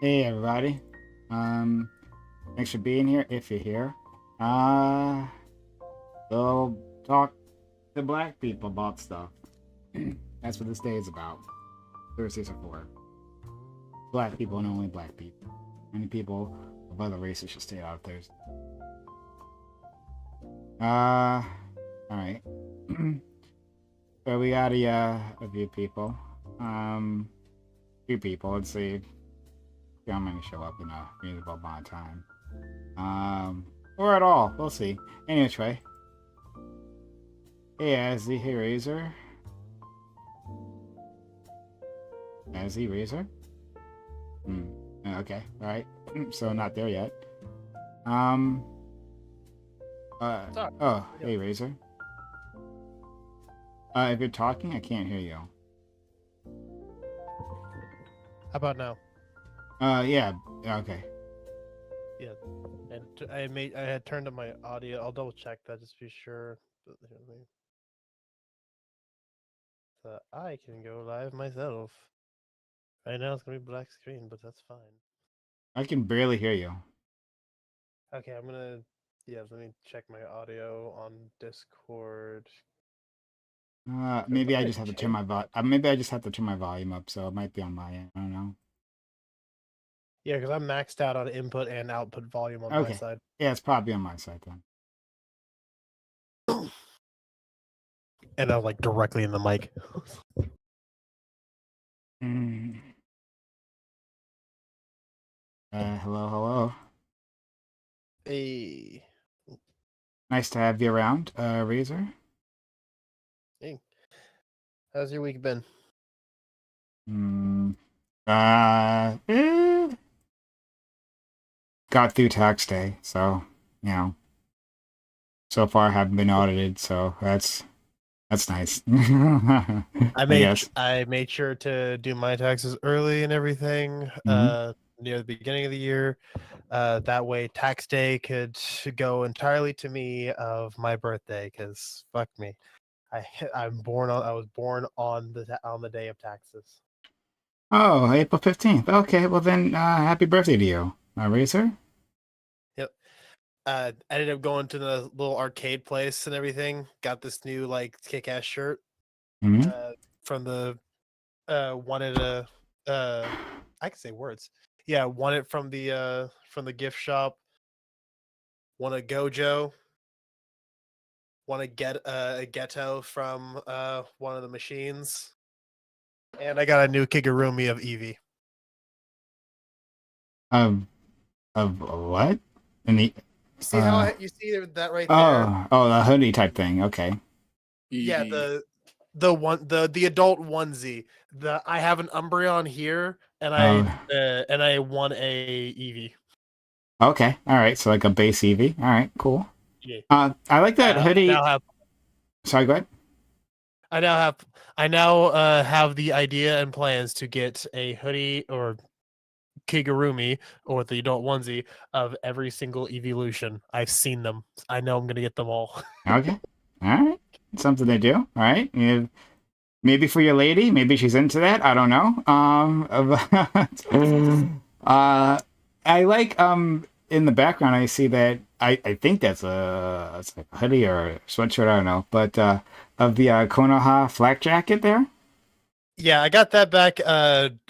Hey everybody. Thanks for being here. If you're here, uh, we'll talk to black people about stuff. That's what this day is about. Thursdays are for black people and only black people. Any people of other races should stay out of Thursday. All right. So we got a few people. Few people. Let's see how many show up in a reasonable amount of time. Or at all. We'll see. Anyway. Hey, Azzy. Hey, Razor. Azzy, Razor? Okay. Alright. So, not there yet. Oh, hey, Razor. If you're talking, I can't hear you. How about now? Yeah. Okay. Yeah, and I had turned on my audio. I'll double check that just to be sure. So I can go live myself. Right now it's gonna be black screen, but that's fine. I can barely hear you. Okay, let me check my audio on Discord. Maybe I just have to turn my maybe I just have to turn my volume up, so it might be on my end. I don't know. Yeah, because I'm maxed out on input and output volume on my side. Yeah, it's probably on my side then. And I'm like directly in the mic. Hello. Hey. Nice to have you around, Razor. Hey. How's your week been? Got through tax day, so so far I haven't been audited, so that's nice. I made sure to do my taxes early and everything near the beginning of the year. That way tax day could go entirely to me of my birthday, because fuck me. I was born on the day of taxes. Oh, April 15th. Okay, well then happy birthday to you, Razor. Yep. I ended up going to the little arcade place and everything. Got this new like kick-ass shirt from the wanted a I can say words. Yeah, won it from the gift shop. Won a Gojo. Want to get a Ghetto from one of the machines. And I got a new Kigurumi of Eevee. Of what? You see you see that right there? Oh, the hoodie type thing. Okay. Yeah, the adult onesie. I have an Umbreon here, and I won a Eevee. Okay, all right. So like a base Eevee. All right, cool. Yeah. I like that hoodie. Sorry, go ahead. I now have the idea and plans to get a hoodie or Kigurumi or the adult onesie of every single evolution. I've seen them. I know I'm gonna get them all. Okay, all right. Something to do. All right. Maybe for your lady. Maybe she's into that. I don't know. I like in the background, I see that I think that's it's like a hoodie or a sweatshirt. I don't know, but of the Konoha flak jacket there. Yeah, I got that back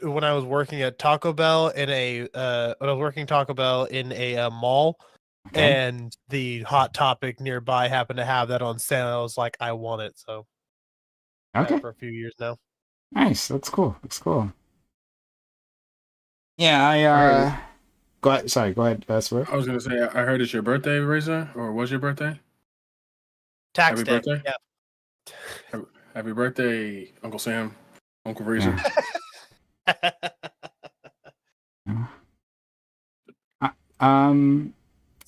when I was working at Taco Bell in a mall, Okay. and the Hot Topic nearby happened to have that on sale. I was like, I want it, so I've had it Okay. for a few years now. Nice. That's cool. That's cool. Yeah, I heard it. go ahead. Sorry, go ahead, Swerve. I was gonna say I heard it's your birthday, Reza, or was your birthday? Tax Happy day, birthday! yeah. Happy birthday, Uncle Sam, Uncle Reza. Yeah. Yeah. Um.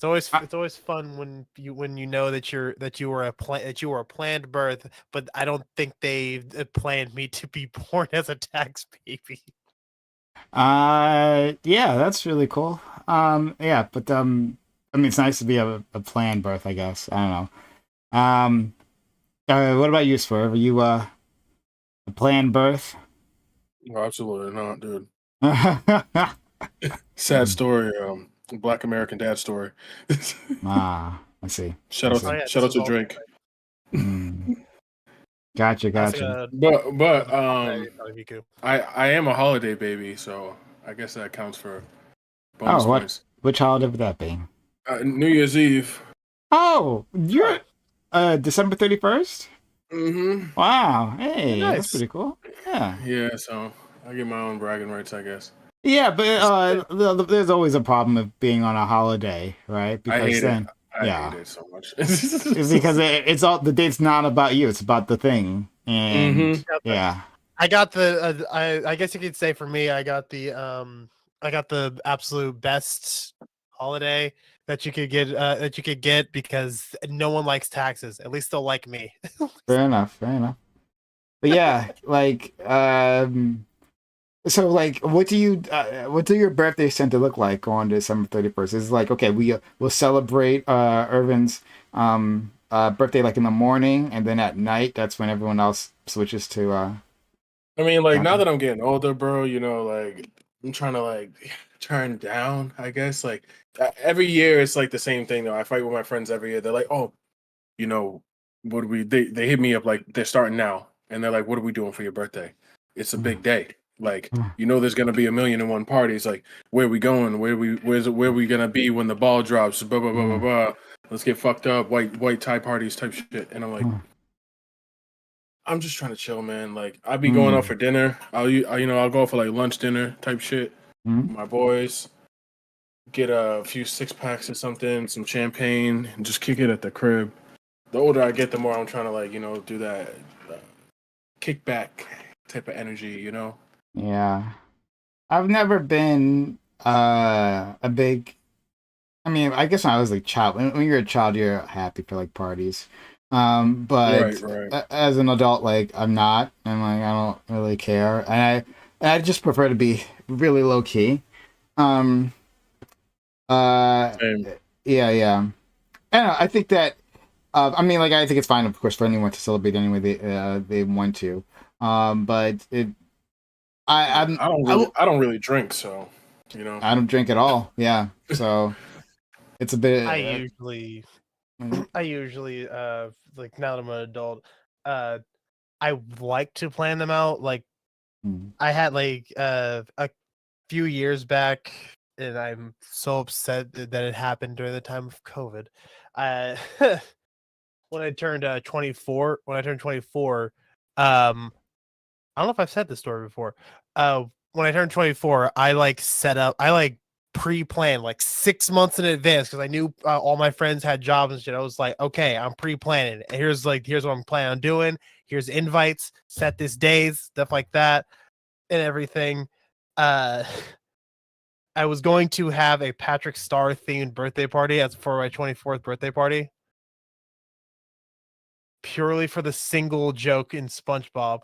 I, It's always fun when you know that you were a planned birth, but I don't think they planned me to be born as a tax baby. yeah, that's really cool. Yeah, but I mean, it's nice to be a planned birth, I guess. I don't know. What about you, Swerve? Are you a planned birth? No, absolutely not, dude. Ah, Sad story. Black American dad story. I see. shout I out, Oh see. yeah, shout this out was to all Drake. Mm, gotcha, that's gotcha. But holiday, Miku. I am a holiday baby, so I guess that counts for bonus Oh, points. which holiday would that be? New Year's Eve. Oh, you're Oh, December 31st? Mm-hmm. Wow. oh, Hey, that's nice. pretty cool. Yeah. Yeah, so I get my own bragging rights, I guess. Yeah, but Yeah. there's always a problem of being on a holiday, right? I Because hate it. then, I hate yeah, it so much. because it's all the date's not about you; it's about the thing. And Mm-hmm. yeah, I got the I guess you could say for me, I got the absolute best holiday that you could get because no one likes taxes. At least they'll like me. fair enough, fair enough. But yeah, like, so like, what do your birthdays tend to look like on December 31st? It's like, okay, we'll celebrate Irvin's birthday like in the morning, and then at night, that's when everyone else switches to I mean, like now Johnson. that I'm getting older, bro, like I'm trying to like turn down. I guess like every year it's like the same thing. Though I fight with my friends every year. They're like, oh, you know, what do we? They hit me up like they're starting now, and they're like, what are we doing for your birthday? It's a big day. Like there's gonna be 1,000,001 parties. Like where we going? Where we gonna be when the ball drops? Blah blah blah blah blah. Let's get fucked up. White tie parties type shit. And I'm like, I'm just trying to chill, man. Like I'll be going out for dinner. I'll go for like lunch dinner type shit. My boys get a few 6 packs or something, some champagne, and just kick it at the crib. The older I get, the more I'm trying to like do that kickback type of energy. Yeah. I've never been a big. I mean, I guess when I was a child, when you're a child, you're happy for like parties. But Right. as an adult, like I'm not. I'm like I don't really care, and I just prefer to be really low key. Um. Same. Yeah. Yeah. I don't know. I think that. I mean, like I think it's fine, of course, for anyone to celebrate any way they want to. But it. I'm. I don't really drink, so you know. I don't drink at all. Yeah. So it's a bit. I usually I usually like now that I'm an adult, uh I like to plan them out. Like I had like a few years back, and I'm so upset that it happened during the time of COVID. Uh when I turned 24, I don't know if I've said this story before. When I turned 24, I like pre-planned like 6 months in advance because I knew all my friends had jobs and shit. I was like, okay, I'm pre-planning. Here's what I'm planning on doing. Here's invites, set this days, stuff like that, and everything. Uh, I was going to have a Patrick Star themed birthday party as for my 24th birthday party, purely for the single joke in SpongeBob.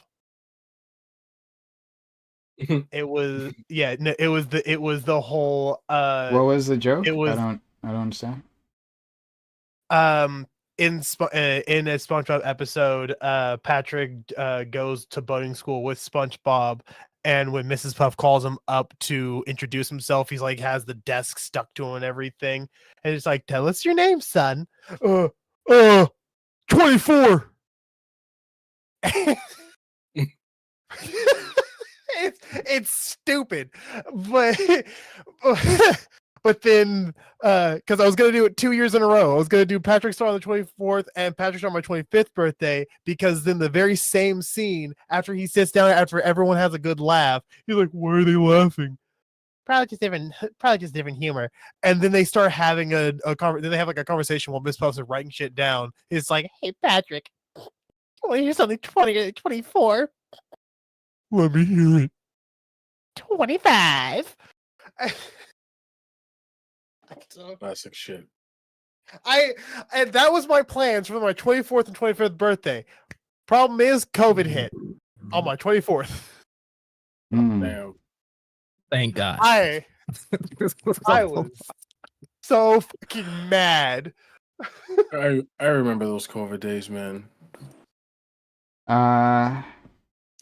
It was no, it was the whole What was the joke? it was I don't understand. um in a SpongeBob episode, Patrick goes to boating school with SpongeBob, And when Mrs. Puff calls him up to introduce himself, he's like has the desk stuck to him and everything. And it's like, tell us your name, son. 24. it's stupid, but but then because I was gonna do it 2 years in a row, I was gonna do Patrick's Star on the 24th and Patrick's Star on my 25th birthday, because then the very same scene after he sits down after everyone has a good laugh, he's like, "Why are they laughing?" Probably just different humor. And then they start having then they have like a conversation while Miss Puffs is writing shit down. It's like, "Hey Patrick, want to hear something 24? Let me hear it. 25." Classic shit. And that was my plans for my 24th and 25th birthday. Problem is, COVID hit on my 24th. Damn. Thank God. I was so fucking mad. I remember those COVID days, man.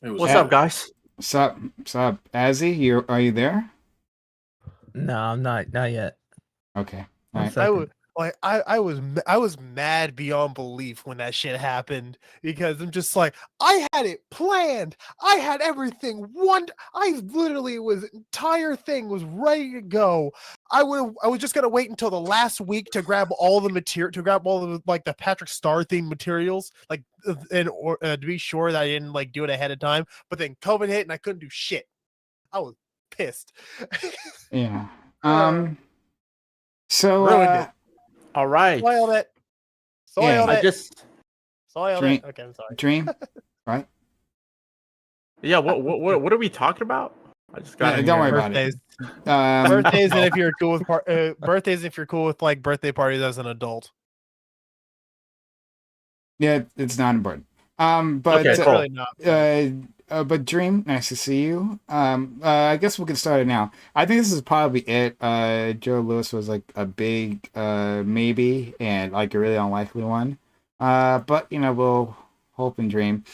It was What's up, guys? What's up, Azzy? Are you there? No, I'm not yet. Okay. One Right. second. I was mad beyond belief when that shit happened, because I'm just like, I had it planned. I had everything. I literally entire thing was ready to go. I was just gonna wait until the last week to grab all the material, to grab all the like the Patrick Star themed materials, like to be sure that I didn't like do it ahead of time. But then COVID hit and I couldn't do shit. I was pissed. Yeah. Ruined it. All right. Soiled it. I just Soiled Dream- it. Okay, I'm sorry. Dream, right? yeah. What are we talking about? I just got. in Don't here. worry about Birthdays. it. Birthdays, and if you're cool with birthdays, if you're cool with like birthday parties as an adult. Yeah, it's not important. But Okay, It's cool. really not. but Dream, nice to see you. I guess we can start it now. I think this is probably it. Joe Lewis was like a big maybe and like a really unlikely one. But we'll hope and dream.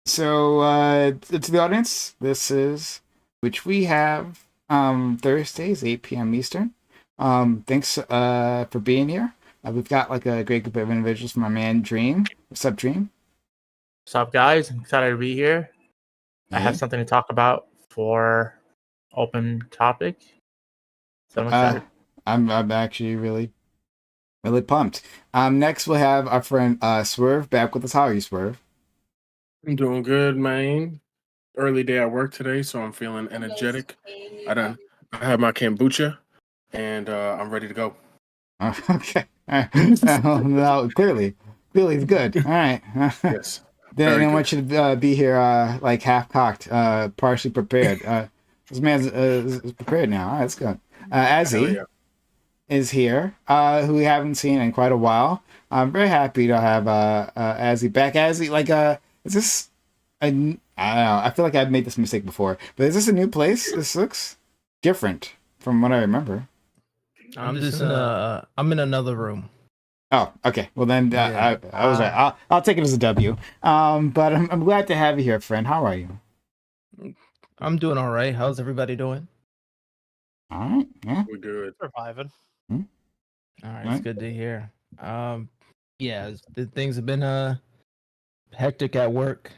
So to the audience, this is which we have Thursdays 8 p.m. Eastern. Thanks for being here. We've got like a great group of individuals from my man Dream. What's up, Dream? What's up, guys? I'm excited to be here. I Yeah. have something to talk about for open topic. So I'm excited. I'm actually really pumped. Next we'll have our friend Swerve back with us. How are you, Swerve? I'm doing good, man. Early day at work today, so I'm feeling energetic. I have my kombucha, and I'm ready to go. Okay. No, clearly it's good. All right. Yes. Then Very I want you to be here like half cocked, partially prepared. This man's is prepared now. All right, that's good. Hell Azzy yeah. is here, who we haven't seen in quite a while. I'm very happy to have Azzy back. Azzy, like, is this I don't know. I feel like I've made this mistake before, but is this a new place? This looks different from what I remember. I'm in another room. Oh, okay. Well then, Yeah. I was right. I'll take it as a W. But I'm glad to have you here, friend. How are you? I'm doing all right. How's everybody doing? All right. Yeah. We're good. Surviving. All right, Right. it's good to hear. Yeah, things have been hectic at work.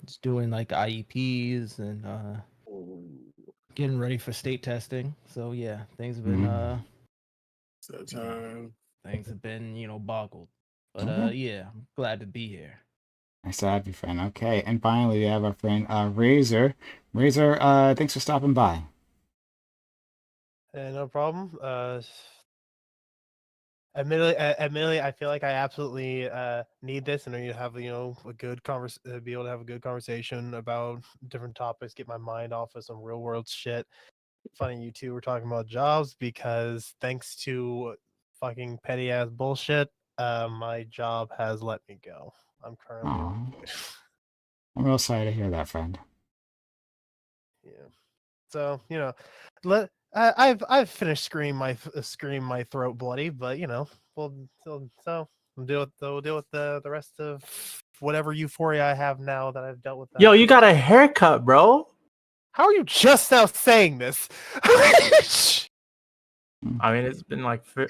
Just doing like IEPs and getting ready for state testing. So yeah, things have been It's that time. boggled. But Okay. yeah, I'm glad to be here. Nice to have you, friend. Okay. And finally, we have our friend Razor. Razor, thanks for stopping by. No problem. Admittedly, I feel like I absolutely need this, and I need to have a good be able to have a good conversation about different topics, get my mind off of some real world shit. Funny you two were talking about jobs, because thanks to fucking petty ass bullshit, my job has let me go. I'm currently Aw. I'm real sorry to hear that, friend. yeah. So I've finished screaming my throat bloody, but we'll deal with the rest of whatever euphoria I have now that I've dealt with that. Yo, you got a haircut, bro. How are you just now saying this? I mean, it's been like 5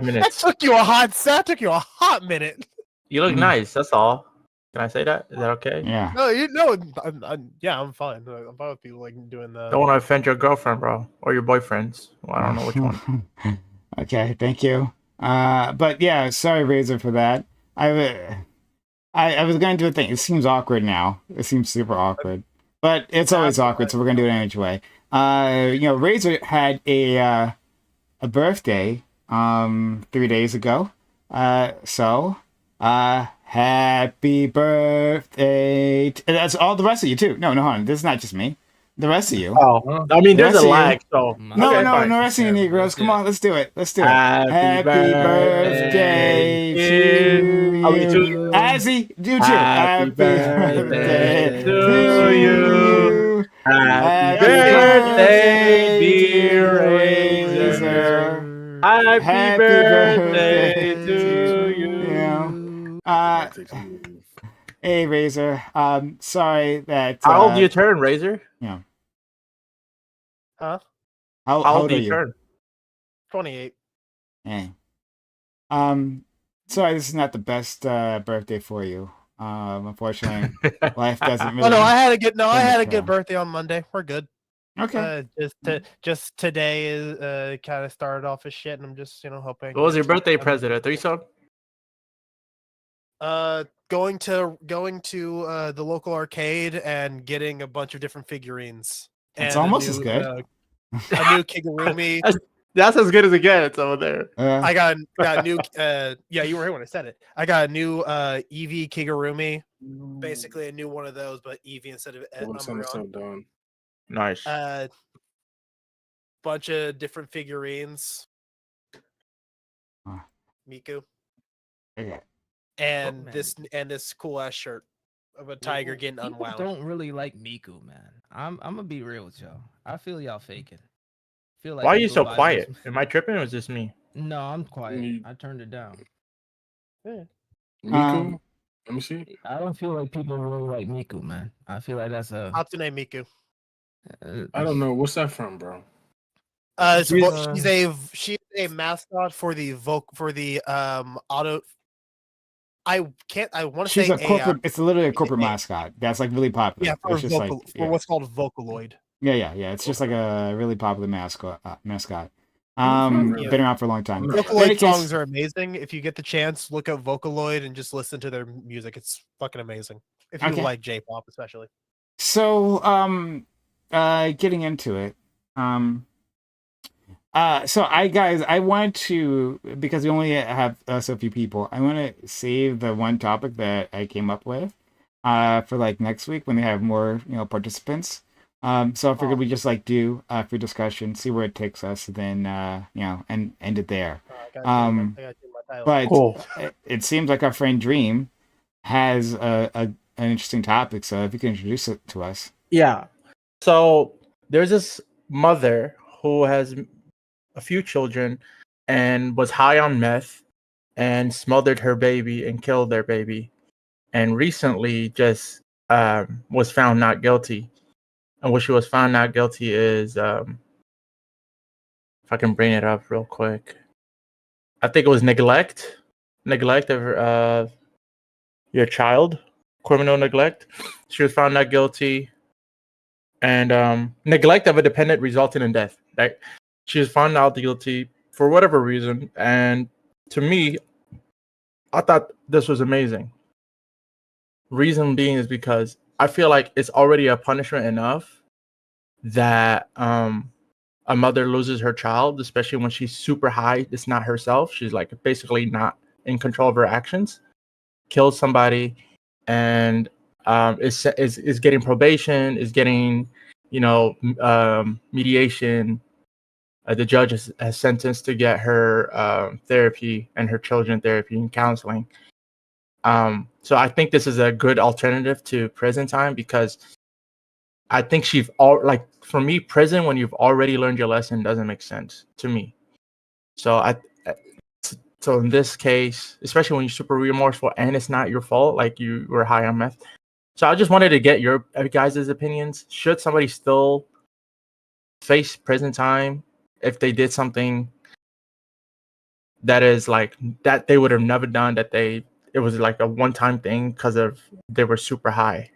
minutes. That took you a hot minute. You look nice. That's all. Can I say that? Is that okay? Yeah. No, you know, I'm fine. I'm fine with people like doing that. Don't want to offend your girlfriend, bro, or your boyfriends. Well, I don't know which one. Okay, thank you. But yeah, sorry, Razor, for that. I was going to do a thing. It seems awkward now. It seems super awkward, but it's always awkward, so we're gonna do it anyway. Razor had a birthday 3 days ago. Happy birthday! And that's all the rest of you too. No, hold on. This is not just me. The rest of you. Oh, I mean, there's Rest a of you. lag. So No, okay, no, fine. no, rest of you Yeah, Negroes. let's Come do it. on, let's do it. Let's do it. Happy birthday to Are we you. two? Azzy, you too. Happy birthday to you. Happy birthday, dear Razor. Happy birthday to you. Hey, Razor. Sorry that. How old do you turn, Razor? Yeah. Huh? How How old old do are you you? turn? 28. Hey. Sorry, this is not the best birthday for you. Unfortunately, life doesn't really. Oh no, I had a trail. good birthday on Monday. We're good. Okay. Just today is kind of started off as shit, and I'm just hoping. What was your birthday present? A threesome? Going to the local arcade and getting a bunch of different figurines. It's and almost a as new, good. a new Kigurumi. That's as good as it gets over there. I got a new. Yeah, you were here when I said it. I got a new Eevee Kigurumi. Basically, a new one of those, but Eevee instead of Umbreon. Nice. Bunch of different figurines. Miku. Okay. And man. this cool ass shirt of a tiger getting People unwound. don't really like Miku, man. I'm gonna be real with y'all. I feel y'all faking. Feel like Why are they you go so by quiet? those- Am I tripping or is this me? No, I'm quiet. I turned it down. Miku? Let me see. I don't feel like people really like Miku, man. I feel like that's a. Hatsune Miku. I don't know. What's that from, bro? She's a mascot for the auto. I want to say She's a corporate. AI. It's literally a corporate mascot. That's like really popular. Yeah, for it's just what's called Vocaloid. Yeah. It's just like a really popular mascot. Yeah. Been around for a long time. Vocaloid songs are amazing. If you get the chance, look up Vocaloid and just listen to their music. It's fucking amazing. If you like J-pop, especially. So, getting into it. So I want to, because we only have so few people, I want to save the one topic that I came up with, for like next week when they have more, participants. So I figured we just like do free discussion, see where it takes us, then and end it there. But Cool. it seems like our friend Dream has an interesting topic. So if you can introduce it to us. Yeah. So there's this mother who has a few children and was high on meth and smothered her baby and killed their baby, and recently just was found not guilty. And what she was found not guilty is, if I can bring it up real quick, I think it was neglect of your child, criminal neglect. She was found not guilty, and neglect of a dependent resulting in death. Right? She was found not guilty for whatever reason, and to me, I thought this was amazing. Reason being is because I feel like it's already a punishment enough that a mother loses her child, especially when she's super high. It's not herself. She's like basically not in control of her actions. Kills somebody, and is getting probation, is getting mediation. The judge has sentenced to get her therapy and her children therapy and counseling. So I think this is a good alternative to prison time, because I think for me, prison when you've already learned your lesson doesn't make sense to me. So So in this case, especially when you're super remorseful and it's not your fault, like you were high on meth. So I just wanted to get your guys' opinions. Should somebody still face prison time if they did something that is like that they would have never done, that it was like a one-time thing because of they were super high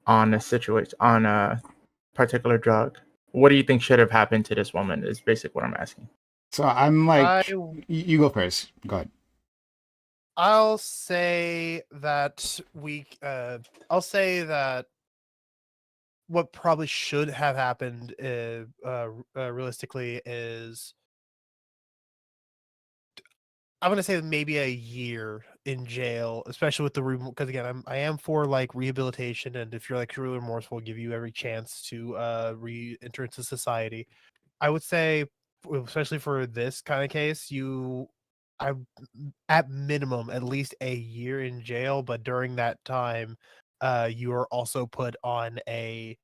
on a situation, on a particular drug? What do you think should have happened to this woman is basically what I'm asking. So I'm like, I you go first. Go ahead. I'll say that I'll say that what probably should have happened realistically is I'm gonna say maybe a year in jail, especially with the because again I am for like rehabilitation, and if you're like truly remorseful, give you every chance to re-enter into society. I would say, especially for this kind of case, I at minimum at least a year in jail, but during that time, you are also put on a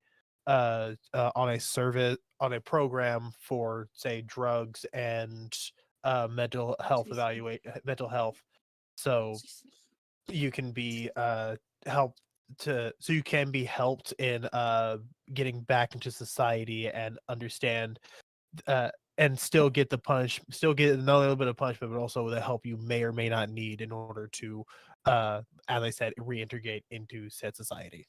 service on a program for say drugs and mental health, so you can be helped so you can be helped in getting back into society and understand uh and still get still get another little bit of punishment, but also the help you may or may not need in order to as I said, reintegrate into said society.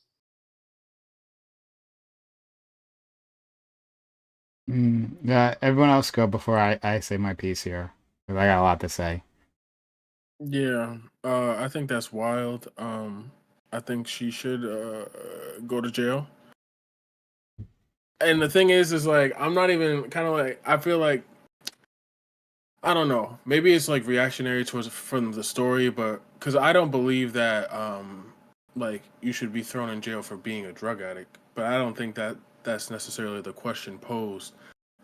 Yeah, everyone else go before I say my piece here. 'Cause I got a lot to say. Yeah, I think that's wild. I think she should go to jail. And the thing is like I'm not even kind of like I feel like I don't know. Maybe it's like reactionary towards from the story, but because I don't believe that like you should be thrown in jail for being a drug addict. But I don't think that that's necessarily the question posed.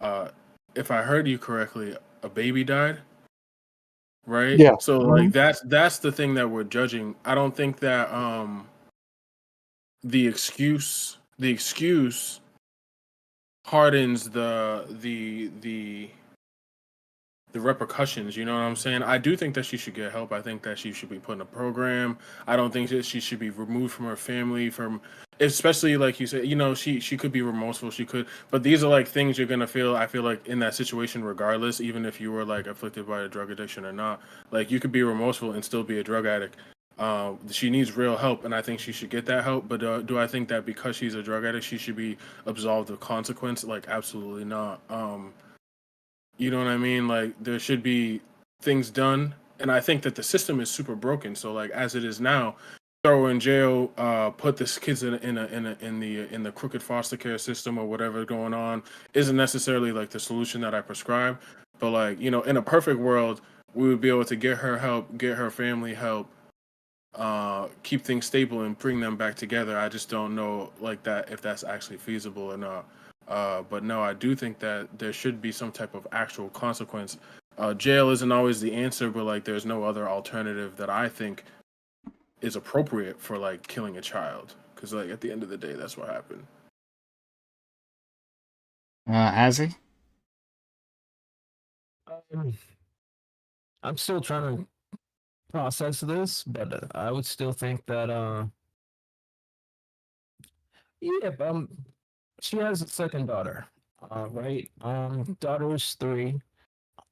Uh, if I heard you correctly, a baby died, right? Yeah. So like that's the thing that we're judging. I don't think that the excuse hardens the repercussions. You know what I'm saying? I do think that she should get help. I think that she should be put in a program. I don't think that she should be removed from her family, from especially like you said. You know, she could be remorseful. She could, but these are like things you're gonna feel. I feel like in that situation, regardless, even if you were like afflicted by a drug addiction or not, like you could be remorseful and still be a drug addict. She needs real help, and I think she should get that help. But do I think that because she's a drug addict, she should be absolved of consequence? Like, absolutely not. You know what I mean? Like there should be things done, and I think that the system is super broken. So like as it is now, throw her in jail, put this kids in the crooked foster care system or whatever going on isn't necessarily like the solution that I prescribe. But like in a perfect world, we would be able to get her help, get her family help, keep things stable and bring them back together. I just don't know like that if that's actually feasible or not. But no, I do think that there should be some type of actual consequence. Jail isn't always the answer, but like there's no other alternative that I think is appropriate for like killing a child. Because like at the end of the day, that's what happened. Azzy? Um, I'm still trying to process this, but I would still think that yeah, she has a second daughter, right? Daughter is 3,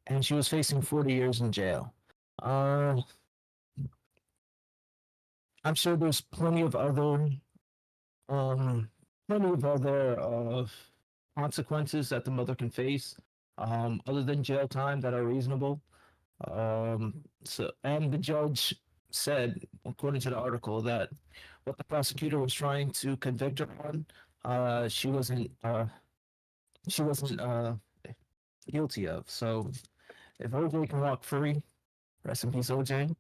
and she was facing 40 years in jail. Uh, I'm sure there's um, plenty of other consequences that the mother can face, other than jail time that are reasonable. And the judge said, according to the article, that what the prosecutor was trying to convict her on, uh, she wasn't, uh, she wasn't guilty of. So if OJ can walk free, rest in peace, OJ.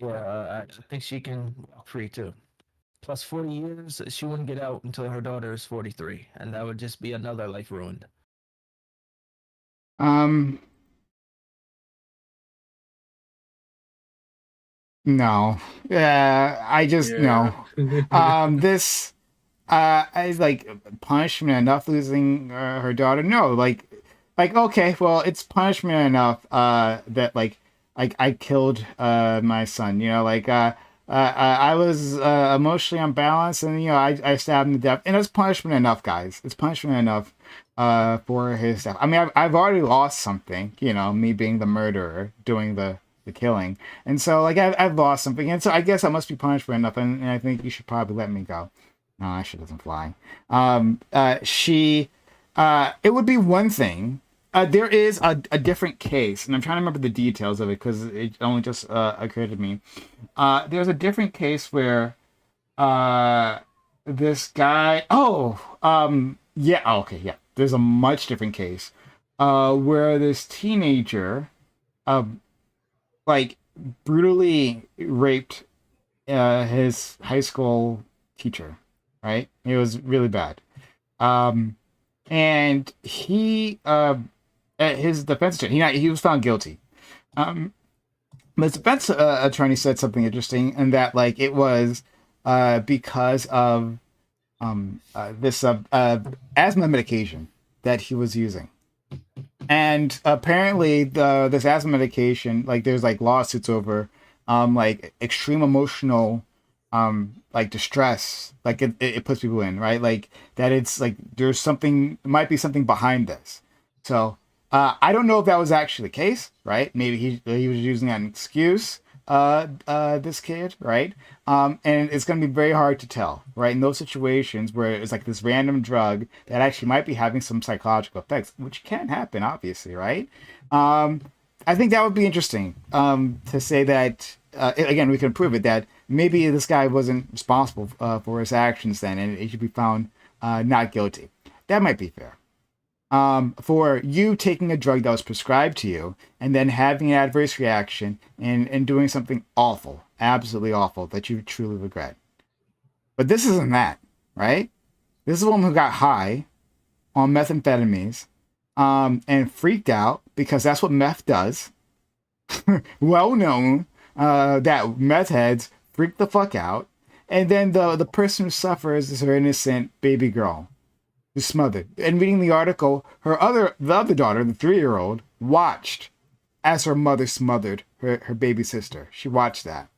Yeah, I think she can walk free too. Plus 40 years, she wouldn't get out until her daughter is 43, and that would just be another life ruined. Um, no. Yeah, I just Yeah. no. This I like punishment enough losing her daughter. No, like like, okay, well, it's punishment enough that like I killed my son, you know, like I was emotionally unbalanced, and you know I stabbed him to death, and it's punishment enough, guys. It's punishment enough for his death. I mean, I've already lost something, you know, me being the murderer, doing the killing, and so like I've lost something, and so I guess I must be punishment enough, and I think you should probably let me go. No, that shit doesn't fly. It would be one thing. There is a different case, and I'm trying to remember the details of it because it only just occurred to me. There's a different case where uh, this guy. Yeah. Okay. Yeah. There's a much different case where this teenager, uh, like, brutally raped his high school teacher. Right. It was really bad. Um, and at his defense attorney, he was found guilty. Um, but his defense attorney said something interesting, and that like it was because of this asthma medication that he was using, and apparently this asthma medication, like there's like lawsuits over like extreme emotional like distress, like it puts people in, right, like that it's like there's something, might be something behind this. So I don't know if that was actually the case, right? Maybe he was using that an excuse, this kid, right? And it's going to be very hard to tell, right? In those situations where it's like this random drug that actually might be having some psychological effects, which can happen, obviously, right? I think that would be interesting to say that, again, we can prove it, that maybe this guy wasn't responsible for his actions then, and he should be found not guilty. That might be fair. For you taking a drug that was prescribed to you and then having an adverse reaction and doing something awful, absolutely awful, that you truly regret. But this isn't that, right? This is a woman who got high on methamphetamines and freaked out because that's what meth does. Well known that meth heads freak the fuck out. And then the person who suffers is her innocent baby girl, smothered. And reading the article, the other daughter, the 3-year-old, watched as her mother smothered her baby sister. She watched that.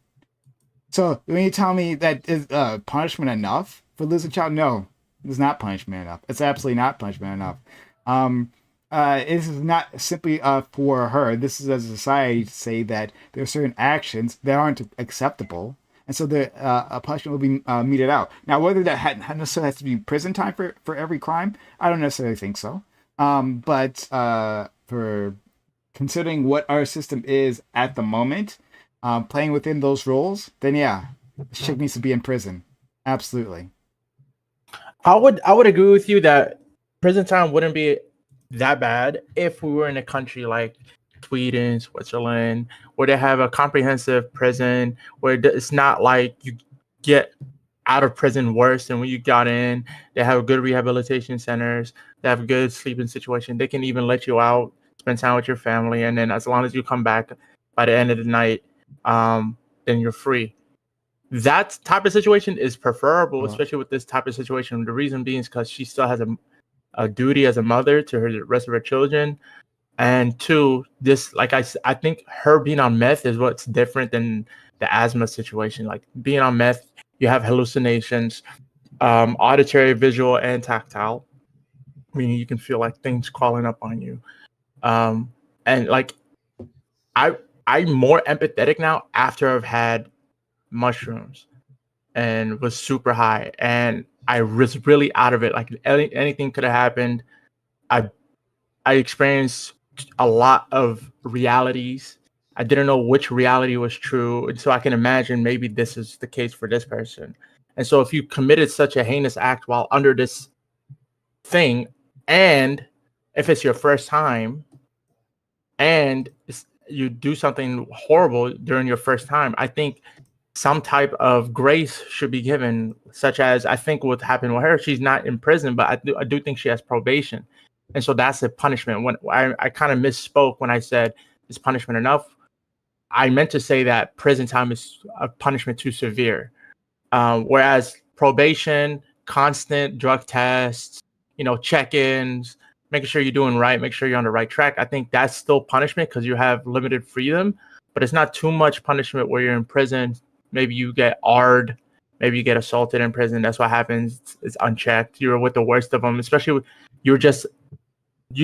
So when you tell me that is punishment enough for losing a child, no, it's not punishment enough. It's absolutely not punishment enough. This is not simply for her. This is as a society to say that there are certain actions that aren't acceptable, and so the a punishment will be meted out. Now, whether that necessarily has to be prison time for every crime, I don't necessarily think so. But for considering what our system is at the moment, playing within those rules, then yeah, this chick needs to be in prison. Absolutely. I would agree with you that prison time wouldn't be that bad if we were in a country like Sweden, Switzerland, where they have a comprehensive prison, where it's not like you get out of prison worse than when you got in. They have good rehabilitation centers. They have a good sleeping situation. They can even let you out, spend time with your family, and then as long as you come back by the end of the night, then you're free. That type of situation is preferable, especially with this type of situation. The reason being is because she still has a duty as a mother to the rest of her children. And two, this, like I think her being on meth is what's different than the asthma situation. Like being on meth, you have hallucinations, auditory, visual, and tactile, meaning you can feel like things crawling up on you. And like I'm more empathetic now after I've had mushrooms and was super high, and I was really out of it. Like anything could have happened. I experienced a lot of realities. I didn't know which reality was true, and so I can imagine maybe this is the case for this person. And so if you committed such a heinous act while under this thing, and if it's your first time, and you do something horrible during your first time, I think some type of grace should be given, such as I think what happened with her. She's not in prison, but I do think she has probation. And so that's a punishment. When I kind of misspoke when I said, is punishment enough? I meant to say that prison time is a punishment too severe. Whereas probation, constant drug tests, check-ins, making sure you're doing right, make sure you're on the right track. I think that's still punishment because you have limited freedom, but it's not too much punishment where you're in prison. Maybe you get AR'd, maybe you get assaulted in prison. That's what happens. It's unchecked. You're with the worst of them, especially you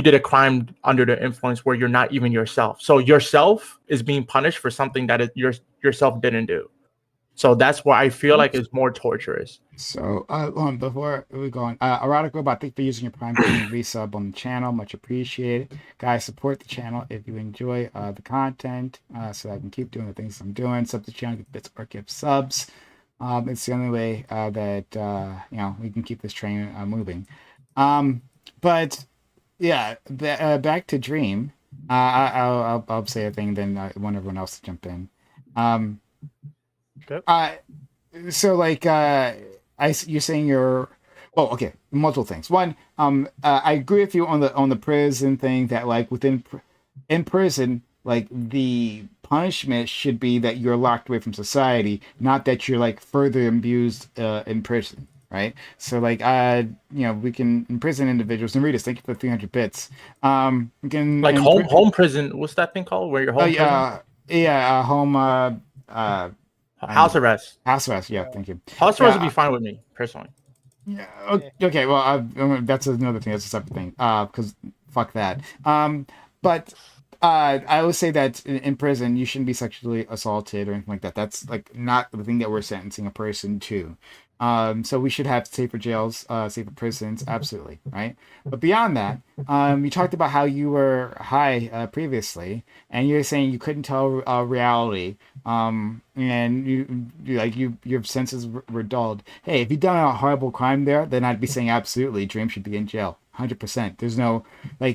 did a crime under the influence where you're not even yourself. So yourself is being punished for something that yourself didn't do. So that's why I feel like it's more torturous. So, before we go on, Erotic Robot, thank you for using your Prime to resub on the channel. Much appreciated. Guys, support the channel if you enjoy the content so I can keep doing the things I'm doing. Sub the channel, get bits or give subs. It's the only way that, we can keep this train moving. But, yeah, back to Dream. I'll say a thing, then I want everyone else to jump in. Okay. So like you're saying okay, multiple things. One, I agree with you on the prison thing that like in prison, like the punishment should be that you're locked away from society, not that you're like further abused in prison, right? So like we can imprison individuals. And Ritas, thank you for 300 bits. We can like home prison. What's that thing called? Where you're home prison? Home House arrest. House arrest, yeah, thank you. House arrest would be fine with me personally. Yeah. Okay. Well, that's another thing. That's a separate thing. Because fuck that. But I would say that in prison you shouldn't be sexually assaulted or anything like that. That's like not the thing that we're sentencing a person to. So we should have safer jails, safer prisons, absolutely, right? But beyond that, you talked about how you were high previously, and you were saying you couldn't tell reality, and your senses were dulled. Hey, if you've done a horrible crime there, then I'd be saying absolutely, Dream should be in jail, 100%. There's no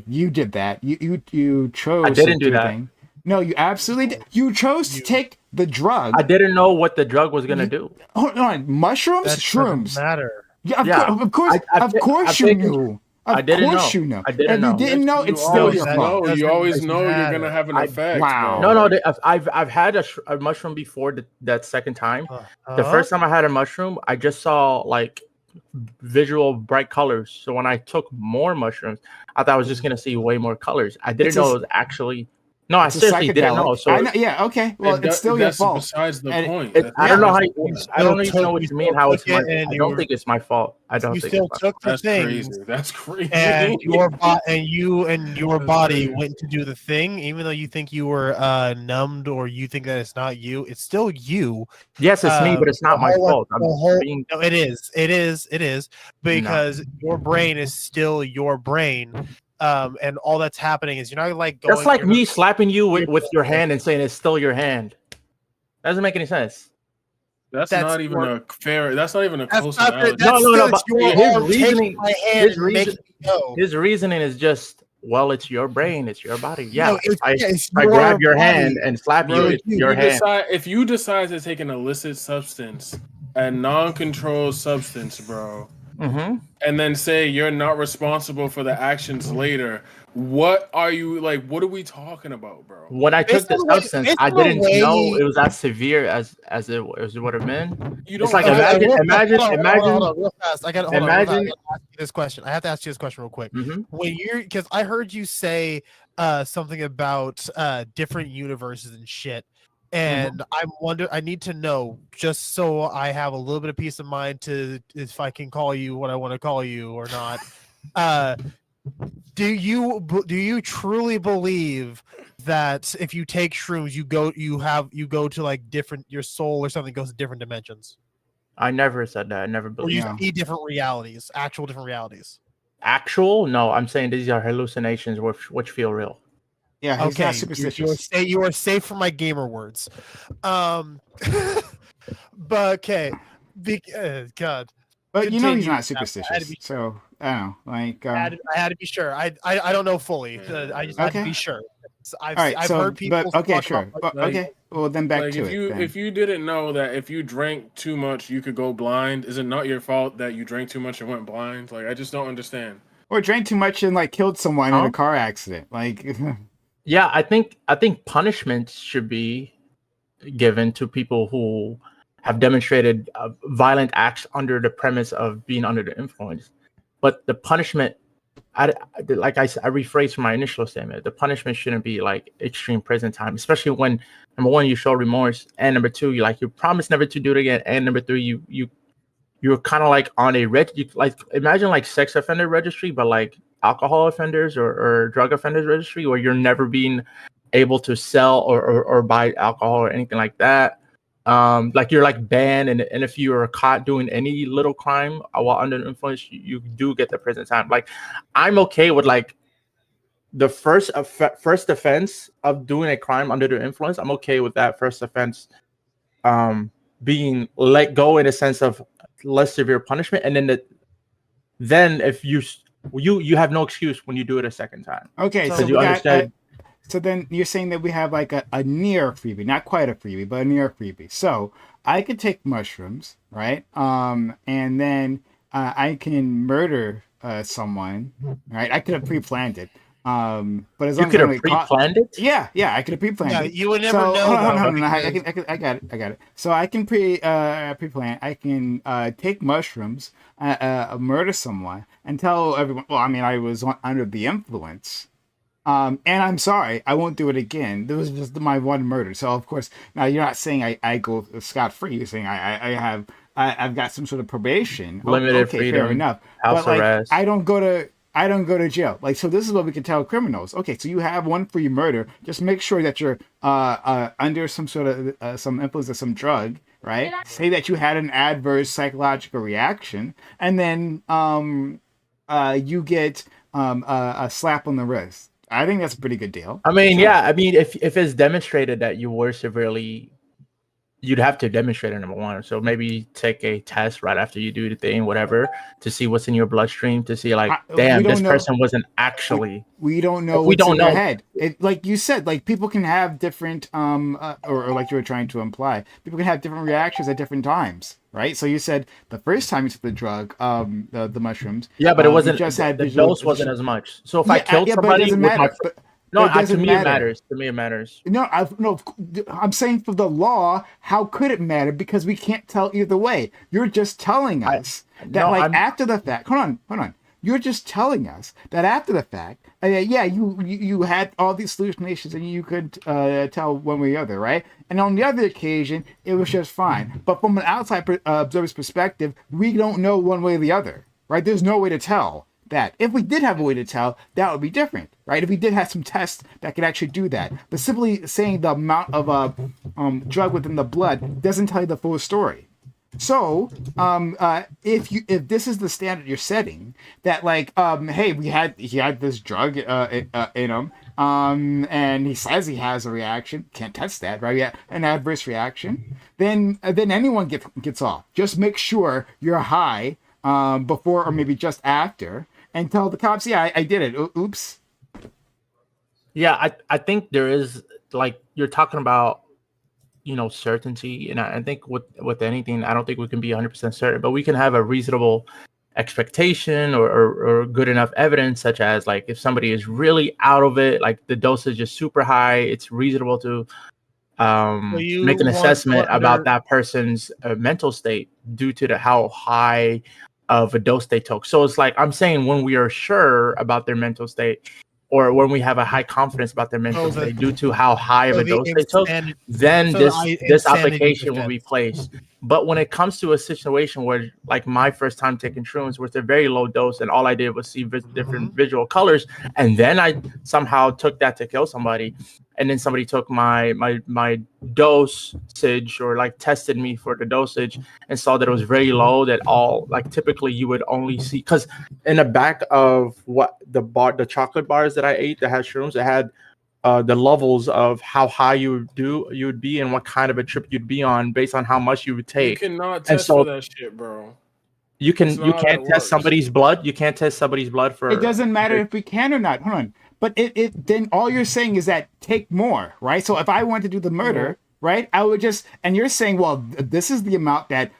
you did that. You chose. I didn't to do that. Thing. No, you absolutely did. You chose to take the drug. I didn't know what the drug was gonna do. Hold on, mushrooms, That shrooms. doesn't matter. Yeah, of course, of course you knew. I didn't know. You know. I didn't If know. you didn't know, it's still your fault. You always know you're matter. gonna have an effect. Wow. Bro. No. I've had a mushroom before that second time. The first time I had a mushroom, I just saw like visual bright colors. So when I took more mushrooms, I thought I was just gonna see way more colors. I didn't know it was actually. No, I seriously didn't know. So yeah, okay. Well, it's still your fault. Besides the And point. I don't know how. I don't still even know what you mean. How it's my? I you don't were- think it's my fault. I don't You think still it's my took the That's things, crazy. That's crazy. and your body went to do the thing, even though you think you were numbed or you think that it's not you. It's still you. Yes, it's me, but it's not my fault. No, it is because your brain is still your brain. And all that's happening is you're not like going. That's like me slapping you with your hand and saying it's still your hand. That doesn't make any sense. That's not even a fair. That's not even a close not analogy. No. But his his reasoning is just, well, it's your brain, it's your body. Yeah, No, it's I your grab your body. hand and slap Bro, you. It's your hand. if you decide to take an illicit substance, a non-controlled substance, bro, and then say you're not responsible for the actions later, what are you like? What are we talking about, bro? When I took the substance, I didn't know it was as severe as it would have been. It's like imagine. Hold on, real fast. I got to ask you this question. I have to ask you this question real quick. When because I heard you say something about different universes and shit. And I need to know, just so I have a little bit of peace of mind to if I can call you what I want to call you or not. Do you truly believe that if you take shrooms, you go to like different, your soul or something goes to different dimensions? I never said that. I never Or believed. you see different realities, actual different realities. Actual? No, I'm saying these are hallucinations which feel real. Yeah, he's not superstitious. You are safe from my gamer words. But okay. God. But you know he's not superstitious. So I don't know. Like I had to be sure. I don't know fully. I just had to be sure. I've heard people. But okay, sure. But, okay. Well, then back to it. If you didn't know that if you drank too much, you could go blind, is it not your fault that you drank too much and went blind? Like, I just don't understand. Or drank too much and like killed someone in a car accident. Like. Yeah, I think punishments should be given to people who have demonstrated violent acts under the premise of being under the influence. But the punishment I rephrased from my initial statement. The punishment shouldn't be like extreme prison time, especially when number one, you show remorse, and number two, you promise never to do it again, and number three, you're kind of like on a like imagine like sex offender registry, but like alcohol offenders or drug offenders registry, where you're never being able to sell or buy alcohol or anything like that. Like you're like banned, and if you are caught doing any little crime while under the influence, you do get the prison time. Like I'm okay with like the first offense of doing a crime under the influence. I'm okay with that first offense being let go in a sense of less severe punishment, and then if you have no excuse when you do it a second time. Okay, So so you we got, understand. so then you're saying that we have like a near freebie, not quite a freebie, but a near freebie. So I could take mushrooms, right? And then I can murder someone, right? I could have pre-planned it. But as You long as could I have don't get caught, pre-planned it. yeah, I could have pre-planned Yeah, it. you would never So know. hold on, though, hold on, because- I got it. So I can pre-plan. I can take mushrooms, murder someone, and tell everyone. Well, I mean, I was under the influence. And I'm sorry, I won't do it again. This was just my one murder. So of course, now you're not saying I go scot free. You're saying I've got some sort of probation. Limited Okay, freedom, fair enough. house But like arrest. I don't go to jail. Like so, this is what we can tell criminals. Okay, so you have one free murder. Just make sure that you're under some sort of some influence of some drug. Right? Say that you had an adverse psychological reaction, and then you get a slap on the wrist. I think that's a pretty good deal. I mean, Sure. yeah. I mean, if it's demonstrated that you were severely, you'd have to demonstrate it, number one. So maybe take a test right after you do the thing, whatever, to see what's in your bloodstream, to see like, We damn, don't this know. person wasn't actually. We don't know If we what's don't in their know- head. Like you said, like people can have different or like you were trying to imply, people can have different reactions at different times, right? So you said the first time you took the drug, the mushrooms. Yeah, but it you wasn't. just had The visual. dose wasn't as much. So if I Yeah, killed yeah, but it somebody doesn't with my matter. But no, it to doesn't me it matter. matters. To me it matters. No, I'm saying for the law, how could it matter? Because we can't tell either way. You're just telling us that, no, like, I'm- after the fact. Hold on. You're just telling us that after the fact, yeah, you had all these hallucinations and you could tell one way or the other, right? And on the other occasion, it was just fine. But from an outside observer's perspective, we don't know one way or the other, right? There's no way to tell that. If we did have a way to tell, that would be different, right? If we did have some tests that could actually do that. But simply saying the amount of drug within the blood doesn't tell you the full story. So, if this is the standard you're setting, that like, hey, he had this drug in him, and he says he has a reaction, can't test that, right? Yeah, an adverse reaction. Then anyone gets off. Just make sure you're high before or maybe just after, and tell the cops, yeah, I did it. Oops. Yeah, I think there is, like, you're talking about, certainty, and I think with anything, I don't think we can be 100% certain, but we can have a reasonable expectation or good enough evidence, such as like if somebody is really out of it, like the dosage is super high, it's reasonable to you make an want assessment someone about under- that person's mental state due to how high of a dose they took. So it's like I'm saying, when we are sure about their mental state, or when we have a high confidence about their mental state due to how high of a dose they took, then this application will be placed. But when it comes to a situation where, like my first time taking shrooms, with a very low dose, and all I did was see different visual colors, and then I somehow took that to kill somebody, and then somebody took my dosage, or like tested me for the dosage and saw that it was very low, that all, like, typically you would only see, because in the back of the chocolate bars that I ate that had shrooms, it had the levels of how high you would be and what kind of a trip you'd be on based on how much you would You take. cannot test so- for that shit, bro. You That's not how can't that test works. somebody's blood. You can't test somebody's blood for. It doesn't matter if we can or not. Hold on. But it then all you're saying is that take more, right? So if I want to do the murder, right, I would just, and you're saying, well, this is the amount that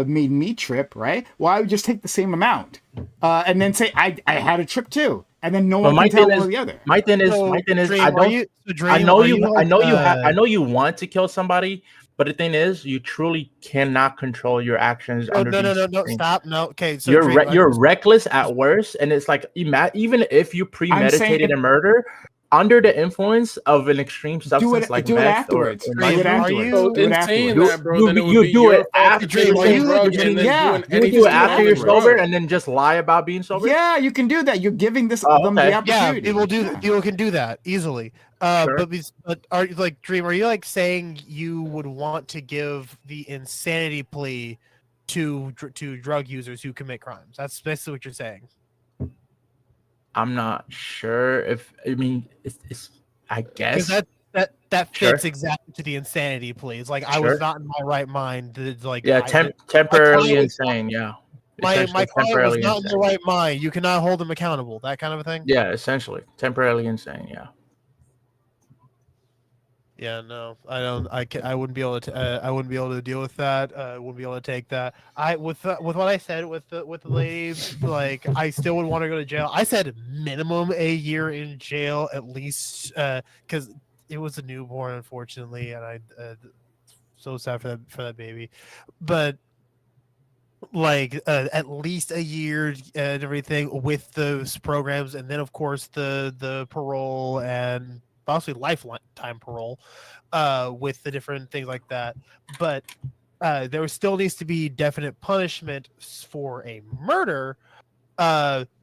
made me trip, right? Well, I would just take the same amount, and then say I had a trip too, and then no one can tell one or the other. My thing is, So, I Dream, don't. are you- so I Dream, know are you. like, I know you want to kill somebody, But the thing is, you truly cannot control your actions No, under no, no, these no, no. things. Stop. No. Okay. So You're Dream, you're reckless at worst, and it's like even if you premeditated a murder under the influence of an extreme substance like do it meth afterwards. or Do it Dream, are afterwards. So you? Do it in saying afterwards. that, bro, then it would be do your it fault for after. Dream, taking are the you? drug Dream, and then yeah, doing You would anything do it do it after you're afterwards. sober afterwards. and then just lie about being sober. Yeah, you can do that. You're giving them okay. the Yeah, opportunity. it will do. You can do that easily. Sure. But are you like Dream? Are you like saying you would want to give the insanity plea to drug users who commit crimes? That's basically what you're saying. I'm not sure if it's I Because guess that Sure. fits exactly to the insanity plea. It's like I Sure. was not in my right mind. Like yeah, temporarily client was- insane. Yeah, my essentially client was temporarily not in insane. their right mind. You cannot hold them accountable. That kind of a thing. Yeah, essentially temporarily insane. Yeah. Yeah, no, I don't. I wouldn't be able to. I wouldn't be able to deal with that. I wouldn't be able to take that. With what I said with the lady, like I still would want to go to jail. I said minimum a year in jail at least, because it was a newborn, unfortunately, and I so sad for that baby, but like at least a year and everything with those programs, and then of course the parole and possibly lifetime parole with the different things like that. But there still needs to be definite punishment for a murder,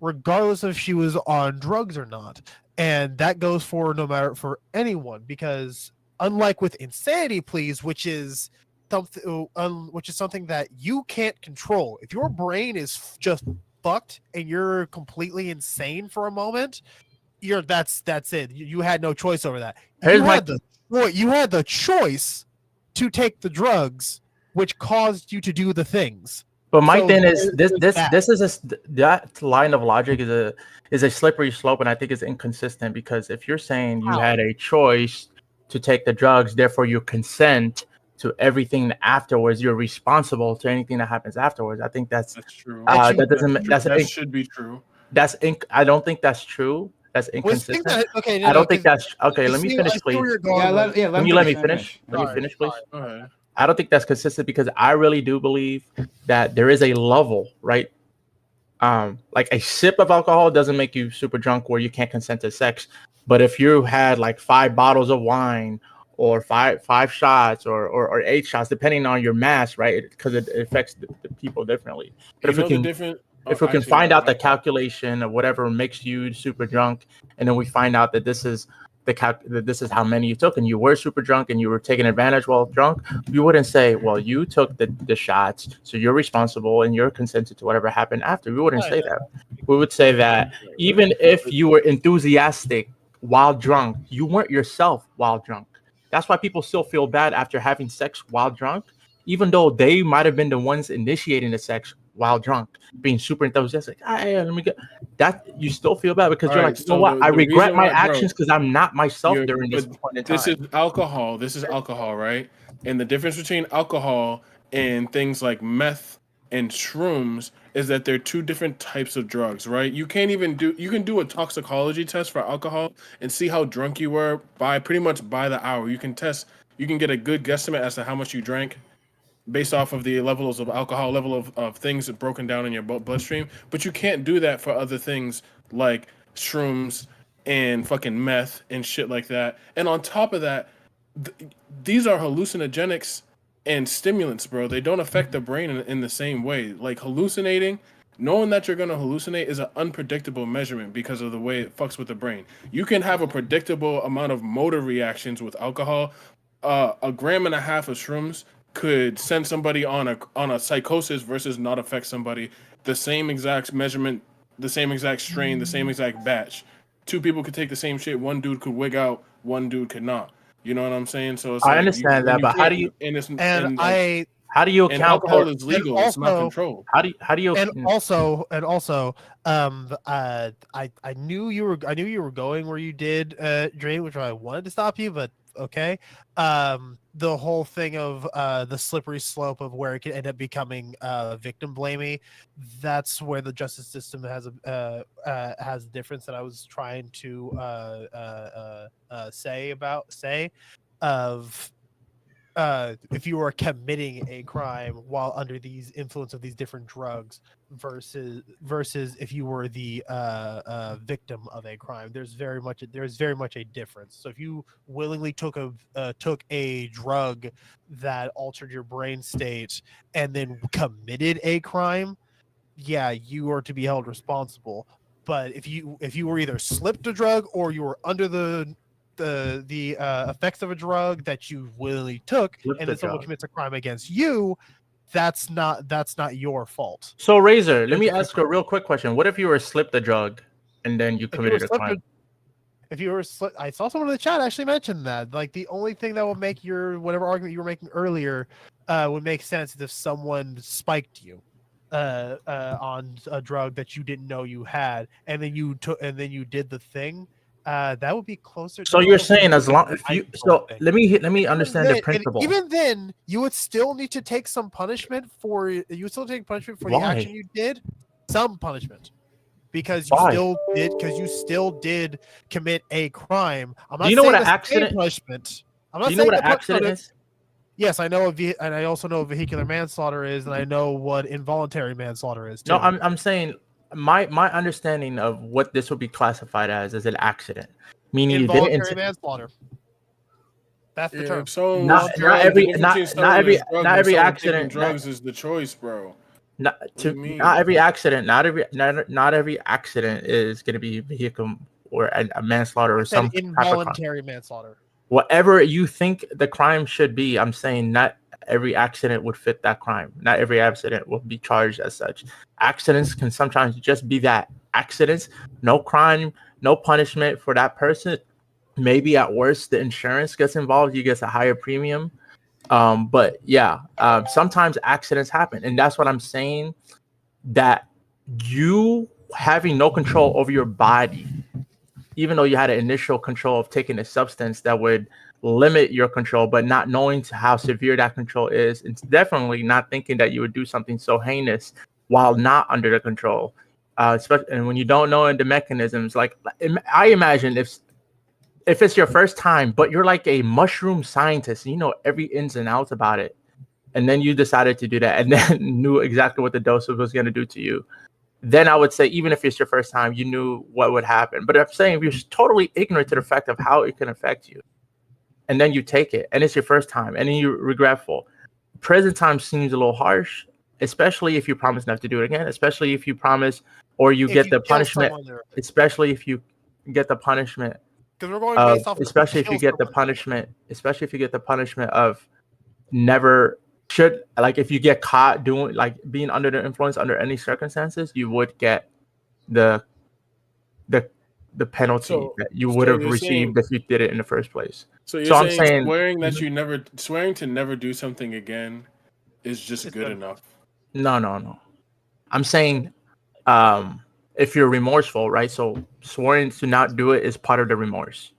regardless if she was on drugs or not. And that goes for no matter for anyone, because unlike with insanity pleas, which is something that you can't control. If your brain is just fucked and you're completely insane for a moment, that's it. You had no choice over that. You had the choice to take the drugs, which caused you to do the things. But my So thing is there's that line of logic is a slippery slope, and I think it's inconsistent because if you're saying you How? had a choice to take the drugs, therefore you consent to everything afterwards, you're responsible to anything that happens afterwards. I think that's true. that doesn't That should be true. I don't think that's true. That's inconsistent. I don't think that's okay. Let me finish, please. Can you let me finish? Let me finish, please. All right. I don't think that's consistent because I really do believe that there is a level, right? Like a sip of alcohol doesn't make you super drunk where you can't consent to sex. But if you had like 5 bottles of wine or five shots or 8 shots, depending on your mass, right? Because it affects the people differently. But if we can find out the calculation of whatever makes you super drunk, and then we find out that this is that this is how many you took, and you were super drunk and you were taking advantage while drunk, you wouldn't say, well, you took the shots, so you're responsible and you're consented to whatever happened after. We wouldn't say that. We would say that even if you were enthusiastic while drunk, you weren't yourself while drunk. That's why people still feel bad after having sex while drunk, even though they might have been the ones initiating the sex while drunk, being super enthusiastic. Let me get that. You still feel bad because you're like, you know what? I regret my actions because I'm not myself during this point in time. This is alcohol. This is alcohol, right? And the difference between alcohol and things like meth and shrooms is that they're 2 different types of drugs, right? You can do a toxicology test for alcohol and see how drunk you were pretty much by the hour. You can get a good guesstimate as to how much you drank based off of the levels of alcohol, level of things broken down in your bloodstream. But you can't do that for other things like shrooms and fucking meth and shit like that. And on top of that, these are hallucinogenics and stimulants, bro. They don't affect the brain in the same way. Like hallucinating, knowing that you're going to hallucinate is an unpredictable measurement because of the way it fucks with the brain. You can have a predictable amount of motor reactions with alcohol. 1.5 grams of shrooms could send somebody on a psychosis versus not affect somebody. The same exact measurement, the same exact strain, the same exact batch. 2 people could take the same shit. One dude could wig out, one dude could not. You know what I'm saying? So it's I understand that, but how do you account alcohol for is legal? Also, it's not controlled. how do you and also I knew you were going where you did, Dream, which I wanted to stop you, but okay. The whole thing of the slippery slope of where it can end up becoming victim blaming, that's where the justice system has a difference that I was trying to say of if you are committing a crime while under these influence of these different drugs versus if you were the victim of a crime. There's very much a difference. So if you willingly took a drug that altered your brain state and then committed a crime, yeah, you are to be held responsible. But if you were either slipped a drug or you were under the effects of a drug that you willingly took, Flip and the then someone drug. commits a crime against you, that's not your fault. So Razor, let me There's a ask you a real quick question. What if you were slipped a drug and then you If you were committed a slipped, crime? I saw someone in the chat actually mention that. Like the only thing that will make your whatever argument you were making earlier would make sense is if someone spiked you on a drug that you didn't know you had, and then you did the thing. That would be closer. So That's you're almost like saying as long a if you mind control so thing. let me understand the principle. Even then, you would still need to take some punishment for the Why? action you did. Some punishment. Because Why? you still did commit a crime. I'm not Do you know saying what an the same accident? punishment. I'm Do not you know saying what an the accident punishment. is? Yes, I know and I also know what vehicular manslaughter is, and I know what involuntary manslaughter is too. No, I'm saying my understanding of what this would be classified as is an accident, meaning you didn't. Involuntary manslaughter. That's the Yeah, term. if someone was Not drunk, every the difference between not someone every is drunk not and every someone taking accident. drugs is the choice, bro. Not What do to you mean? not every accident. Not every accident is going to be vehicle or a manslaughter or I said some type of crime. involuntary manslaughter. Whatever you think the crime should be, I'm saying not every accident would fit that crime. Not every accident will be charged as such. Accidents can sometimes just be that accidents, no crime, no punishment for that person. Maybe at worst, the insurance gets involved, you get a higher premium. But yeah, sometimes accidents happen, and that's what I'm saying. That you having no control over your body, even though you had an initial control of taking a substance that would limit your control, but not knowing how severe that control is, it's definitely not thinking that you would do something so heinous while not under the control. Especially, and when you don't know the mechanisms, like I imagine if it's your first time, but you're like a mushroom scientist, and you know every ins and outs about it, and then you decided to do that, and then knew exactly what the dose was going to do to you, then I would say, even if it's your first time, you knew what would happen. But I'm saying if you're totally ignorant to the fact of how it can affect you, and then you take it, and it's your first time, and then you're regretful, prison time seems a little harsh, especially if you promise not to do it again, especially if you promise or you If get you the kill punishment, someone there, especially if you get the punishment because we're going of, based off of especially if you get the someone. punishment of never should, like if you get caught doing like being under the influence under any circumstances, you would get the penalty So, that you would have you're received saying, if you did it in the first place. so you're So I'm saying saying swearing to never do something again is just It's good good. enough. no. I'm saying if you're remorseful, right? So swearing to not do it is part of the remorse.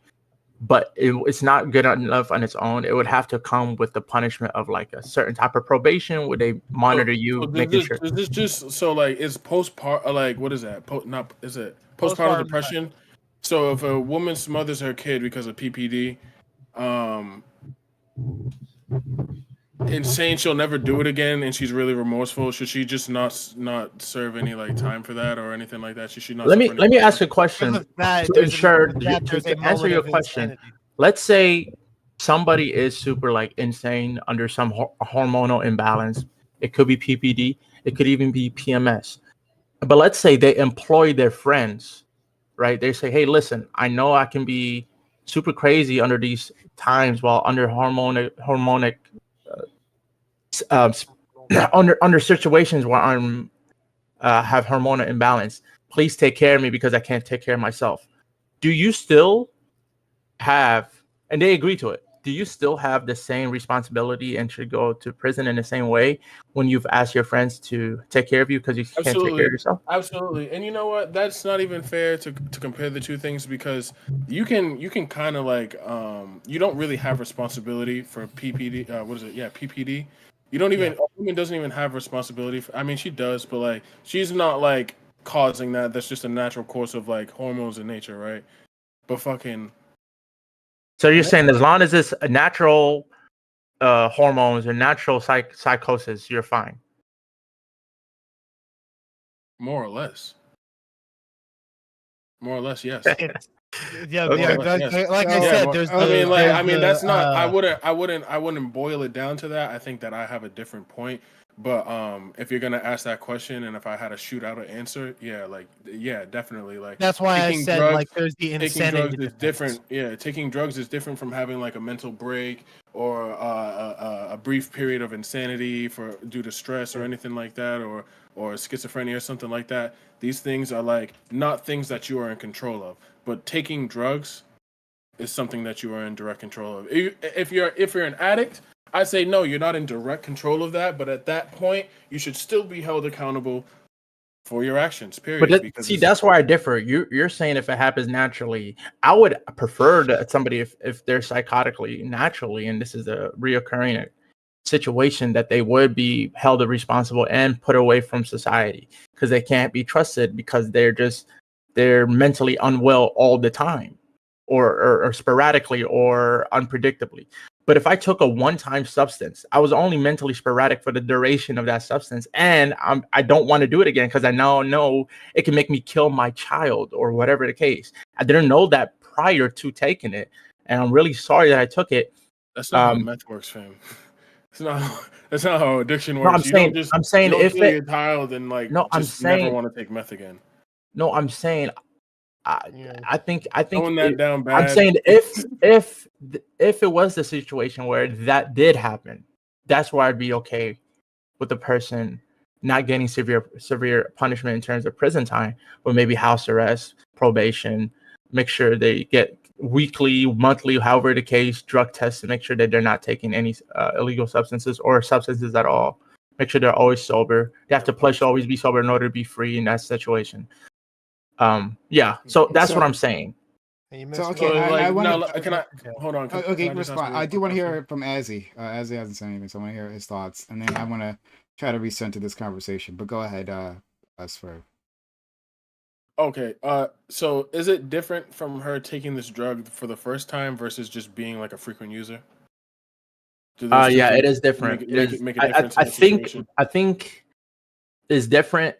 But it's not good enough on its own. It would have to come with the punishment of like a certain type of probation where they monitor you, making sure. Is this just so like is postpartum like what is that? Not is it postpartum depression? So if a woman smothers her kid because of PPD, and saying she'll never do it again, and she's really remorseful, should she just not serve any like time for that or anything like that? Should she not? Let me ask you a Because question of that, to there's ensure there's a to answer moment your of question. insanity. Let's say somebody is super like insane under some hormonal imbalance. It could be PPD. It could even be PMS. But let's say they employ their friends, right? They say, "Hey, listen, I know I can be super crazy under these times while under hormonic under situations where I'm have hormonal imbalance. Please take care of me because I can't take care of myself." Do you still have, and they agree to it, do you still have the same responsibility and should go to prison in the same way when you've asked your friends to take care of you because you can't take care of yourself? Absolutely. And you know what? That's not even fair to compare the two things because you can kind of like you don't really have responsibility for PPD. What is it? Yeah, PPD. You don't even, a woman doesn't even have responsibility for, I mean, she does, but like she's not like causing that. That's just a natural course of like hormones in nature, right? But fucking So you're saying as long as it's a natural hormones or natural psychosis, you're fine. More or less. More or less, yes. It's, yeah, Okay. yeah. More or less, yes. Like I So, said, but, there's. I mean, that's not. I uh, wouldn't boil it down to that. I think that I have a different point. But if you're gonna ask that question, and if I had to shoot out an answer, yeah, definitely. Like That's why I taking said drugs, like there's the taking drugs insanity is defense. different. Yeah, taking drugs is different from having like a mental break or a brief period of insanity for due to stress or anything like that, or schizophrenia or something like that. These things are like not things that you are in control of. But taking drugs is something that you are in direct control of. If you're an addict, I say no, you're not in direct control of that. But at that point, you should still be held accountable for your actions. But Period. Because see, that's where I differ. You're saying if it happens naturally, I would prefer that somebody if they're psychotically naturally, and this is a reoccurring situation, that they would be held responsible and put away from society because they can't be trusted because they're mentally unwell all the time, or sporadically or unpredictably. But if I took a one-time substance, I was only mentally sporadic for the duration of that substance, and I don't want to do it again because I now know it can make me kill my child or whatever the case. I didn't know that prior to taking it, and I'm really sorry that I took it. that's not how meth works, fam. It's not. That's not how addiction No, works. You don't saying if kill it, your child and like no, I'm just never saying, want to take meth again. no, I'm saying, I, Yeah. I think Throwing that down I'm bad. saying if it was the situation where that did happen, that's where I'd be okay with the person not getting severe punishment in terms of prison time, but maybe house arrest, probation, make sure they get weekly, monthly, however the case, drug tests to make sure that they're not taking any illegal substances or substances at all. Make sure they're always sober. They have to pledge to always be sober in order to be free in that situation. Yeah, so that's what I'm saying. And you So missed okay, So one. I like want now, to. can I Okay. hold on? Okay, Can I just ask respond. a I do want to question? hear from Azzy. Azzy hasn't said anything, so I want to hear his thoughts, and then I want to try to recenter this conversation. But go ahead, us for. Okay. So is it different from her taking this drug for the first time versus just being like a frequent user? Do those two Yeah, it things is different. It is. make a difference I in the situation? think is different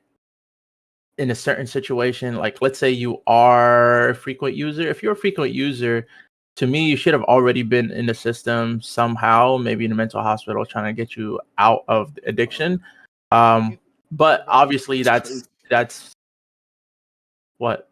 in a certain situation. Like, let's say you are a frequent user. If you're a frequent user, to me, you should have already been in the system somehow, maybe in a mental hospital, trying to get you out of the addiction. But obviously, That's that's what.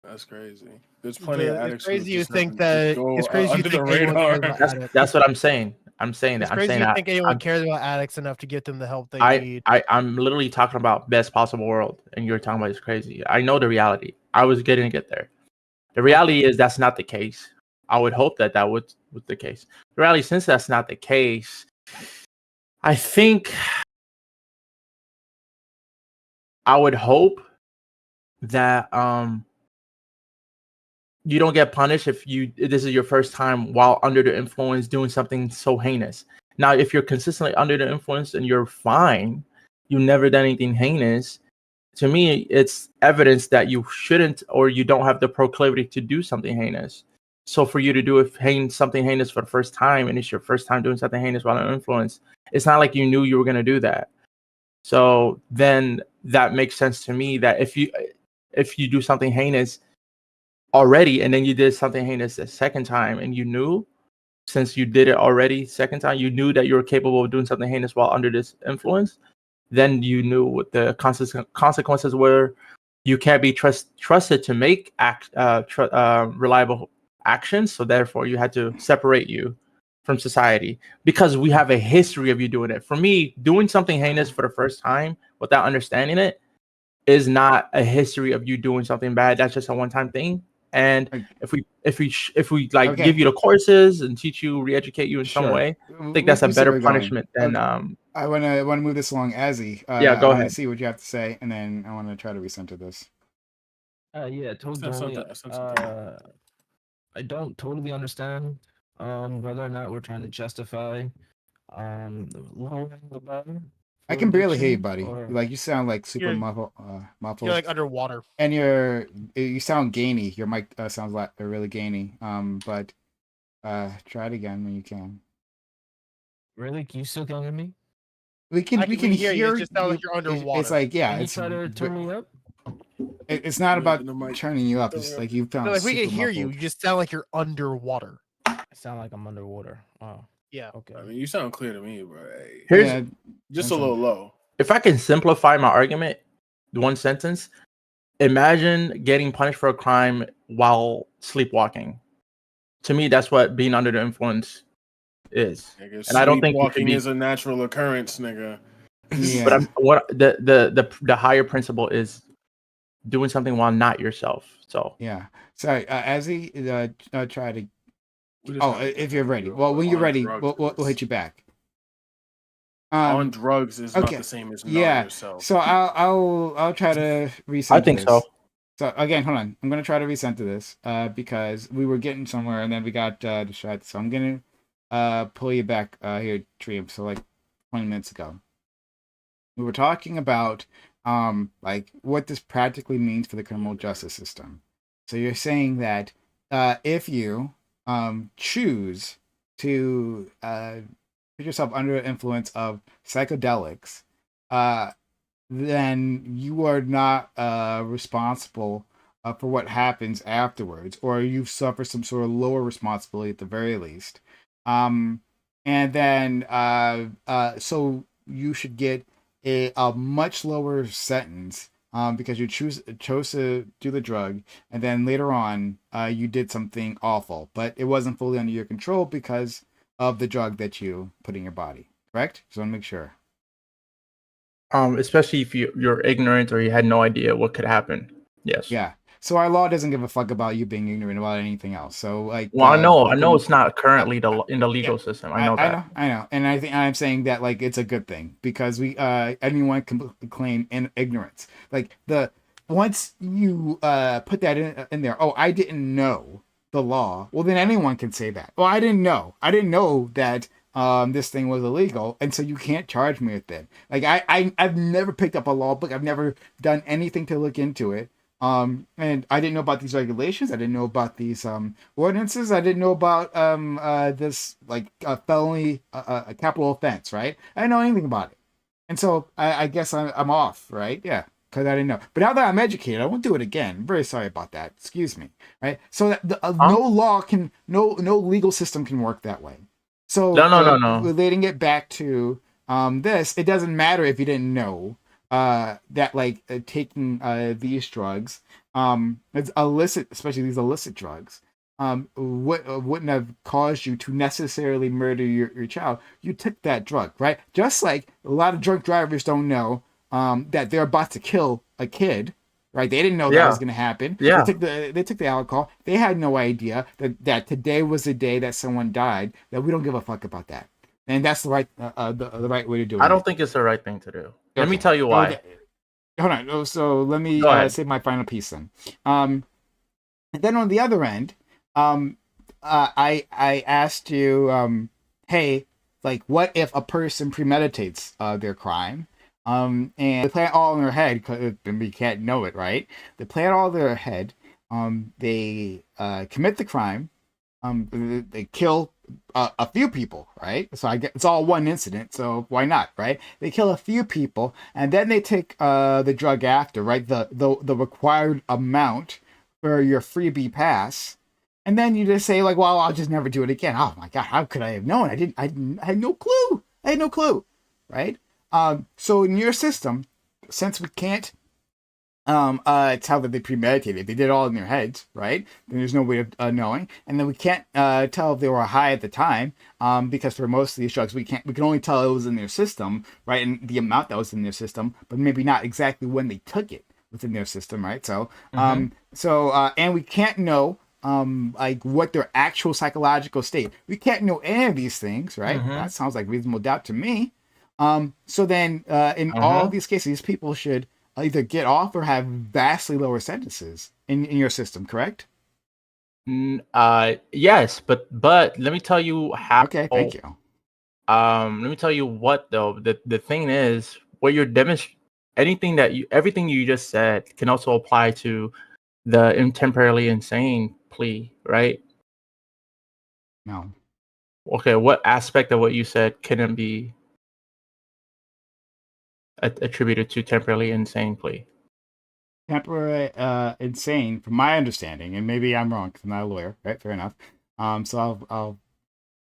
That's crazy. There's plenty of It's addicts who crazy you just think just that go it's crazy you under the think anyone cares radar. about addicts. That's what I'm saying. I'm saying It's that. I'm crazy saying you that. think anyone cares about addicts enough to get them the help they I, need. I'm literally talking about best possible world, and you're talking about it's crazy. I know the reality. I was getting to get there. The reality is that's not the case. I would hope that was the case. The reality, since that's not the case, I think I would hope that you don't get punished if this is your first time while under the influence doing something so heinous. Now, if you're consistently under the influence and you're fine, you never done anything heinous. To me, it's evidence that you shouldn't or you don't have the proclivity to do something heinous. So for you to do something heinous for the first time, and it's your first time doing something heinous while under influence, it's not like you knew you were going to do that. So then that makes sense to me that if you do something heinous already and then you did something heinous the second time and you knew, since you did it already second time, you knew that you were capable of doing something heinous while under this influence, then you knew what the consequences were. You can't be trusted to make reliable actions, so therefore you had to separate you from society because we have a history of you doing it. For me, doing something heinous for the first time without understanding it is not a history of you doing something bad. That's just a one-time thing. And if we like Okay. give you the courses and teach you, re-educate you in some Sure. way, I think that's a We see better where we're going. punishment than Okay. I want to move this along, Azzy. Yeah, go I want to ahead. see what you have to say, and then I want to try to recenter this. Yeah, totally. I don't totally understand whether or not we're trying to justify lowering the bar. I for can barely hear you, addiction, buddy. or Like you sound like super You're- muffled. You're like underwater. And you sound gainy. Your mic sounds like really gainy. But try it again when you can. Really? Can you still hear me? We can We can hear you. It just sounds you. like you're It's underwater. like yeah, Can you it's try to turn me up? it's not about The mic. turning you up. It's like you No, found like we super can hear you. muffled. You just sound like you're underwater. I sound like I'm underwater. Oh, Yeah. okay. I mean, you sound clear to me, bro. Hey, Here's Yeah, just a little low. if I can simplify my argument, one sentence. Imagine getting punished for a crime while sleepwalking. To me, that's what being under the influence is. Nigga, And I don't think you should sleepwalking be. is a natural occurrence, nigga. Yeah. But what the higher principle is doing something while not yourself. So Yeah. Sorry, as he try to. We just Oh, gotta get if you're that ready. video, Well, but when you're on ready, drugs we'll hit you back. on drugs is not Okay. the same as not Yeah. yourself. So I'll try to recenter I think this. so. So again, hold on. I'm gonna try to recenter this because we were getting somewhere and then we got distracted. So I'm gonna pull you back here, Trium. So like 20 minutes ago, we were talking about like what this practically means for the criminal justice system. So you're saying that if you choose to put yourself under the influence of psychedelics, then you are not responsible for what happens afterwards, or you suffer some sort of lower responsibility at the very least. Um, and then, so you should get a much lower sentence because you chose to do the drug, and then later on, you did something awful, but it wasn't fully under your control because of the drug that you put in your body. Correct? Just want to make sure. Especially if you're ignorant or you had no idea what could happen. Yes. Yeah. So our law doesn't give a fuck about you being ignorant about anything else. So like, Well, I you know can, it's not currently in the yeah, legal system. I know I that. know, and I think I'm saying that like it's a good thing because we anyone can claim ignorance. Like the once you put that in there, oh, I didn't know the law. Well, then anyone can say that. Well, I didn't know. I didn't know that this thing was illegal, and so you can't charge me with it. Like I've never picked up a law book. I've never done anything to look into it. And I didn't know about these regulations. I didn't know about these ordinances. I didn't know about this like felony, a capital offense, right? I didn't know anything about it, and so I guess I'm off, right? Yeah, because I didn't know. But now that I'm educated, I won't do it again. I'm very sorry about that. Excuse me, right? So that no law can, no legal system can work that way. So No. relating it back to this, it doesn't matter if you didn't know that like taking these drugs it's illicit, especially these illicit drugs wouldn't have caused you to necessarily murder your child. You took that drug, right? Just like a lot of drunk drivers don't know that they're about to kill a kid, right? They didn't know that was going to happen. Yeah. They took the alcohol. They had no idea that today was the day that someone died. That we don't give a fuck about that, and that's the right way to do it. I don't think it's the right thing to do. Let me Okay. tell you why. Hold on. So let me Go ahead. say my final piece then. And then on the other end, I asked you, hey, like, what if a person premeditates their crime? And they plan it all in their head, because we can't know it, right? They plan it all in their head. They commit the crime. They kill a few people, right? So I get it's all one incident, so why not, right? They kill a few people, and then they take the drug after, right? The required amount for your freebie pass, and then you just say like, well, I'll just never do it again. Oh my god, how could I have known? I had no clue. I had no clue, right? So in your system, since we can't tell that they premeditated. They did it all in their heads, right? Then there's no way of knowing, and then we can't tell if they were high at the time, because for most of these drugs, we can only tell it was in their system, right, and the amount that was in their system, but maybe not exactly when they took it within their system, right? So, and we can't know like what their actual psychological state. We can't know any of these things, right? That sounds like reasonable doubt to me. So then, in all of these cases, these people should either get off or have vastly lower sentences in your system, correct? Yes, but let me tell you how. Okay, thank you. Let me tell you what though. The thing is, what you're everything you just said can also apply to the temporarily insane plea, right? No. Okay, what aspect of what you said couldn't be attributed to temporarily insane plea? Temporary insane, from my understanding, and maybe I'm wrong because I'm not a lawyer, right? Fair enough. So I'll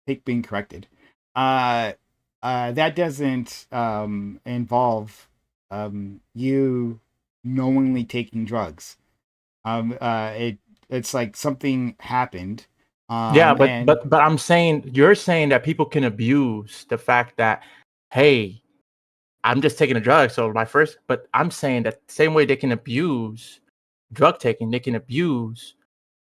take being corrected. That doesn't involve you knowingly taking drugs. It's like something happened. Yeah, And but I'm saying you're saying that people can abuse the fact that, hey, I'm just taking a drug. So but I'm saying that same way they can abuse drug taking, they can abuse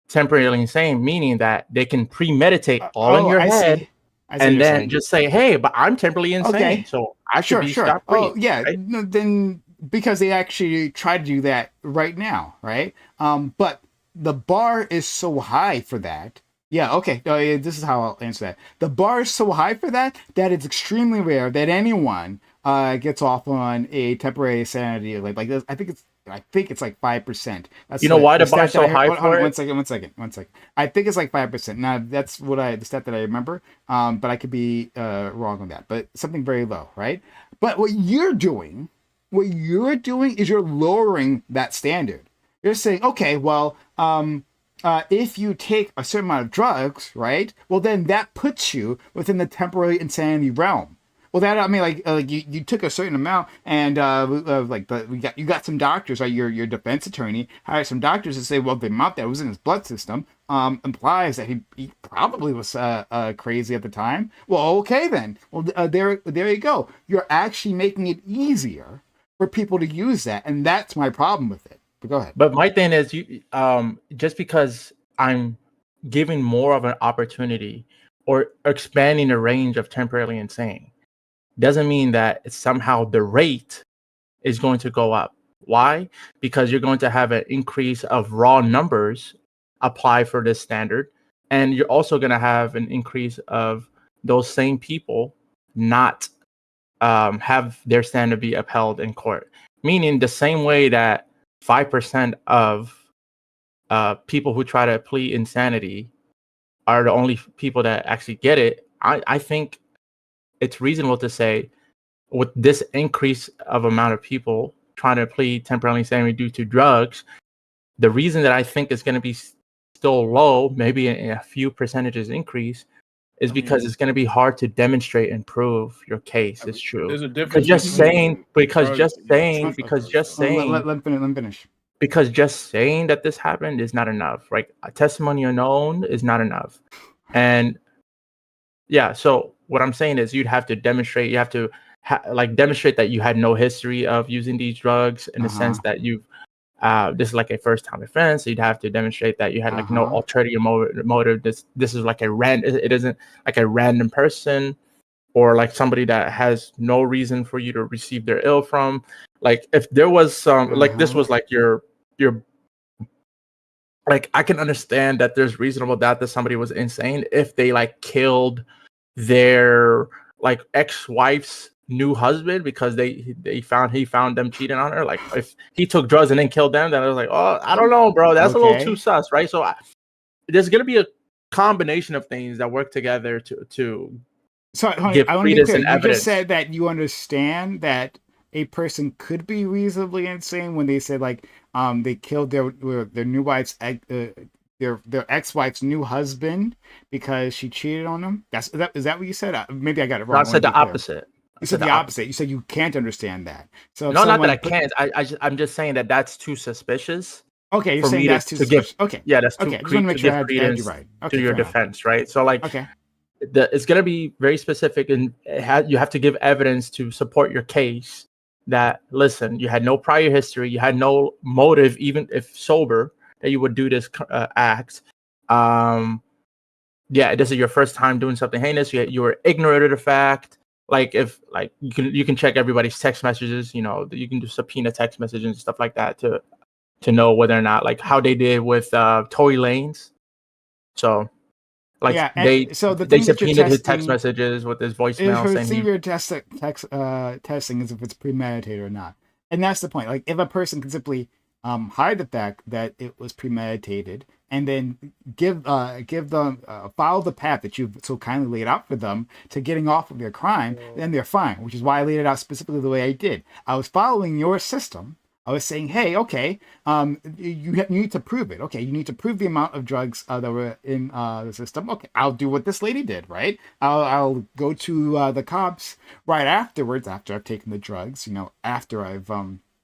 temporarily insane, meaning that they can premeditate all in your I head see. I see what and you're then saying. just say, hey, but I'm temporarily insane, Okay. so I should be Sure. scot free. Oh, yeah. Right? No, then because they actually try to do that right now, right? But the bar is so high for that. Yeah. Okay. Yeah, this is how I'll answer that. The bar is so high for that it's extremely rare that anyone gets off on a temporary sanity like this. I think it's like 5%. That's You know why the bar stat is that I so heard. high Hold on, for one it? second. I think it's like 5%. Now that's the stat that I remember. But I could be wrong on that. But something very low, right? But what you're doing is you're lowering that standard. You're saying, okay, well, if you take a certain amount of drugs, right? Well, then that puts you within the temporary insanity realm. Well, that I mean, like you took a certain amount, and you got some doctors, right? Your defense attorney hired some doctors to say, well, the amount that was in his blood system implies that he probably was crazy at the time. Well, okay then. Well, there you go. You're actually making it easier for people to use that, and that's my problem with it. But go ahead. But my thing is, just because I'm giving more of an opportunity or expanding the range of temporarily insane doesn't mean that somehow the rate is going to go up. Why? Because you're going to have an increase of raw numbers apply for this standard, and you're also going to have an increase of those same people not have their standard be upheld in court. Meaning the same way that 5% of people who try to plead insanity are the only people that actually get it. I think it's reasonable to say with this increase of amount of people trying to plead temporarily insanity due to drugs, the reason that I think it's going to be still low, maybe a few percentages increase, is because it's going to be hard to demonstrate and prove your case is true. There's a Because difference just saying, Let me finish. because just saying that this happened is not enough. Right? A testimony alone is not enough. And yeah, so what I'm saying is you'd have to demonstrate. You have to demonstrate that you had no history of using these drugs in the sense that you've this is like a first time offense. So you'd have to demonstrate that you had like no ulterior motive. This is like it isn't like a random person or like somebody that has no reason for you to receive their ill from. Like if there was some like this was like your like I can understand that there's reasonable doubt that somebody was insane if they like killed their like ex-wife's new husband because he found them cheating on her. Like if he took drugs and then killed them, then I was like, oh, I don't know, bro. That's a little too sus, right? So there's gonna be a combination of things that work together to So give I want to be credence clear. and You evidence. just said that you understand that a person could be reasonably insane when they said like they killed their new wife's their ex-wife's new husband because she cheated on them. Is that what you said? Maybe I got it No, wrong. I said the opposite. You said the opposite. You said you can't understand that. So no, not that I can't. I'm just saying that that's too suspicious. Okay, you're for saying me that's too to give. suspicious. Okay. Yeah, that's too Okay, just want to make sure I had you credence right. to Okay, your fair enough. defense, right? So like, Okay. it's going to be very specific, and you have to give evidence to support your case. That listen, you had no prior history, you had no motive, even if sober, that you would do this act. Yeah, this is your first time doing something heinous. You were ignorant of the fact. Like if like you can check everybody's text messages. You know, you can do subpoena text messages and stuff like that to know whether or not like how they did with Tory Lanez. So like Yeah, they so the thing that you're subpoenaed his text testing messages with his is voicemail her saying thing he, you're testing is if it's premeditated or not. And that's the point. Like if a person can simply hide the fact that it was premeditated, and then give them follow the path that you've so kindly laid out for them to getting off of their crime, then they're fine. Which is why I laid it out specifically the way I did. I was following your system. I was saying, hey, okay, you need to prove it. Okay, you need to prove the amount of drugs that were in the system. Okay, I'll do what this lady did, right? I'll go to the cops right afterwards, after I've taken the drugs, after I've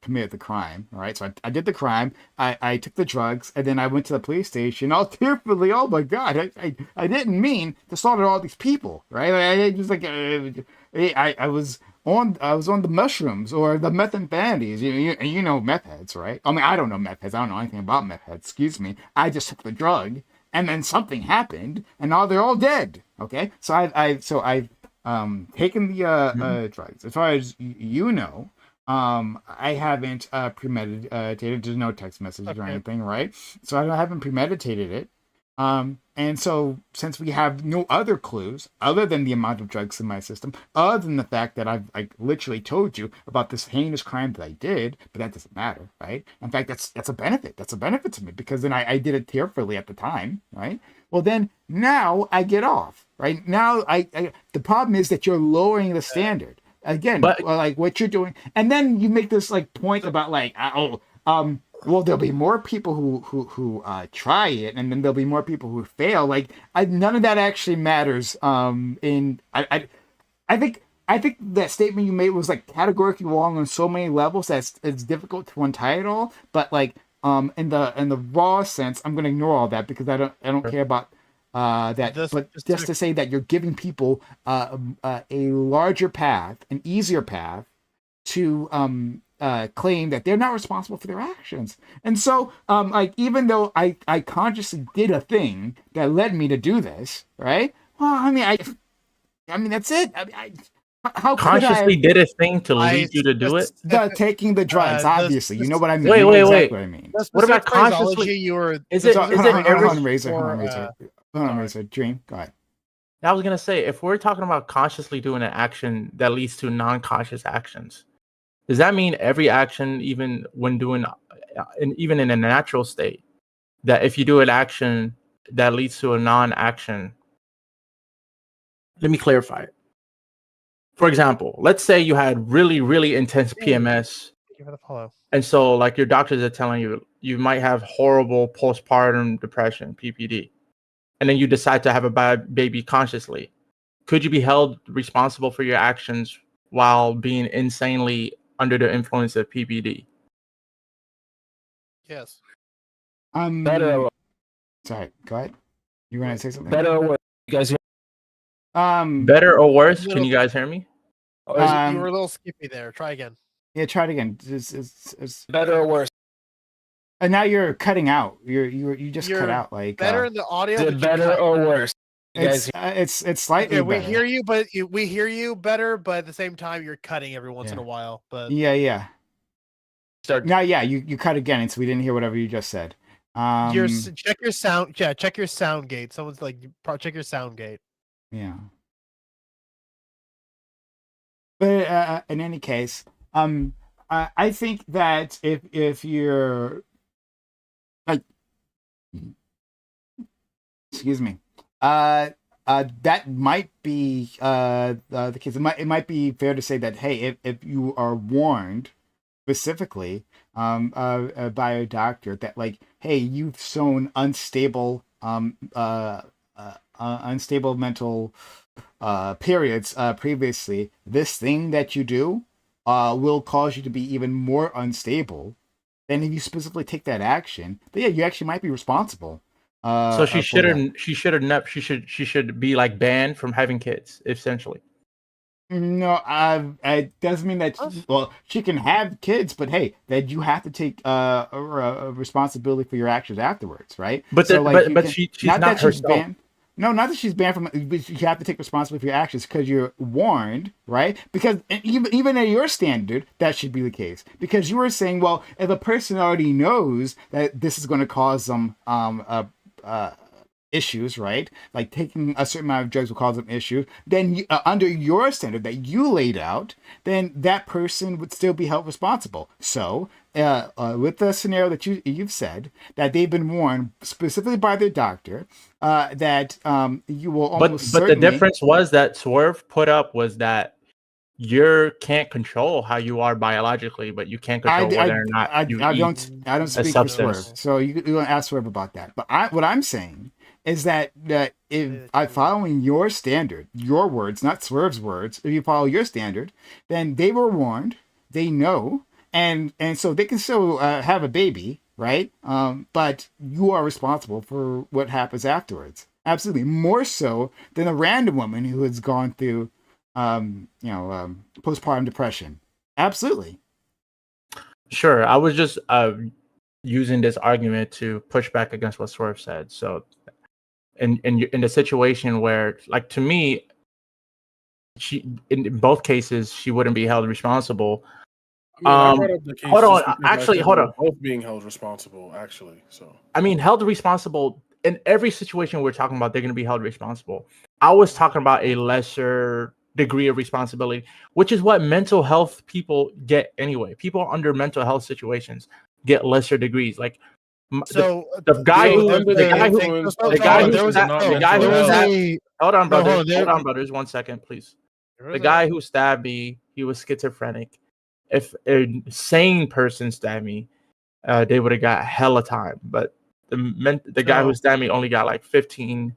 committed the crime. All right, so I did the crime. I took the drugs, and then I went to the police station all tearfully. Oh my God, I didn't mean to slaughter all these people, right? I just like I was on the mushrooms or the methamphetamines. You know meth heads, right? I mean, I don't know meth heads. I don't know anything about meth heads. Excuse me. I just took the drug, and then something happened, and now they're all dead. Okay, so I've taken the drugs. As far as you know, I haven't premeditated. There's no text messages or anything, right? So I haven't premeditated it. And so since we have no other clues other than the amount of drugs in my system, other than the fact that I've literally told you about this heinous crime that I did, but that doesn't matter, right? In fact, that's a benefit. That's a benefit to me because then I did it tearfully at the time, right? Well, then now I get off, right? Now the problem is that you're lowering the standard again, like what you're doing, and then you make this point about well, there'll be more people who try it, and then there'll be more people who fail. None of that actually matters. I think that statement you made was categorically wrong on so many levels that it's difficult to untie it all. But in the raw sense, I'm going to ignore all that because I don't care about that. But just to say that you're giving people a larger path, an easier path to claim that they're not responsible for their actions. And so, even though I consciously did a thing that led me to do this, right? Well, I mean, that's it. How consciously did a thing to lead you to do it? Taking the drugs, obviously. You know what I mean. Wait. Exactly what I mean. What about consciously? Is it Hold on, Razor. Dream, go ahead. I was gonna say, if we're talking about consciously doing an action that leads to non-conscious actions, does that mean every action, even when doing, even in a natural state, that if you do an action that leads to a non-action? Let me clarify it. For example, let's say you had really, really intense PMS, and so your doctors are telling you you might have horrible postpartum depression, PPD, and then you decide to have a bad baby consciously. Could you be held responsible for your actions while being insanely under the influence of PPD? Yes. Better. Sorry, go ahead. You want to say something? Better or worse? You guys hear? Better or worse? Can you guys hear me? You were a little skippy there. Try again. Yeah, try it again. It's better or worse? And now you're cutting out. You just cut out better in the audio. Is it better or worse? It's slightly. Okay, we better. hear you, but we hear you better. But at the same time, you're cutting every once in a while. But yeah. Start. Now, you cut again, and so we didn't hear whatever you just said. Check your sound. Yeah, check your sound gate. Someone's check your sound gate. Yeah. But in any case, I think that if you're excuse me, that might be the case. It might be fair to say that, hey, if you are warned specifically by a doctor that hey, you've shown unstable mental periods previously, this thing that you do will cause you to be even more unstable. Then if you specifically take that action, but yeah, you actually might be responsible. So she should be banned from having kids, essentially. No, it doesn't mean that. She can have kids, but hey, then you have to take a responsibility for your actions afterwards, right? But she's not herself. Banned. No, not that she's banned from. But you have to take responsibility for your actions because you're warned, right? Because even at your standard, that should be the case. Because you were saying, well, if a person already knows that this is going to cause them issues, right? Like taking a certain amount of drugs will cause them issues. Then under your standard that you laid out, then that person would still be held responsible. So with the scenario that you've said that they've been warned specifically by their doctor that you will almost But the certainly. difference was that Swerve put up was that you can't control how you are biologically, but you can't control whether or not you eat I don't a speak for Swerve, substance. so you don't ask Swerve about that. But what I'm saying is that if Yeah, I true. following your standard, your words, not Swerve's words, if you follow your standard, then they were warned, they know, and so they can still have a baby, right? But you are responsible for what happens afterwards. Absolutely, more so than a random woman who has gone through postpartum depression. Absolutely. Sure, I was just using this argument to push back against what Swerve said. So, in the situation where, like, to me, she in both cases she wouldn't be held responsible. I mean, I brought up the Hold case just on, because I actually, said hold they on. were both being held responsible, actually. So I mean, held responsible in every situation we're talking about, they're going to be held responsible. I was talking about a lesser degree of responsibility, which is what mental health people get anyway. People under mental health situations get lesser degrees. Like So the guy being who under the the guy who influence so of the hold guy on, who there was substances, sta- not the no, guy mental there who was health. stabbed. a Hold on, no, hold brothers. on, there, Hold on, brothers. 1 second, please. there was The a guy who stabbed me, he was schizophrenic. If a sane person stabbed me, they would have got hella time. But the guy who so stabbed me only got like 15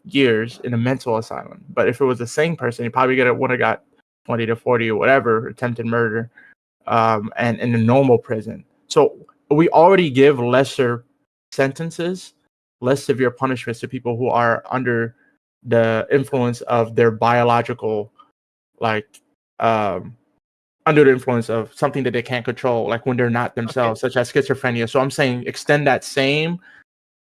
years in a mental asylum. But if it was a sane person, he probably would have got 20 to 40 or whatever, attempted murder, and in a normal prison. So we already give lesser sentences, less severe punishments to people who are under the influence of their biological, like, under the influence of something that they can't control, like when they're not okay. themselves, such as schizophrenia. So I'm saying extend that same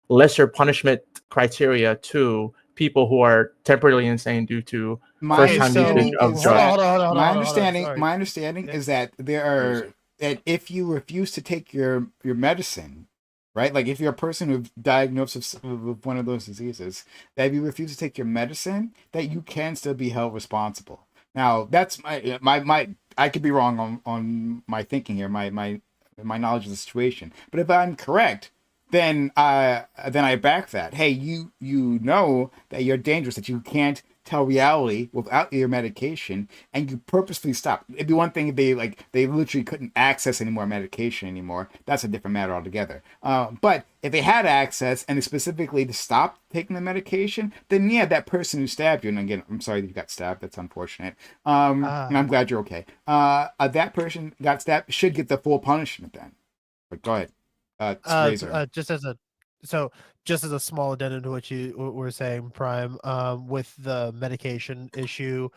lesser punishment criteria to people who are temporarily insane due to My first Okay, time usage so understanding of is hold on, drugs. that hold on, hold on, hold on, hold on, hold on. Sorry. my understanding Yeah. is that there Crazy. are that if you refuse to take your medicine, right? Like if you're a person who's diagnosed with one of those diseases, that if you refuse to take your medicine, that you can still be held responsible. Now, that's my I could be wrong on my thinking here, my knowledge of the situation. But if I'm correct, then I back that. Hey, you know that you're dangerous, that you can't tell reality without your medication, and you purposely stop. It'd be one thing if they literally couldn't access any more medication anymore. That's a different matter altogether. But if they had access and they specifically to stop taking the medication, then yeah, that person who stabbed you, and again, I'm sorry that you got stabbed. That's unfortunate. And I'm glad you're okay. That person got stabbed should get the full punishment then. But go ahead. Razor. Just as a just as a small addendum to what you were saying, Prime, with the medication issue,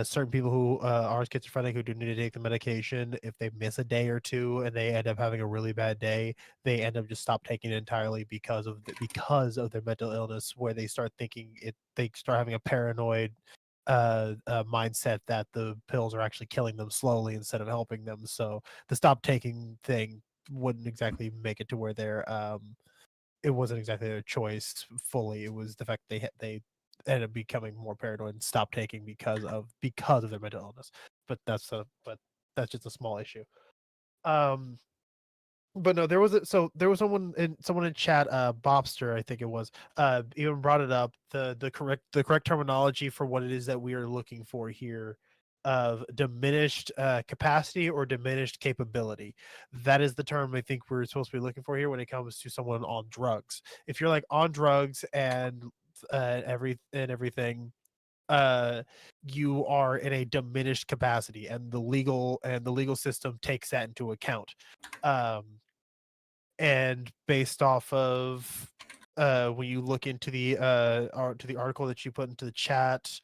certain people who are schizophrenic who do need to take the medication, if they miss a day or two and they end up having a really bad day, they end up just stop taking it entirely because of their mental illness, where they start thinking they start having a paranoid mindset that the pills are actually killing them slowly instead of helping them. So the stop taking thing wouldn't exactly make it to where it wasn't exactly their choice fully. It was the fact they ended up becoming more paranoid and stopped taking because of their mental illness. But that's just a small issue. But no, there was someone in chat, Bobster, I think it was, even brought it up, the correct terminology for what it is that we are looking for here, of diminished capacity or diminished capability. That is the term I think we're supposed to be looking for here when it comes to someone on drugs. If you're like on drugs and everything, you are in a diminished capacity, and the legal system takes that into account. And based off of when you look into to the article that you put into the chat,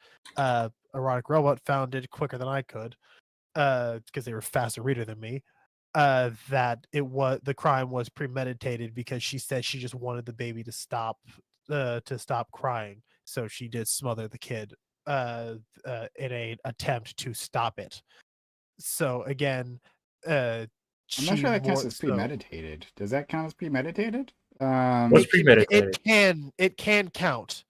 erotic robot found it quicker than I could, because they were faster reader than me, that the crime was premeditated because she said she just wanted the baby to stop crying, so she did smother the kid in a attempt to stop it. So again, I'm not she sure that counts more as so premeditated. Does that count as premeditated? What's premeditated? It can count.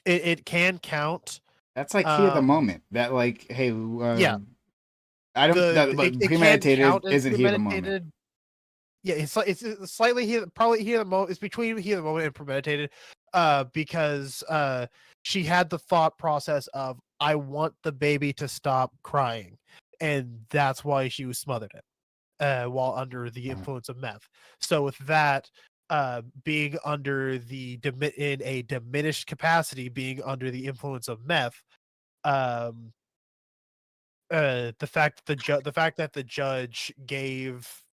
It can count. That's like heat of the moment. That like, hey, Yeah. I don't. It can Premeditated count as isn't heat of the moment. premeditated. Yeah, it's slightly probably heat of the moment. It's between heat of the moment and premeditated, because she had the thought process of I want the baby to stop crying, and that's why she was smothered it, while under the influence of meth. So with that, being under in a diminished capacity, being under the influence of meth, the fact that the judge gave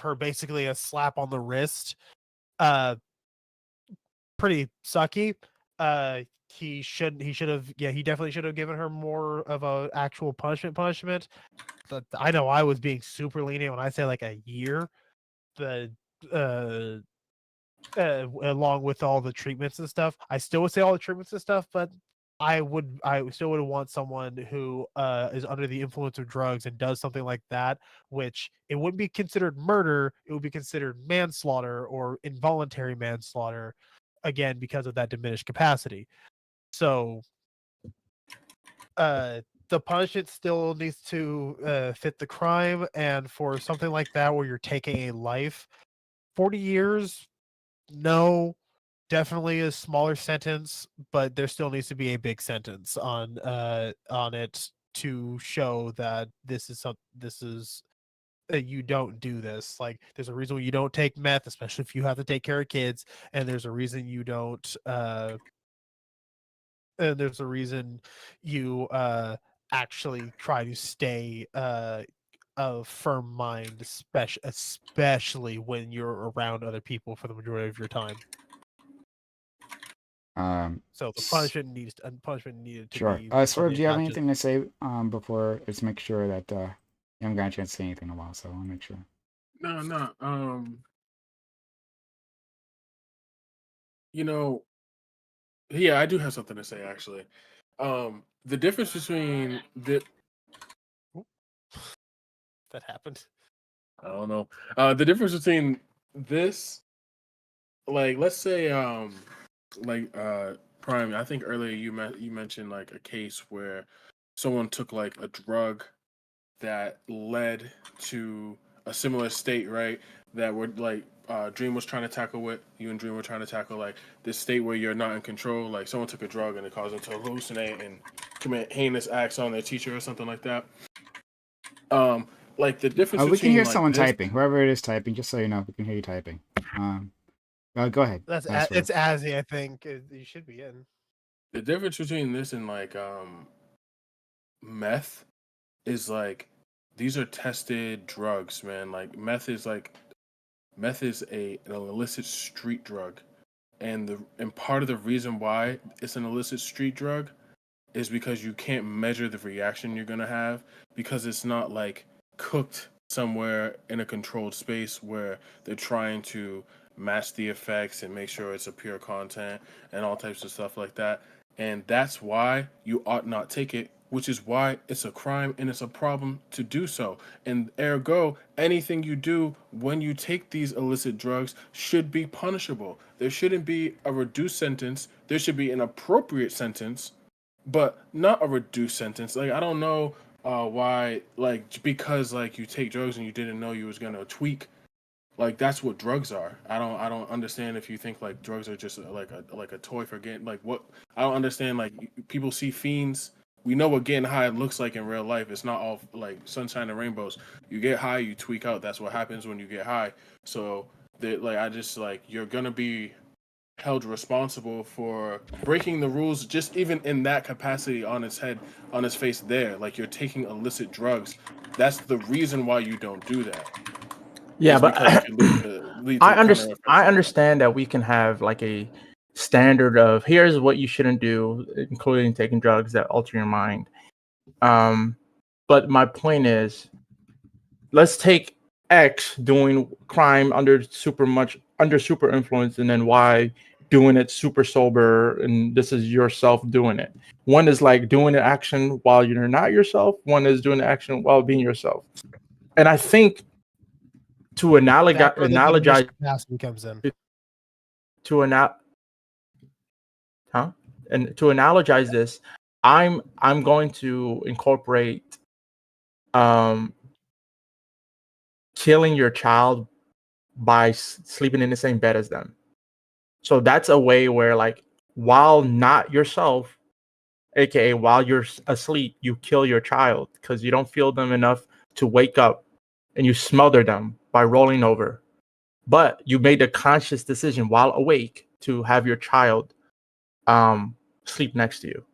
her basically a slap on the wrist, uh pretty sucky. He should have, yeah, he definitely should have given her more of a actual punishment. But I know I was being super lenient when I say like a year. The uh along with all the treatments and stuff. I still would say all the treatments and stuff, but I still would want someone who is under the influence of drugs and does something like that, which it wouldn't be considered murder, it would be considered manslaughter or involuntary manslaughter, again because of that diminished capacity. So the punishment still needs to fit the crime, and for something like that where you're taking a life, 40 years, no. Definitely a smaller sentence, but there still needs to be a big sentence on it to show that this is you don't do this. Like there's a reason you don't take meth, especially if you have to take care of kids, and there's a reason you don't and there's a reason you actually try to stay of firm mind, especially when you're around other people for the majority of your time. So the punishment needed to Sure. be. Swerve, do you have not anything to say before? Let's make sure that you haven't got a chance to say anything in a while, so I want to make sure. No. You know, yeah, I do have something to say actually. The difference between that happened. I don't know. The difference between this, like, let's say, Prime. I think earlier you mentioned like a case where someone took like a drug that led to a similar state, right? That would like Dream was trying to tackle what you and Dream were trying to tackle, like this state where you're not in control. Like someone took a drug and it caused them to hallucinate and commit heinous acts on their teacher or something like that. Like the difference. We can hear like, someone typing, whoever it is typing. Just so you know, we can hear you typing. Go ahead. It's Azzy, I think. You should be in. The difference between this and like meth is like these are tested drugs, man. Like meth is an illicit street drug, and part of the reason why it's an illicit street drug is because you can't measure the reaction you're gonna have, because it's not like cooked somewhere in a controlled space where they're trying to mask the effects and make sure it's a pure content and all types of stuff like that. And that's why you ought not take it, which is why it's a crime and it's a problem to do so. And ergo, anything you do when you take these illicit drugs should be punishable. There shouldn't be a reduced sentence. There should be an appropriate sentence, but not a reduced sentence. Like, I don't know why, like, because like you take drugs and you didn't know you was gonna tweak. Like that's what drugs are. I don't understand if you think like drugs are just like a toy for getting like what. I don't understand, like people see fiends. We know what getting high looks like in real life. It's not all like sunshine and rainbows. You get high, you tweak out. That's what happens when you get high. So like I just like you're gonna be held responsible for breaking the rules, just even in that capacity on its face there. Like you're taking illicit drugs. That's the reason why you don't do that. Yeah, but I I understand that we can have like a standard of here's what you shouldn't do, including taking drugs that alter your mind. But my point is, let's take X doing crime under super influence, and then Y doing it super sober, and this is yourself doing it. One is like doing the action while you're not yourself. One is doing the action while being yourself. And I think to That's where the diminished analogize capacity comes in. to huh? And to analogize this, I'm going to incorporate um killing your child by sleeping in the same bed as them. So that's a way where, like, while not yourself, aka while you're asleep, you kill your child because you don't feel them enough to wake up, and you smother them by rolling over. But you made a conscious decision while awake to have your child sleep next to you.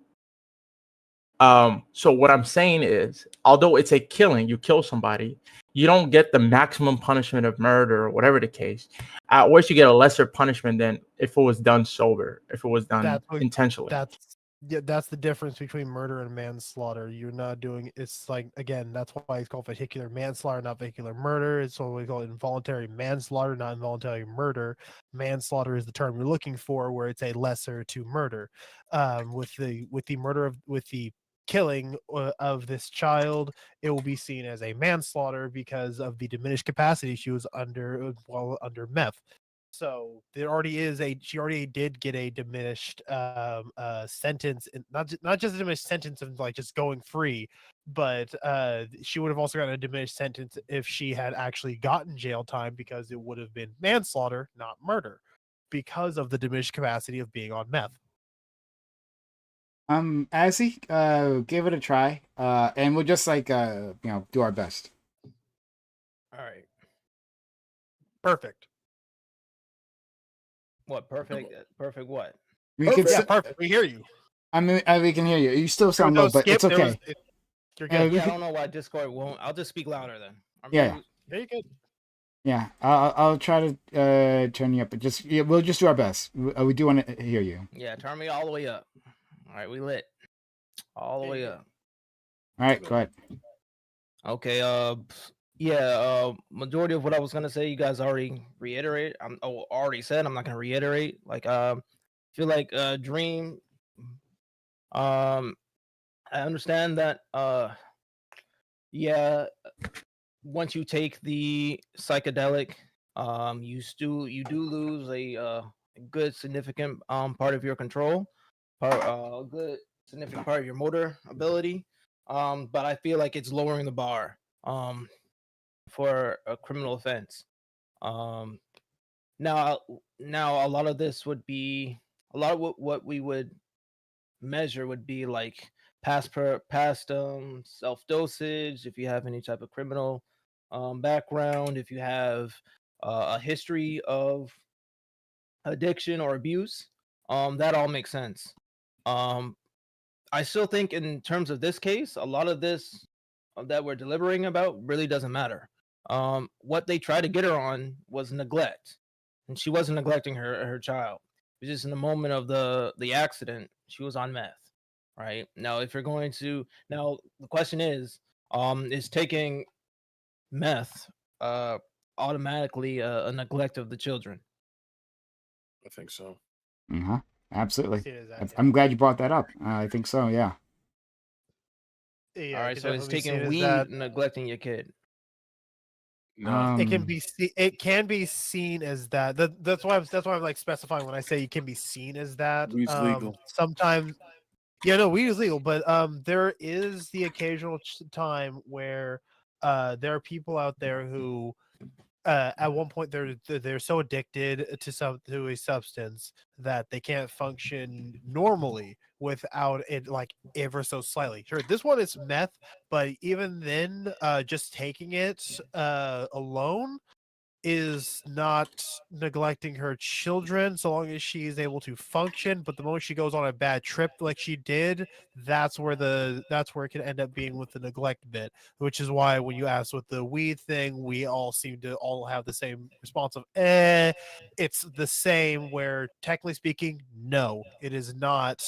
So what I'm saying is, although it's a killing, you kill somebody, you don't get the maximum punishment of murder or whatever the case. At worst, you get a lesser punishment than if it was done sober, if it was done That's what, intentionally. that's the difference between murder and manslaughter. You're not doing it's like, again, that's why it's called vehicular manslaughter, not vehicular murder. It's what we call involuntary manslaughter, not involuntary murder. Manslaughter is the term you're looking for, where it's a lesser to murder. With the killing of this child, it will be seen as a manslaughter because of the diminished capacity she was under while under meth. So there already is she already did get a diminished sentence, and not just a diminished sentence of like just going free, but she would have also gotten a diminished sentence if she had actually gotten jail time, because it would have been manslaughter, not murder, because of the diminished capacity of being on meth. Azzy, give it a try. And we'll just like do our best. All right. Perfect. What perfect? Perfect what? We could. Yeah, perfect. We hear you. I mean, we can hear you. You still There was sound no low, but skip. it's okay. You're good. we Yeah, I could- don't know why Discord won't. I'll just speak louder then. Yeah. Very good. Yeah, I'll try to turn you up, but we'll just do our best. We do want to hear you. Yeah, turn me all the way up. All right, we lit. All the way up. All right, go ahead. Okay. Majority of what I was gonna say, you guys already reiterated. Already said. I'm not gonna reiterate. Like, feel like Dream. I understand that. Yeah. Once you take the psychedelic, you do lose a good significant part of your control, a good significant part of your motor ability. But I feel like it's lowering the bar for a criminal offense. Um, now a lot of this would be a lot of what we would measure would be like past self dosage, if you have any type of criminal background, if you have a history of addiction or abuse. That all makes sense. um I still think in terms of this case, a lot of this that we're deliberating about really doesn't matter. What they tried to get her on was neglect, and she wasn't neglecting her child. It was just in the moment of the accident, she was on meth. Right now, if you're going to now, the question is taking meth automatically a neglect of the children? I think so. Absolutely. See it as that, yeah. I'm glad you brought that up. I think so. Yeah. Yeah, All I right, could so it's definitely see it taking as weed, that. neglecting your kid. No. It can be seen as that. That's why I'm like specifying when I say it can be seen as that. Weed's legal. Sometimes, yeah, no, weed is legal, but there is the occasional time where there are people out there who at one point they're so addicted to a substance that they can't function normally without it, like ever so slightly. Sure, this one is meth, but even then, just taking it alone is not neglecting her children so long as she is able to function. But the moment she goes on a bad trip like she did, that's where it can end up being with the neglect bit, which is why when you ask with the weed thing, we all seem to all have the same response of it's the same, where technically speaking, no, it is not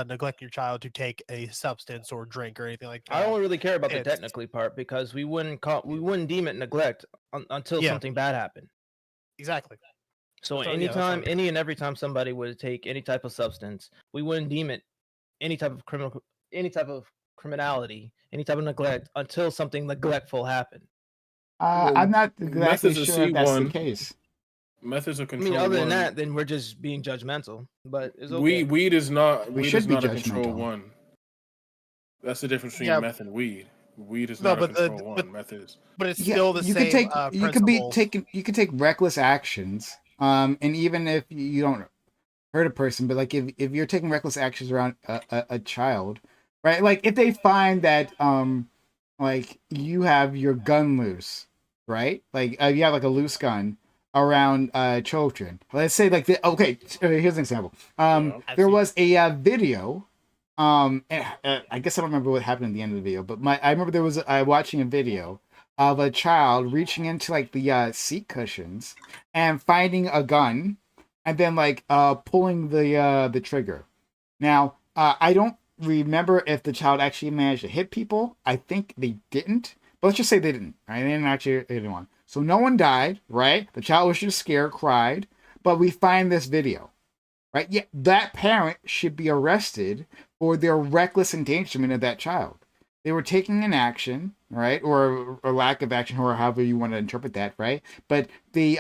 neglecting your child to take a substance or drink or anything like that. I don't really care about the It's- technically part, because we wouldn't deem it neglect until Yeah. something bad happened. Exactly. So So, yeah, that's what I'm- any and every time somebody would take any type of substance, we wouldn't deem it any type of criminality, any type of neglect until something neglectful happened. I'm not meth exactly is a sure if that's the C1. case. Meth is a I control mean, other than one. that, then we're just being judgmental. But it's okay. Weed is not. We Weed should is be not a control judgmental. one. That's the difference between Yeah. meth and weed. Weed is No, not a but control one. Meth is. but it's Yeah, still the you could same take you could be principles. taking you could take reckless actions. And even if you don't hurt a person, but like if you're taking reckless actions around a child, right? Like if they find that like you have your gun loose, right? Like you have like a loose gun around children. Let's say like okay, here's an example. Yeah. There was a video. I guess I don't remember what happened at the end of the video, but I remember there was watching a video of a child reaching into like the seat cushions and finding a gun, and then like pulling the trigger. Now I don't remember if the child actually managed to hit people. I think they didn't, but let's just say they didn't. Right? They didn't actually hit anyone. So no one died. Right? The child was just scared, cried, but we find this video. Right? Yeah, that parent should be arrested for their reckless endangerment of that child. They were taking an action, right, or lack of action, or however you want to interpret that, right? But they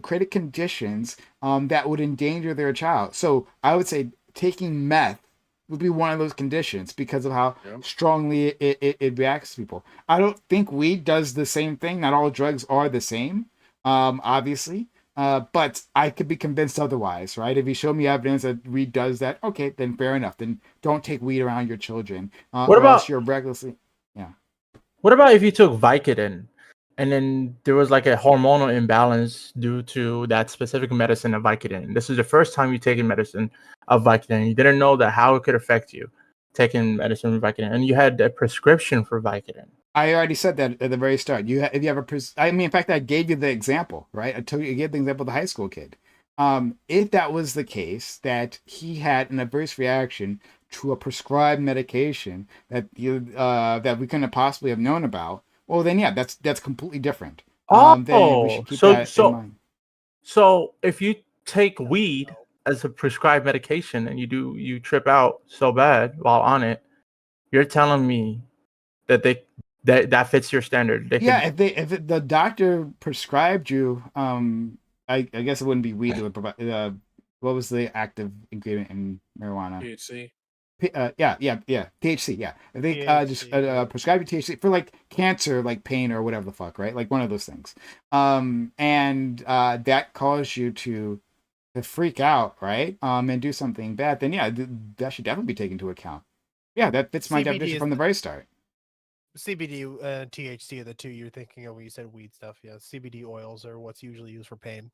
created conditions that would endanger their child. So I would say taking meth would be one of those conditions because of how strongly it reacts to people. I don't think weed does the same thing. Not all drugs are the same, obviously. But I could be convinced otherwise, right? If you show me evidence that weed does that, okay, then fair enough. Then don't take weed around your children. What or else about you're recklessly, yeah. what about if you took Vicodin and then there was like a hormonal imbalance due to that specific medicine of Vicodin? This is the first time you've taken medicine of Vicodin. You didn't know that how it could affect you taking medicine with Vicodin, and you had a prescription for Vicodin. I already said that at the very start. If you have I mean, in fact, I gave you the example, right? I gave the example of the high school kid. If that was the case, that he had an adverse reaction to a prescribed medication that that we couldn't possibly have known about, well, then yeah, that's completely different. Then we should keep that in mind. So if you take weed as a prescribed medication and you trip out so bad while on it, you're telling me that that fits your standard. Yeah, if the doctor prescribed you, I guess it wouldn't be weed that would provide. What was the active ingredient in marijuana? THC. Yeah, THC. Yeah, if they just prescribe you THC for like cancer, like pain or whatever the fuck, right? Like one of those things. And that caused you to freak out, right? And do something bad. Then yeah, that should definitely be taken into account. Yeah, that fits my definition from the very start. CBD and THC are the two you're thinking of when you said weed stuff. Yeah, CBD oils are what's usually used for pain.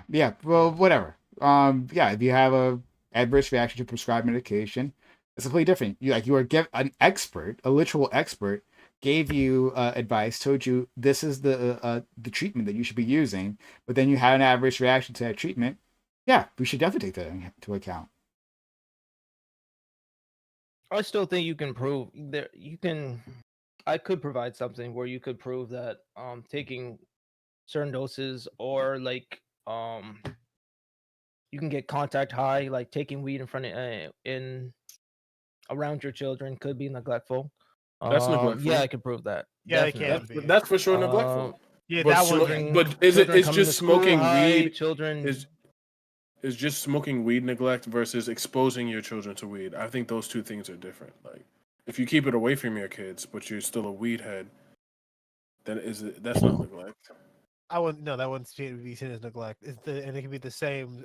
Yeah. Well, whatever. Yeah, if you have a adverse reaction to prescribed medication, it's completely different. You are an expert, a literal expert, gave you advice, told you this is the treatment that you should be using, but then you had an adverse reaction to that treatment. Yeah, we should definitely take that into account. I still think you can prove there. I could provide something where you could prove that taking certain doses or like you can get contact high, like taking weed in front of in around your children could be neglectful. That's neglectful. Yeah, I could prove that. Yeah, Definitely. it can be. That's for sure neglectful. Yeah, But that children, one. but is it? Children It's coming to just school smoking high, weed. Children Is just smoking weed neglect versus exposing your children to weed. I think those two things are different. Like, if you keep it away from your kids, but you're still a weed head, then that's not neglect. I wouldn't. No, that wouldn't be seen as neglect. And it can be the same.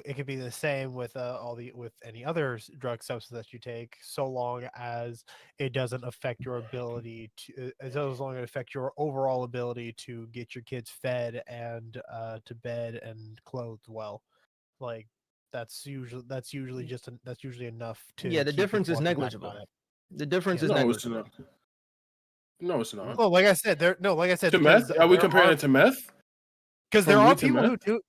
It could be the same with with any other drug substance that you take, so long as it doesn't affect your ability to, as long as it affects your overall ability to get your kids fed and to bed and clothed well. Like that's usually that's usually enough to. Yeah, the keep difference people is off the negligible. diet. The difference is No, it's negligible. not. No, it's not. Well, like I said, like I said, To meth? Are we comparing it to meth? because there From are weed to people who meth? do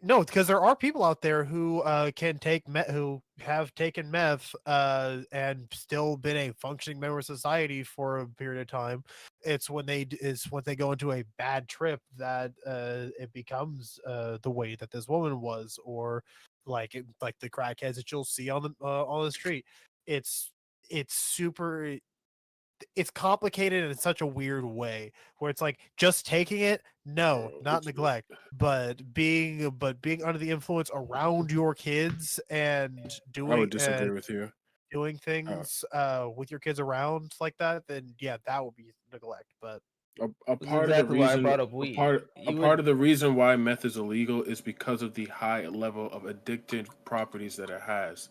no, because there are people out there who can take who have taken meth and still been a functioning member of society for a period of time. It's when they go into a bad trip that it becomes the way that this woman was, or like the crackheads that you'll see on the street. It's super it's complicated in such a weird way where it's like just taking it, no, not neglect, but being under the influence around your kids and I would disagree with you. doing things with your kids around like that, then yeah, that would be neglect. But A This is part of the exactly why I reason, brought up a weed. part, a You part would of the reason why meth is illegal is because of the high level of addictive properties that it has.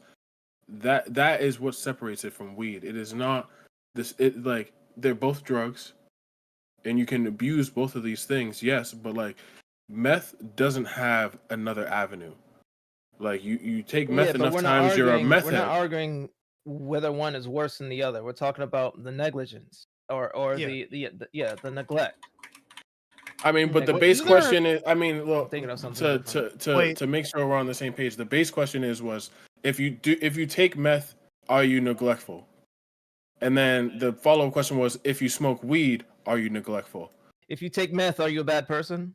That is what separates it from weed. It is not this. It like they're both drugs, and you can abuse both of these things. Yes, but like meth doesn't have another avenue. Like you take yeah, meth but enough we're not times, you're a arguing. meth We're not head. arguing whether one is worse than the other. We're talking about the negligence or Yeah. the neglect. I mean, but the Neglect. base Isn't there question is, I mean, I'm look, thinking of something to different. Wait. to make sure we're on the same page, the base question was if you take meth, are you neglectful? And then the follow up question was if you smoke weed, are you neglectful? If you take meth, are you a bad person?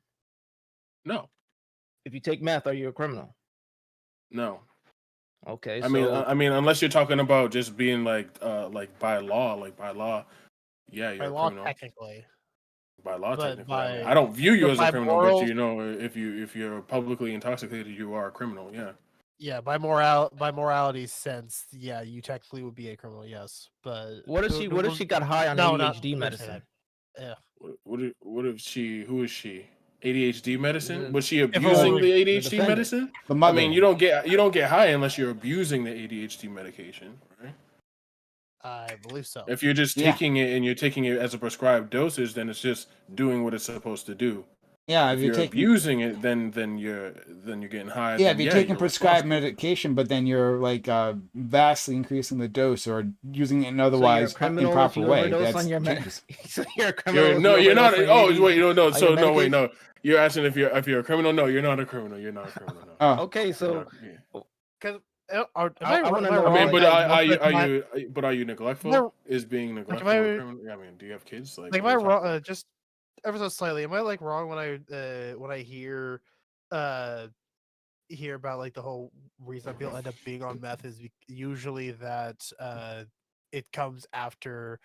No, If you take meth, are you a criminal? no. Okay, I mean, unless you're talking about just being like by law, yeah, by you're a law, criminal. technically, By law, but technically, I mean, by I don't view you as a by criminal, but morals, you know, if you're publicly intoxicated, you are a criminal. Yeah. yeah, by morality sense, yeah, you technically would be a criminal, yes. But what if she got high on no, not ADHD don't say medicine? that. Yeah. What if she? Who is she? ADHD medicine? Was she If it abusing were the the ADHD defendant. medicine? The I mother. mean, you don't get high unless you're abusing the ADHD medication, right? I believe so. If you're just Yeah. taking it and you're taking it as a prescribed dosage, then it's just doing what it's supposed to do. Yeah, If if you're you're taking abusing it, then you're getting high. yeah, Then if you're yeah, taking you're prescribed responsible. medication, but then you're like vastly increasing the dose or using it in So you're a otherwise criminal if improper you way, overdose that's on your changes. So you're a criminal if No, you you're not. overdose on Oh your wait, no, on your So no, wait, medication? no. You're asking if you're a criminal. No, you're not a criminal. You're not a criminal. No. Oh, Okay, You're so not, yeah. Because I wanna know I mean, why- but are you Am neglectful? Is being like, am neglectful a I criminal? I mean, do you have kids? Like, like am what are I we talking wrong? about? Just ever so slightly, am I like wrong when I hear about like the whole reason people end up being on meth is usually that it comes after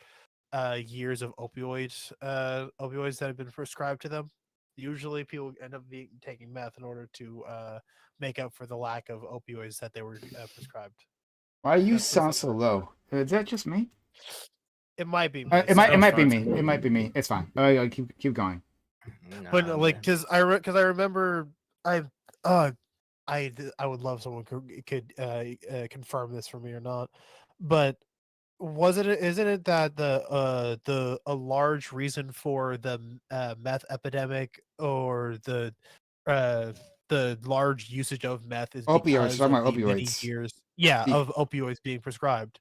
years of opioids that have been prescribed to them. Usually, people end up taking meth in order to make up for the lack of opioids that they were prescribed. why you That's sound so low? Is that just me? It might be me. It might Sounds be fine me. to me. It might be me. It's fine. Oh, keep going. But Nah, like, man. because I remember uh I would love someone could confirm this for me or not, but isn't it that the a large reason for the meth epidemic or uh the large usage of meth is Opioids. because Talking of about the many opioids. years The- of opioids being prescribed,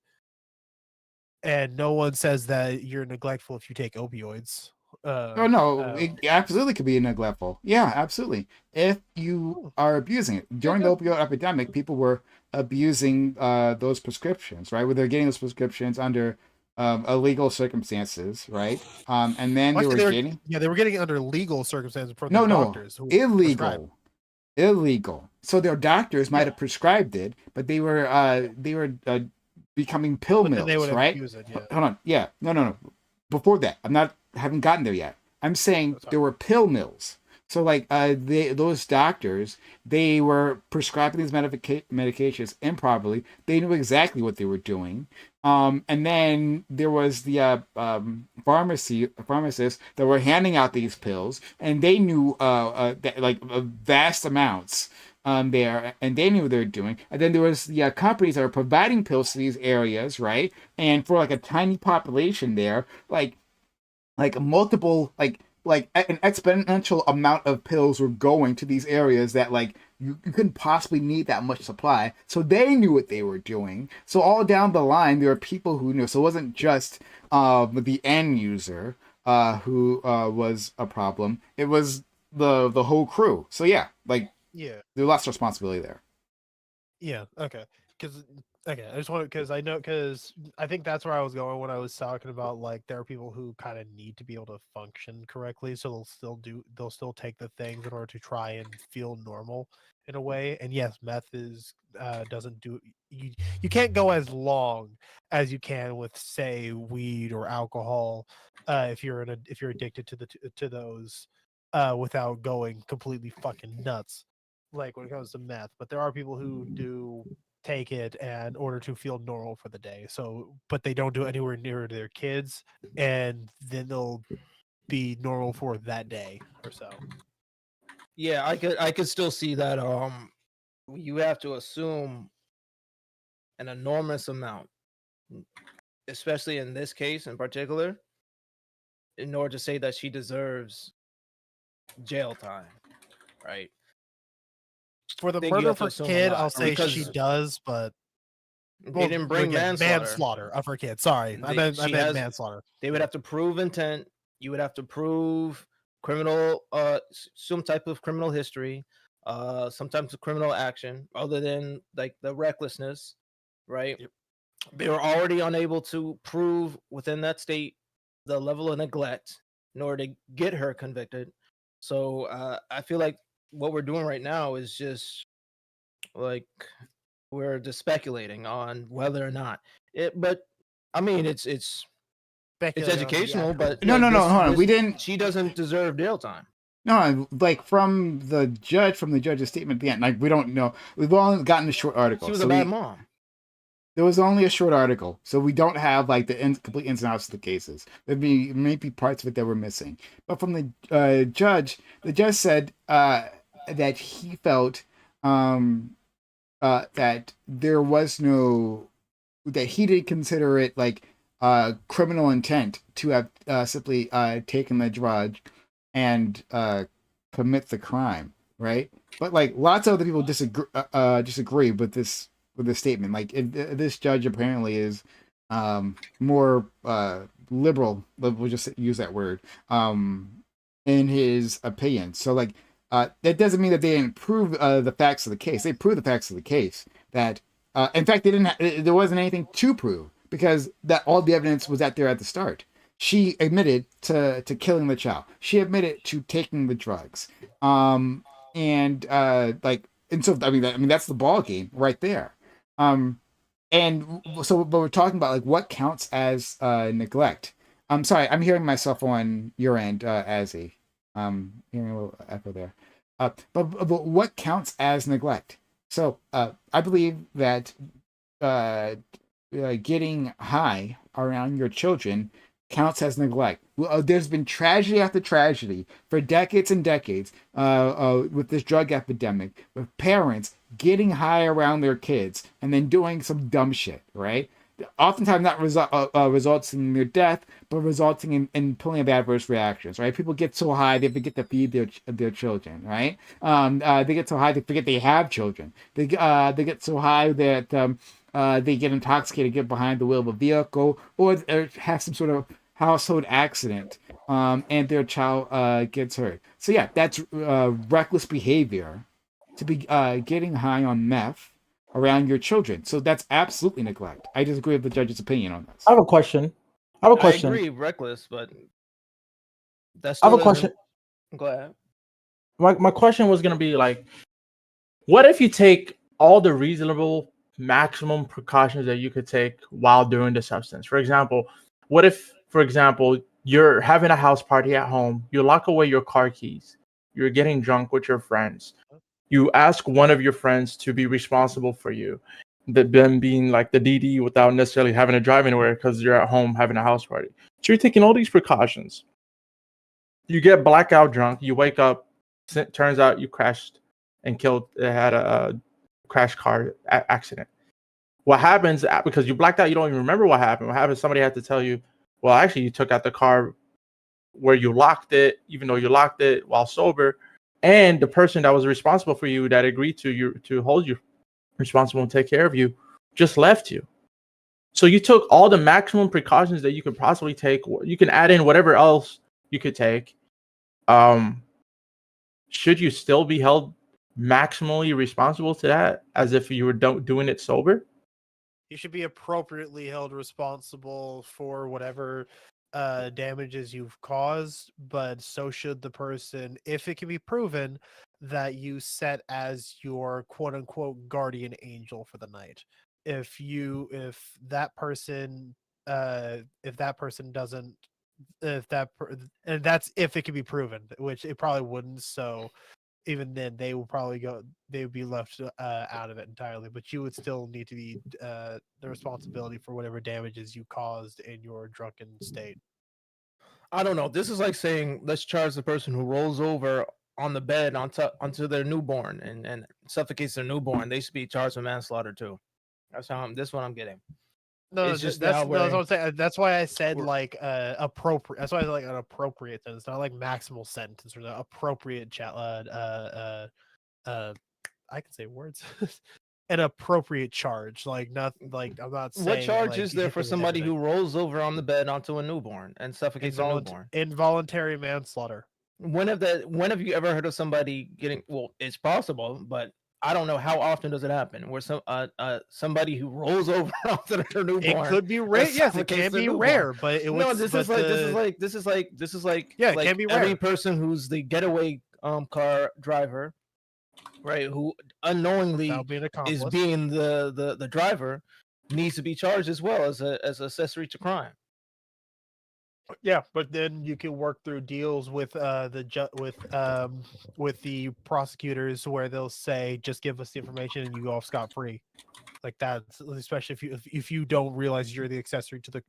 and no one says that you're neglectful if you take opioids. Oh no, it absolutely could be neglectful. Yeah, absolutely. If you are abusing it during the opioid epidemic, people were abusing those prescriptions, right? Where they're getting those prescriptions under illegal circumstances, right? And then they were getting they were getting it under legal circumstances from no, the no, doctors who prescribed. illegal. So their doctors might Yeah. have prescribed it, but they were becoming pill But then they mills, would right? abuse it. Yeah. Hold on, yeah, no. Before that, haven't gotten there yet. I'm saying That's fine. there were pill mills. So like those doctors, they were prescribing these medications improperly. They knew exactly what they were doing. And then there was the pharmacists that were handing out these pills, and they knew that, like vast amounts there, and they knew what they were doing. And then there was the companies that were providing pills to these areas, right? And for like a tiny population there, like multiple like an exponential amount of pills were going to these areas that like you couldn't possibly need that much supply. So they knew what they were doing. So all down the line there were people who knew. So it wasn't just the end user who was a problem. It was the whole crew. So yeah, like Yeah. there's lots of responsibility there. Yeah. Okay. I just want because I think that's where I was going when I was talking about like there are people who kind of need to be able to function correctly, so they'll still take the things in order to try and feel normal, in a way. And yes, meth is doesn't do you can't go as long as you can with, say, weed or alcohol, if you're if you're addicted to those, without going completely fucking nuts, like when it comes to meth. But there are people who do take it in order to feel normal for the day. So, but they don't do it anywhere near their kids, and then they'll be normal for that day or so. Yeah, I could still see that. You have to assume an enormous amount, especially in this case in particular, in order to say that she deserves jail time, right? For the Think you murder have to for assume a kid, lot, I'll say she because does, but they didn't bring again, manslaughter. manslaughter of her kid. Sorry, I meant manslaughter. They would have to prove intent. You would have to prove criminal, some type of criminal history, some type of criminal action, other than like the recklessness, right? Yep. They were already unable to prove within that state the level of neglect in order to get her convicted. So I feel like what we're doing right now is just like we're just speculating on whether or not it. But I mean, it's Speculating on the educational, actual- but No, like, no, no, hold on. We didn't. She doesn't deserve jail time. No, like from the judge's statement at the end, like we don't know. We've only gotten a short article. She was so a bad mom. There was only a short article, so we don't have like the complete ins and outs of the cases. There'd be maybe parts of it that were missing. But from the judge said that he felt that there was no, that he did consider it like criminal intent to have simply taken the drug and commit the crime, right? But like lots of other people disagree with this statement. Like this judge apparently is more liberal. We'll just use that word in his opinion. So like that doesn't mean that they didn't prove the facts of the case. They proved the facts of the case. That in fact they didn't. There wasn't anything to prove because that all the evidence was out there at the start. She admitted to killing the child. She admitted to taking the drugs. And so I mean that's the ball game right there. And so but we're talking about like what counts as neglect. I'm sorry, I'm hearing myself on your end, Azzy. Hearing a little echo there. But what counts as neglect? So I believe that getting high around your children counts as neglect. There's been tragedy after tragedy for decades and decades with this drug epidemic, with parents getting high around their kids and then doing some dumb shit, right? Oftentimes not results in their death, but resulting in plenty of adverse reactions, right? People get so high they forget to feed their children, right? They get so high they forget they have children. They get so high that they get intoxicated, get behind the wheel of a vehicle, or have some sort of household accident, and their child gets hurt. So yeah, that's reckless behavior to be getting high on meth around your children. So that's absolutely neglect. I disagree with the judge's opinion on this. I have a question. I agree, reckless, but that's I still have a question. Go ahead. My question was gonna be like, what if you take all the reasonable maximum precautions that you could take while doing the substance? For example, what if, for example, you're having a house party at home, you lock away your car keys, you're getting drunk with your friends, you ask one of your friends to be responsible for you, them being like the DD without necessarily having to drive anywhere because you're at home having a house party. So you're taking all these precautions. You get blackout drunk, you wake up, turns out you crashed and had a crash car accident. What happens, because you blacked out, you don't even remember what happened. What happens, somebody had to tell you, well, actually, you took out the car where you locked it, even though you locked it while sober. And the person that was responsible for you, that agreed to hold you responsible and take care of you, just left you. So you took all the maximum precautions that you could possibly take. You can add in whatever else you could take. Should you still be held maximally responsible to that as if you were doing it sober? You should be appropriately held responsible for whatever damages you've caused, but so should the person, if it can be proven that you set as your quote unquote guardian angel for the night. If that person doesn't if that per- and that's if it can be proven, which it probably wouldn't. So even then they would be left out of it entirely, but you would still need to be the responsibility for whatever damages you caused in your drunken state. I don't know. This is like saying let's charge the person who rolls over on the bed onto their newborn and suffocates their newborn. They should be charged with manslaughter too. That's how this one I'm getting. No, It's just that's now no, that's where what I'm saying. That's why I said we're- like appropriate. That's why I said like an appropriate sentence, not like maximal sentence or the appropriate I can say words. An appropriate charge, like not like I'm not saying what charge like is there hit for them with somebody everything. who rolls over on the bed onto a newborn and suffocates a newborn? Involuntary manslaughter. When have you ever heard of somebody getting? Well, it's possible, but I don't know how often does it happen where somebody who rolls over onto their newborn. It could be rare. and Yes, it suffocates can their be newborn. rare, but it No, was. this but is like the- this is like Yeah, it like can be every rare. person who's the getaway car driver, right? Who unknowingly That'll be an accomplice. is being the driver needs to be charged as well as accessory to crime. Yeah, but then you can work through deals with with the prosecutors where they'll say just give us the information and you go off scot free. Like that's especially if you don't realize you're accessory to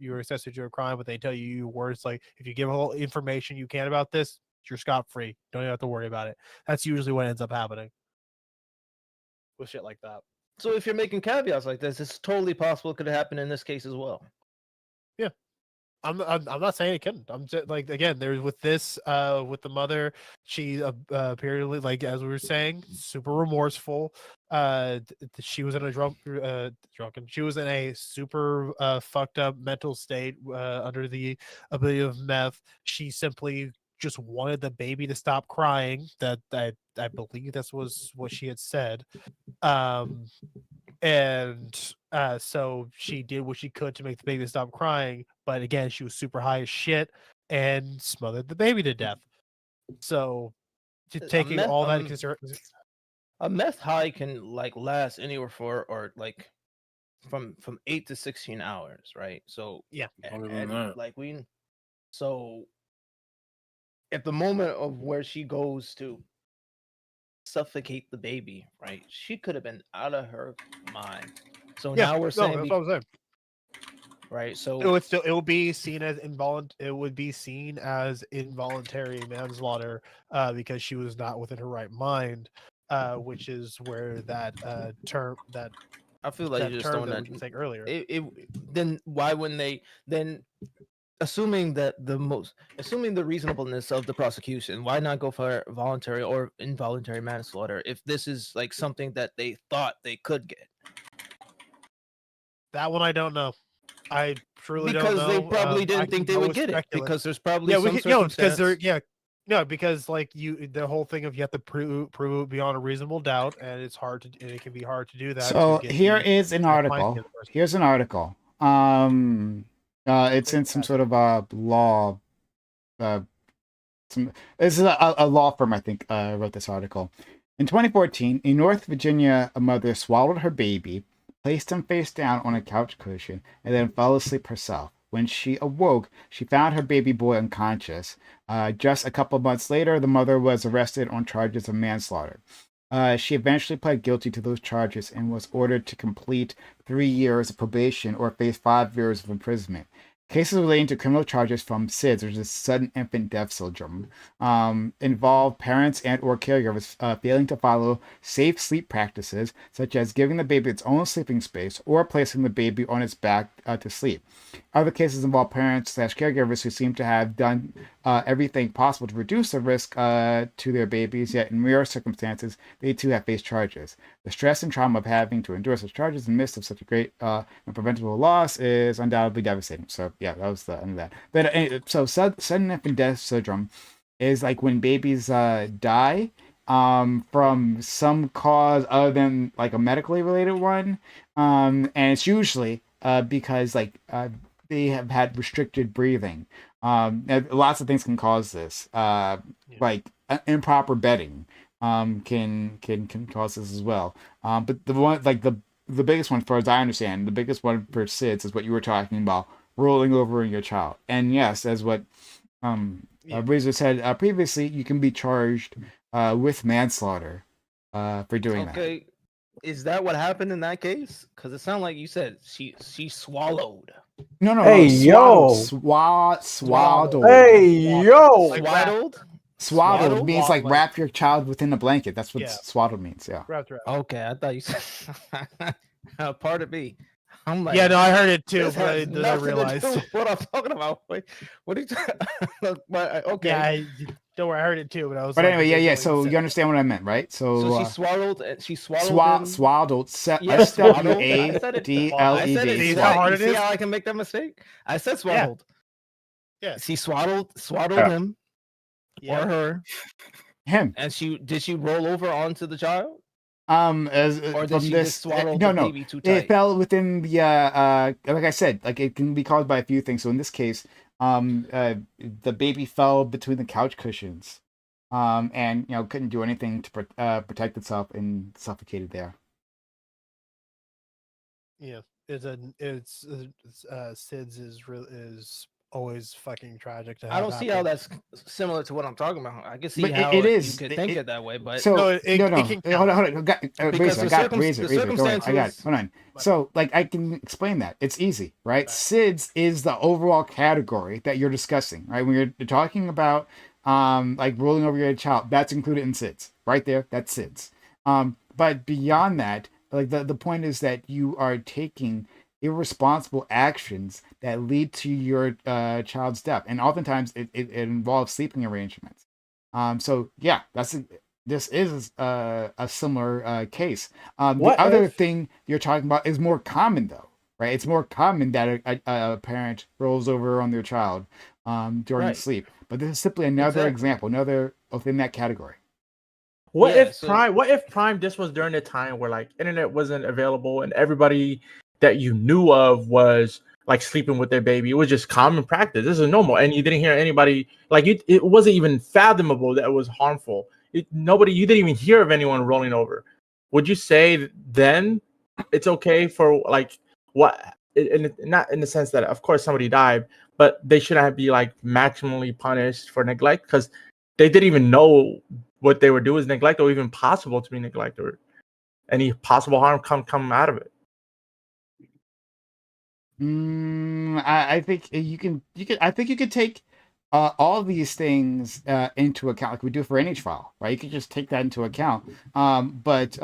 a crime, but they tell you your words like if you give all information you can about this, you're scot free. Don't even have to worry about it. That's usually what ends up happening with shit like that. So if you're making caveats like this, it's totally possible it could happen in this case as well. I'm not saying it couldn't. I'm just like again, there's with this with the mother, she apparently like as we were saying, super remorseful. She was in a drunken. She was in a super fucked up mental state under the ability of meth. She simply just wanted the baby to stop crying. That I believe this was what she had said. And so she did what she could to make the baby stop crying, but again she was super high as shit and smothered the baby to death. So taking all that into consideration, a meth high can like last anywhere for like from 8 to 16 hours, right? So yeah, Longer than that. like so at the moment of where she goes to suffocate the baby, right? She could have been out of her mind. So now we're saying that's what I'm saying. Right. So It would be seen as involuntary manslaughter because she was not within her right mind, which is where that term that I feel like that you're just term throwing that that. we were saying earlier. Then why wouldn't they then? Assuming the reasonableness of the prosecution, why not go for voluntary or involuntary manslaughter if this is like something that they thought they could get? That one I don't know. I truly don't Because know. they probably I didn't think can they would always get it speculate. because there's probably Yeah, some we can, because circumstance. because like the whole thing of you have to prove it beyond a reasonable doubt, and it can be hard to do that. So to get here the is an mindset article. of the person. Here's an article. It's in some sort of law. This is a law firm, I think, wrote this article. In 2014, in North Virginia, a mother swallowed her baby, placed him face down on a couch cushion, and then fell asleep herself. When she awoke, she found her baby boy unconscious. Just a couple months later, the mother was arrested on charges of manslaughter. She eventually pled guilty to those charges and was ordered to complete 3 years of probation or face 5 years of imprisonment. Cases relating to criminal charges from SIDS, which is sudden infant death syndrome, involve parents and or caregivers failing to follow safe sleep practices, such as giving the baby its own sleeping space or placing the baby on its back to sleep. Other cases involve parents/caregivers who seem to have done everything possible to reduce the risk to their babies, yet in rare circumstances, they too have faced charges. The stress and trauma of having to endure such charges in the midst of such a great and preventable loss is undoubtedly devastating. So, yeah, that was the end of that. But so sudden infant death syndrome is like when babies die from some cause other than like a medically related one, and it's usually because like they have had restricted breathing. Lots of things can cause this, like improper bedding, can cause this as well. But the one like the biggest one, as far as I understand, the biggest one for SIDS is what you were talking about, rolling over your child. And yes, as what Razor said previously, you can be charged with manslaughter for doing that. Okay, is that what happened in that case? Because it sounded like you said she swallowed. No, Hey, yo. swaddled. Hey, yo. Like Swaddled? Swaddled means like Swaddled? wrap your child within a blanket. That's what Yeah. swaddled means. Yeah. Wrapped around. Okay, I thought you said pardon me. I'm like, Yeah, no, I heard it too, this but has then I nothing to do realized. with what I'm talking about. Wait, what are you talking? Okay. Yeah, don't worry, I heard it too, but I was. But like, anyway, yeah. originally So said you understand what I meant, right? So So, she swallowed. She swallowed. him. swaddled. Yeah, swaddled. SWADLED. I said it. See See how hard it see is? how I can make that mistake? I said swaddled. Yeah. She swaddled Yeah. him or her, Him. and did she roll over onto the child, As or did from she this, just swallow no, the no, baby too it tight? fell within the like I said, like it can be caused by a few things. So in this case, the baby fell between the couch cushions, and couldn't do anything to protect itself and suffocated there. Yeah, it's SIDS is always fucking tragic to have I don't see how happen. that's similar to what I'm talking about. I can see But how it is. you could think it that way, but So No, no, it no, can hold on, count. Because Razor, the I got Razor, the Razor, don't worry, I got it. circumstances- Hold on. So like I can explain that. It's easy, right? Right. SIDS is the overall category that you're discussing, right? When you're talking about like rolling over your child, that's included in SIDS, right there. That's SIDS. But beyond that, like the point is that you are taking irresponsible actions that lead to your child's death, and oftentimes it involves sleeping arrangements. So yeah, this is a similar case. What The other if- thing you're talking about is more common though, right? It's more common that a parent rolls over on their child during Right. sleep, but this is simply another Exactly. example, another within that category. What Yeah, if so- Prime? What if Prime? This was during the time where like internet wasn't available, and everybody that you knew of was like sleeping with their baby. It was just common practice. This is normal, and you didn't hear anybody like you. It wasn't even fathomable that it was harmful. Nobody. You didn't even hear of anyone rolling over. Would you say then it's okay for like what? Not in the sense that of course somebody died, but they shouldn't be like maximally punished for neglect because they didn't even know what they were doing is neglect or even possible to be neglect or any possible harm come out of it. I think I think you could take all of these things into account, like we do for any trial, right? You could just take that into account. But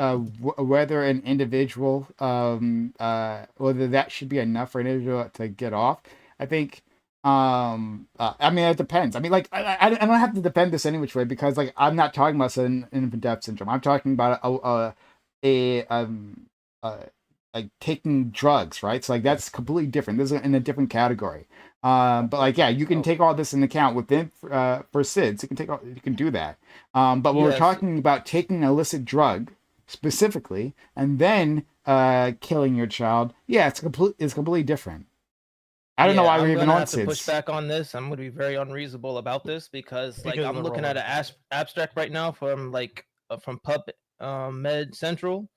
whether an individual, whether that should be enough for an individual to get off, I think. I mean, it depends. I mean, like, I don't have to defend this any which way because, like, I'm not talking about sudden infant death syndrome. I'm talking about like taking drugs, right? So like that's completely different. This is in a different category. But like yeah, you can take all this into account within for SIDS. You can do that. But when we're Yes. talking about taking an illicit drug specifically and then killing your child, yeah, it's completely different. I don't know why I'm we're even gonna on have to push SIDS. back on this. I'm gonna be very unreasonable about this because like Because I'm of the looking at rollover. an abstract right now from from Pub Med Central.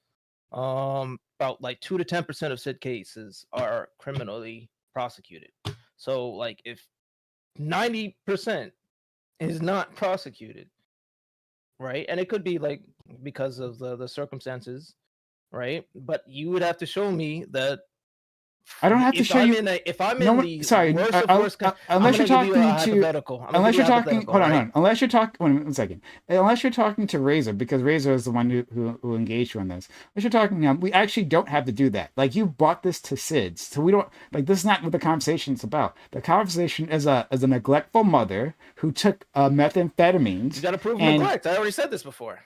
About like 2 to 10% of SID cases are criminally prosecuted. So like if 90% is not prosecuted, right? And it could be like because of the circumstances, right? But you would have to show me that I don't have to if show I'm you. in a, if I'm No in one, the sorry, worst of worst, unless you're talking to hypothetical. I'm gonna unless give you you're a talking, hypothetical, hold on, right? hold on. Unless you're talking, one second. Unless you're talking to Razor, because Razor is the one who engaged you on this. Unless you're talking to him, we actually don't have to do that. Like you brought this to SIDS, so we don't like this is not what the conversation is about. The conversation is a neglectful mother who took methamphetamines. You got to prove and- neglect. I already said this before.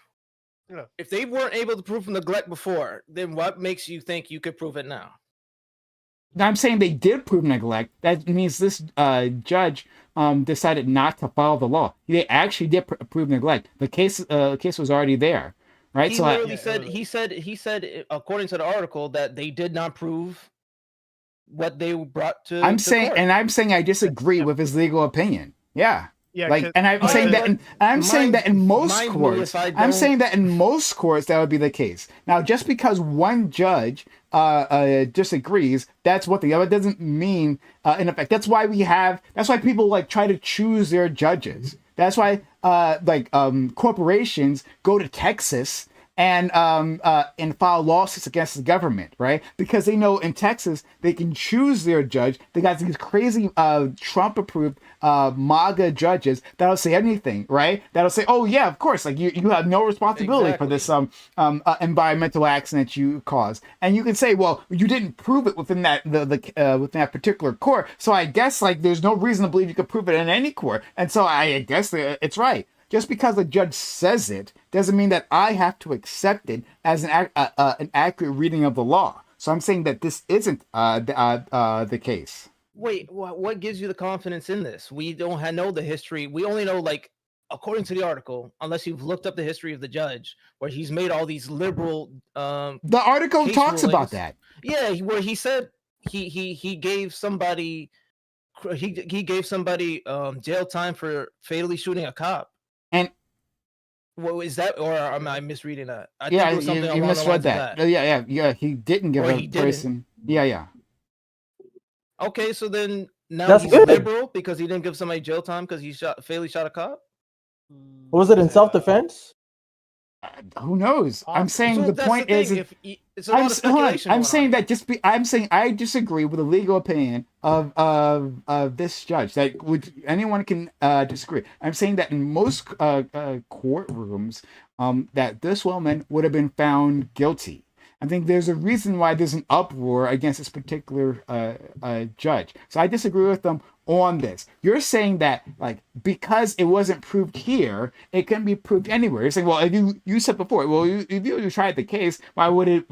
Yeah. If they weren't able to prove neglect before, then what makes you think you could prove it now? I'm saying they did prove neglect. That means this judge decided not to follow the law. They actually did prove neglect. The case was already there, right? He So literally Yeah, said it he said according to the article that they did not prove what they brought to. I'm to saying, court. and I'm saying I disagree with his legal opinion. Yeah. Yeah, Like, 'cause- and I'm oh, saying yeah, that, I'm saying that in most mind me courts, if I I'm saying don't- that in most courts that would be the case. Now, just because one judge disagrees, that's what the other doesn't mean. In effect, that's why people like try to choose their judges. That's why corporations go to Texas and file lawsuits against the government, right? Because they know in Texas they can choose their judge. They got these crazy Trump-approved MAGA judges that'll say anything, right? That'll say, "Oh yeah, of course, like you have no responsibility for this environmental accident you caused," and you can say, "Well, you didn't prove it within that within that particular court, so I guess like there's no reason to believe you could prove it in any court," and so I guess it's right. Just because the judge says it doesn't mean that I have to accept it as an accurate reading of the law. So I'm saying that this isn't the case. Wait, what gives you the confidence in this? We don't know the history. We only know, like, according to the article, unless you've looked up the history of the judge, where he's made all these liberal. The article case talks about rulings. that. Yeah, where he said he gave somebody gave somebody jail time for fatally shooting a cop. And what is that, or am I misreading that? I yeah, think it was something you along the misread lines that. of that. Yeah. He didn't give Or a he didn't. person. Yeah. Okay, so then now That's he's good. liberal because he didn't give somebody jail time because he fatally shot a cop. Was it in self-defense? Who knows? I'm saying So the that's point thing, is, it's a lot of speculation. I'm going saying on. that I'm saying I disagree with the legal opinion of this judge. That would anyone can disagree. I'm saying that in most courtrooms, that this woman would have been found guilty. I think there's a reason why there's an uproar against this particular judge. So I disagree with them on this. You're saying that like because it wasn't proved here, it can be proved anywhere. You're saying, well, if you said before, well, if you tried the case, why would it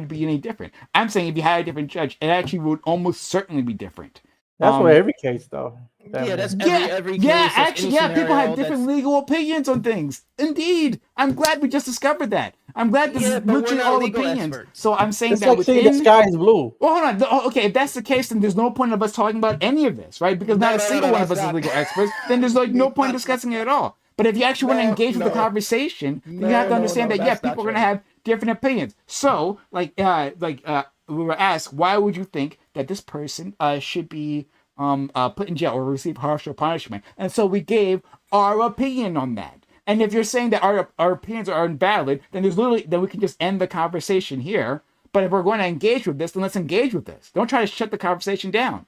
be any different? I'm saying if you had a different judge, it actually would almost certainly be different. That's for every case, though. Yeah, that's Yeah, every case. yeah, that's actually, any people have scenario different that's- legal opinions on things. Indeed, I'm glad we just discovered that. I'm glad this Yeah, is but we're literally not all legal opinions. experts. So I'm saying It's that like saying the sky is blue. Well, hold on. Okay, if that's the case, then there's no point of us talking about any of this, right? Because not a single one of us is legal experts. Then there's like no point discussing it at all. But if you actually want to engage with the conversation, then you have to understand that yeah, people are going to have different opinions. So, we were asked, why would you think that this person should be put in jail or receive harsher punishment? And so we gave our opinion on that. And if you're saying that our opinions are invalid, then then we can just end the conversation here. But if we're going to engage with this, then let's engage with this. Don't try to shut the conversation down.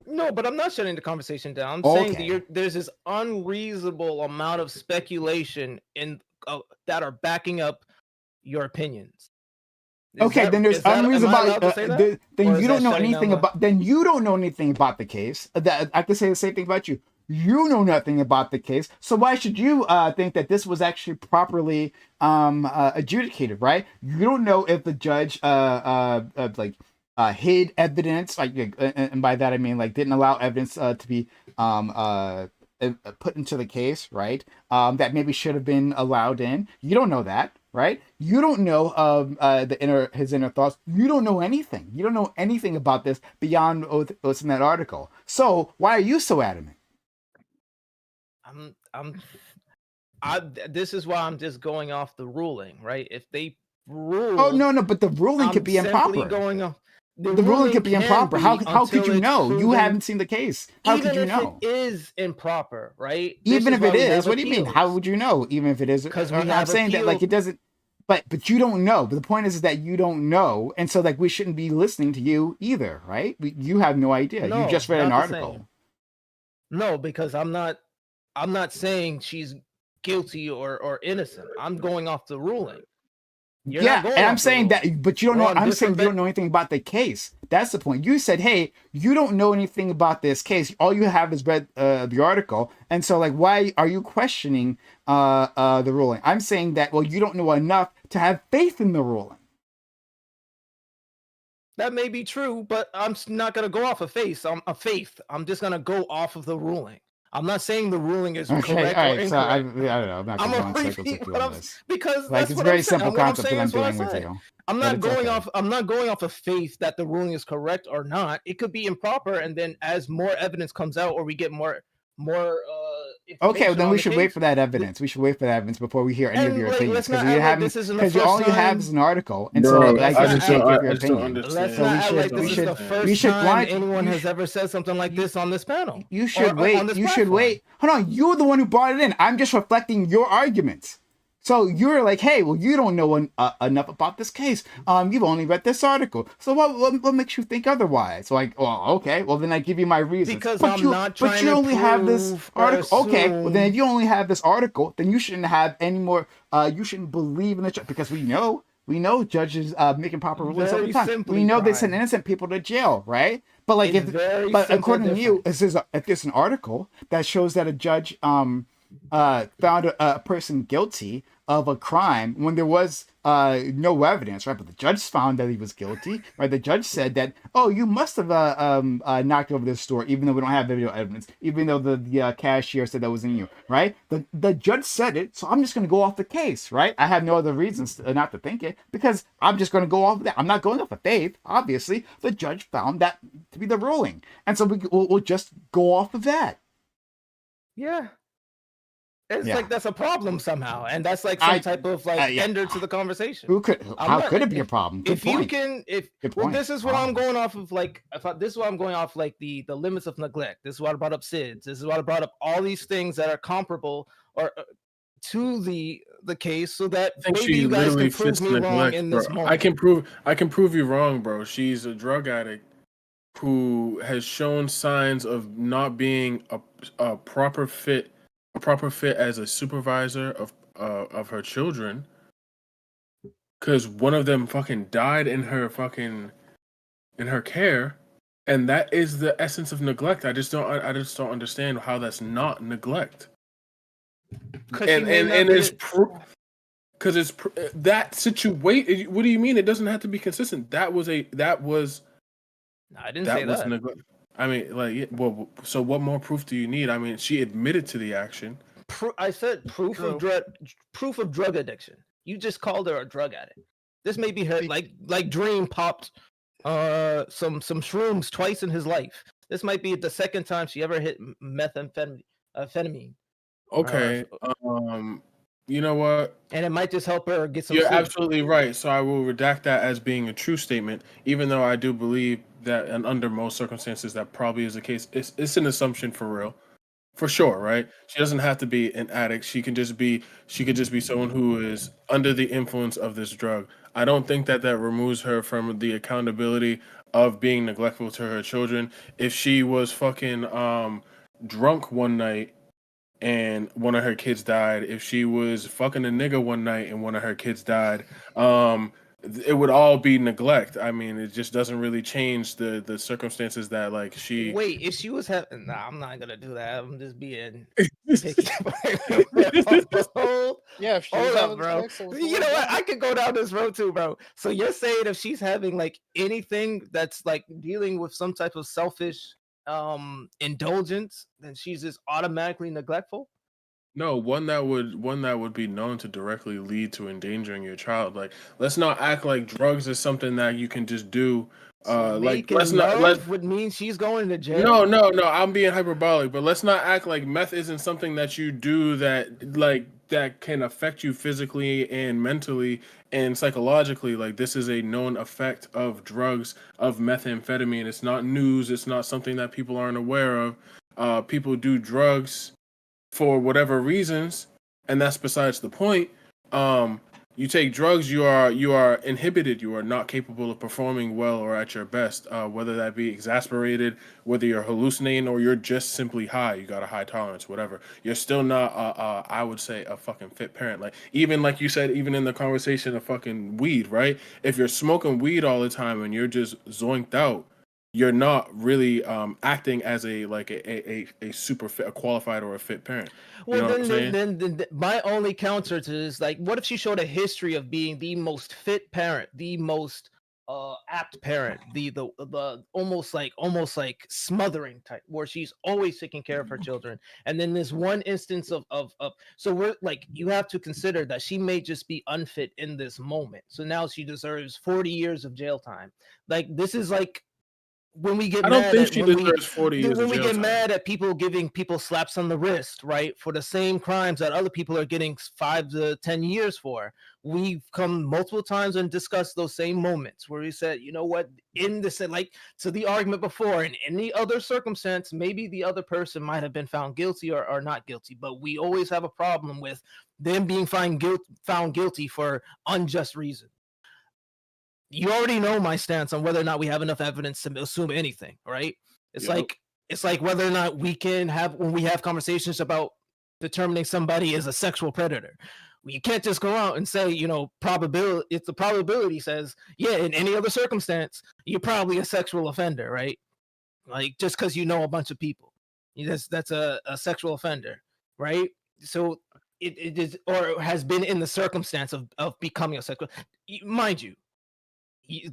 No, but I'm not shutting the conversation down. I'm Okay. saying that there's this unreasonable amount of speculation that are backing up your opinions. Then there's unreasonable. Then you don't know anything about. Then you don't know anything about the case. That I could say the same thing about you. You know nothing about the case, so why should you think that this was actually properly adjudicated? Right? You don't know if the judge hid evidence, and by that I mean like didn't allow evidence to be put into the case, right? That maybe should have been allowed in. You don't know that. Right? You don't know his inner thoughts. You don't know anything. You don't know anything about this beyond what's in that article. So why are you so adamant? This is why I'm just going off the ruling, right? If they rule, oh no, but the ruling could be improper. The ruling could be improper. How could you know? You haven't seen the case. How could you know? If it is improper, right? Even if it is, what do you mean? How would you know? Even if it is, because I'm saying that like it doesn't. But you don't know. But the point is that you don't know, and so like we shouldn't be listening to you either, right? You have no idea. You just read an article. No, because I'm not saying she's guilty or innocent. I'm going off the ruling. And I'm saying that, but you don't know. I'm saying you don't know anything about the case. That's the point. You said, "Hey, you don't know anything about this case. All you have is read the article." And so, like, why are you questioning the ruling? I'm saying that, well, you don't know enough to have faith in the ruling. That may be true, but I'm not going to go off of faith. I'm just going to go off of the ruling. I'm not saying the ruling is correct or incorrect. So I don't know. I'm not going to go on cycles with you on this. Because like it's a very simple concept that I'm doing with you. I'm not going off of faith that the ruling is correct or not. It could be improper, and then as more evidence comes out, or we get more Okay, well, information then on we the should wait case. for that evidence. We should wait for that evidence before we hear any of And your like, opinions let's because not you act like haven't this isn't the because all first you have time. is an article, and so Bro, I let's guess not you can't act- give your I just don't opinion. understand. Let's So not we act should like we this is the should first we should time why anyone you has ever said something like this on this panel. you should or on wait. this You should platform. wait. Hold on. You're the one who brought it in. I'm just reflecting your arguments. So you're like, hey, well, you don't know enough about this case. You've only read this article. So what makes you think otherwise? So like, well, okay, well then I give you my reasons. Because but I'm you, not but trying you to only have this prove or article. Okay, well then assume. if you only have this article, then you shouldn't have any more. You shouldn't believe in the judge because we know judges making proper rulings all the Very time. simply, We know they send Prime. innocent people to jail, right? But like It's very but simple according to you, difference. if there's an article that shows that a judge found a person guilty of a crime when there was no evidence, right? But the judge found that he was guilty, right? The judge said that, oh, you must have knocked over this store, even though we don't have video evidence, even though the cashier said that wasn't you, right? The judge said it, so I'm just going to go off the case, right? I have no other reasons not to think it because I'm just going to go off of that. I'm not going off of faith, obviously. The judge found that to be the ruling, and so we'll just go off of that. Yeah. It's Yeah. like that's a problem somehow, and that's like some type of like yeah. ender to the conversation. How not- could it be a problem? Good If you point. can, Good well, point. this is what I'm going off of. Like, this is what I'm going off. Like the limits of neglect. This is what I brought up. SIDS. This is what I brought up. All these things that are comparable or to the case, so that I think maybe she you guys literally can prove fits me wrong neglect, in bro. this moment. I can prove you wrong, bro. She's a drug addict who has shown signs of not being a proper fit as a supervisor of her children, because one of them fucking died in her care, and that is the essence of neglect. I just don't understand how that's not neglect. And it's because it's that situation. What do you mean? It doesn't have to be consistent. That was I didn't say that. neglect. I mean, like, well, so what more proof do you need? I mean, she admitted to the action. I said proof of drug addiction. You just called her a drug addict. This may be her like Dream popped some shrooms twice in his life. This might be the second time she ever hit methamphetamine. Okay. You know what? And it might just help her get some You're sleep. absolutely right. So I will redact that as being a true statement, even though I do believe that, and under most circumstances, that probably is the case. It's an assumption for real, for sure, right? She doesn't have to be an addict. She could just be someone who is under the influence of this drug. I don't think that removes her from the accountability of being neglectful to her children. If she was fucking drunk one night and one of her kids died, if she was fucking a nigga one night and one of her kids died, it would all be neglect. I mean, it just doesn't really change the circumstances that like she. Wait, if she was having, I'm not gonna do that. I'm just being Yeah, if she Hold was up, having bro. sex, You know what? I could go down this road too, bro. So you're saying if she's having like anything that's like dealing with some type of selfish indulgence, then she's just automatically neglectful? No, one that would be known to directly lead to endangering your child. Like, let's not act like drugs is something that you can just do. Like, let's not would mean she's going to jail. No. I'm being hyperbolic, but let's not act like meth isn't something that you do that can affect you physically and mentally and psychologically. Like, this is a known effect of drugs, of methamphetamine. It's not news. It's not something that people aren't aware of. People do drugs for whatever reasons, and that's besides the point. You take drugs, you are inhibited. You are not capable of performing well or at your best, whether that be exasperated, whether you're hallucinating or you're just simply high. You got a high tolerance, whatever. You're still not, I would say, a fucking fit parent. Like, even like you said, even in the conversation of fucking weed, right? If you're smoking weed all the time and you're just zoinked out, you're not really acting as a super fit, a qualified or a fit parent. Well, You know what I'm saying? then my only counter to this, like, what if she showed a history of being the most fit parent, the most apt parent, the almost like smothering type, where she's always taking care of her children, and then this one instance of so we're like, you have to consider that she may just be unfit in this moment, so now she deserves 40 years of jail time. Like, this is like when we get I don't mad think at she when we deserves 40 years when of we jail get time. mad at people giving people slaps on the wrist, right, for the same crimes that other people are getting 5 to 10 years for. We've come multiple times and discussed those same moments where we said, you know what, in this, like to the argument before, in any other circumstance, maybe the other person might have been found guilty or not guilty, but we always have a problem with them being found guilty for unjust reason. You already know my stance on whether or not we have enough evidence to assume anything, right? It's Yep. like whether or not we can have when we have conversations about determining somebody is a sexual predator. You can't just go out and say, you know, probability. It's the probability says, yeah, in any other circumstance, you're probably a sexual offender, right? Like just because you know a bunch of people, that's a sexual offender, right? So it is or has been in the circumstance of becoming a sexual, mind you.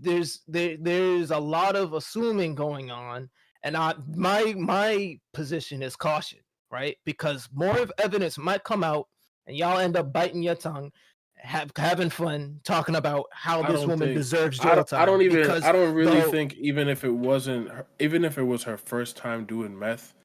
There's a lot of assuming going on, and my position is caution, right? Because more of evidence might come out, and y'all end up biting your tongue, having fun talking about how I this don't woman think deserves I jail don't, time. I don't even because I don't really the- think even if it wasn't her, even if it was her first time doing meth,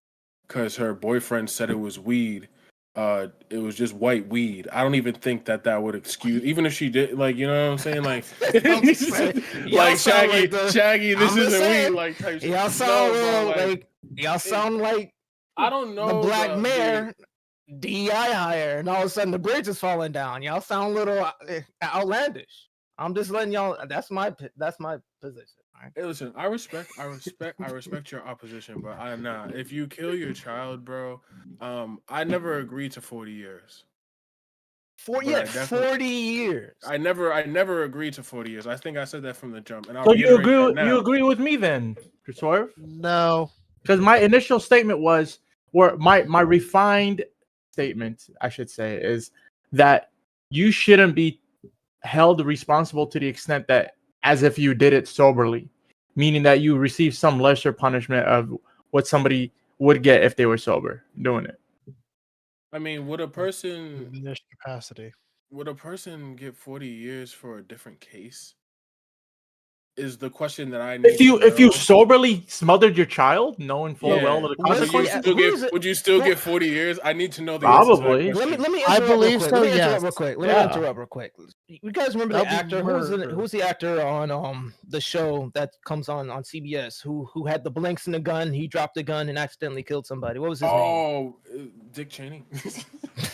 because her boyfriend said it was weed. It was just white weed. I don't even think that would excuse, even if she did, like, you know what I'm saying, like, I'm just saying, y'all like sound Shaggy, like the- Shaggy, this I'm just isn't weed, saying, like type shit. y'all No, sound bro, like y'all sound like I don't the know Black Mayor DEI hire, and all of a sudden the bridge is falling down. Y'all sound a little outlandish. I'm just letting y'all. That's my position. All right? Hey, listen, I respect your opposition, but nah. If you kill your child, bro, I never agreed to 40 years. But I definitely, 40 years. I never agreed to 40 years. I think I said that from the jump, and I'll So you reiterate agree? that now. You agree with me then, Swerve? No. Because my initial statement was, or my refined statement, I should say, is that you shouldn't be held responsible to the extent that as if you did it soberly, meaning that you receive some lesser punishment of what somebody would get if they were sober doing it. I mean, would a person Diminished capacity. get 40 years for a different case? Is the question that I need If you know. soberly smothered your child, knowing full well the Was he- consequences, Would you still who- get 40 years? I need to know the answer to that Probably. question. Let me I interrupt real believe quick. so, Let me interrupt yes. real quick. Let Yeah. me interrupt real quick. You guys remember the That'll be actor? murder. Who's the actor on the show that comes on CBS who had the blinks in the gun? He dropped the gun and accidentally killed somebody. What was his name? Oh, Dick Cheney.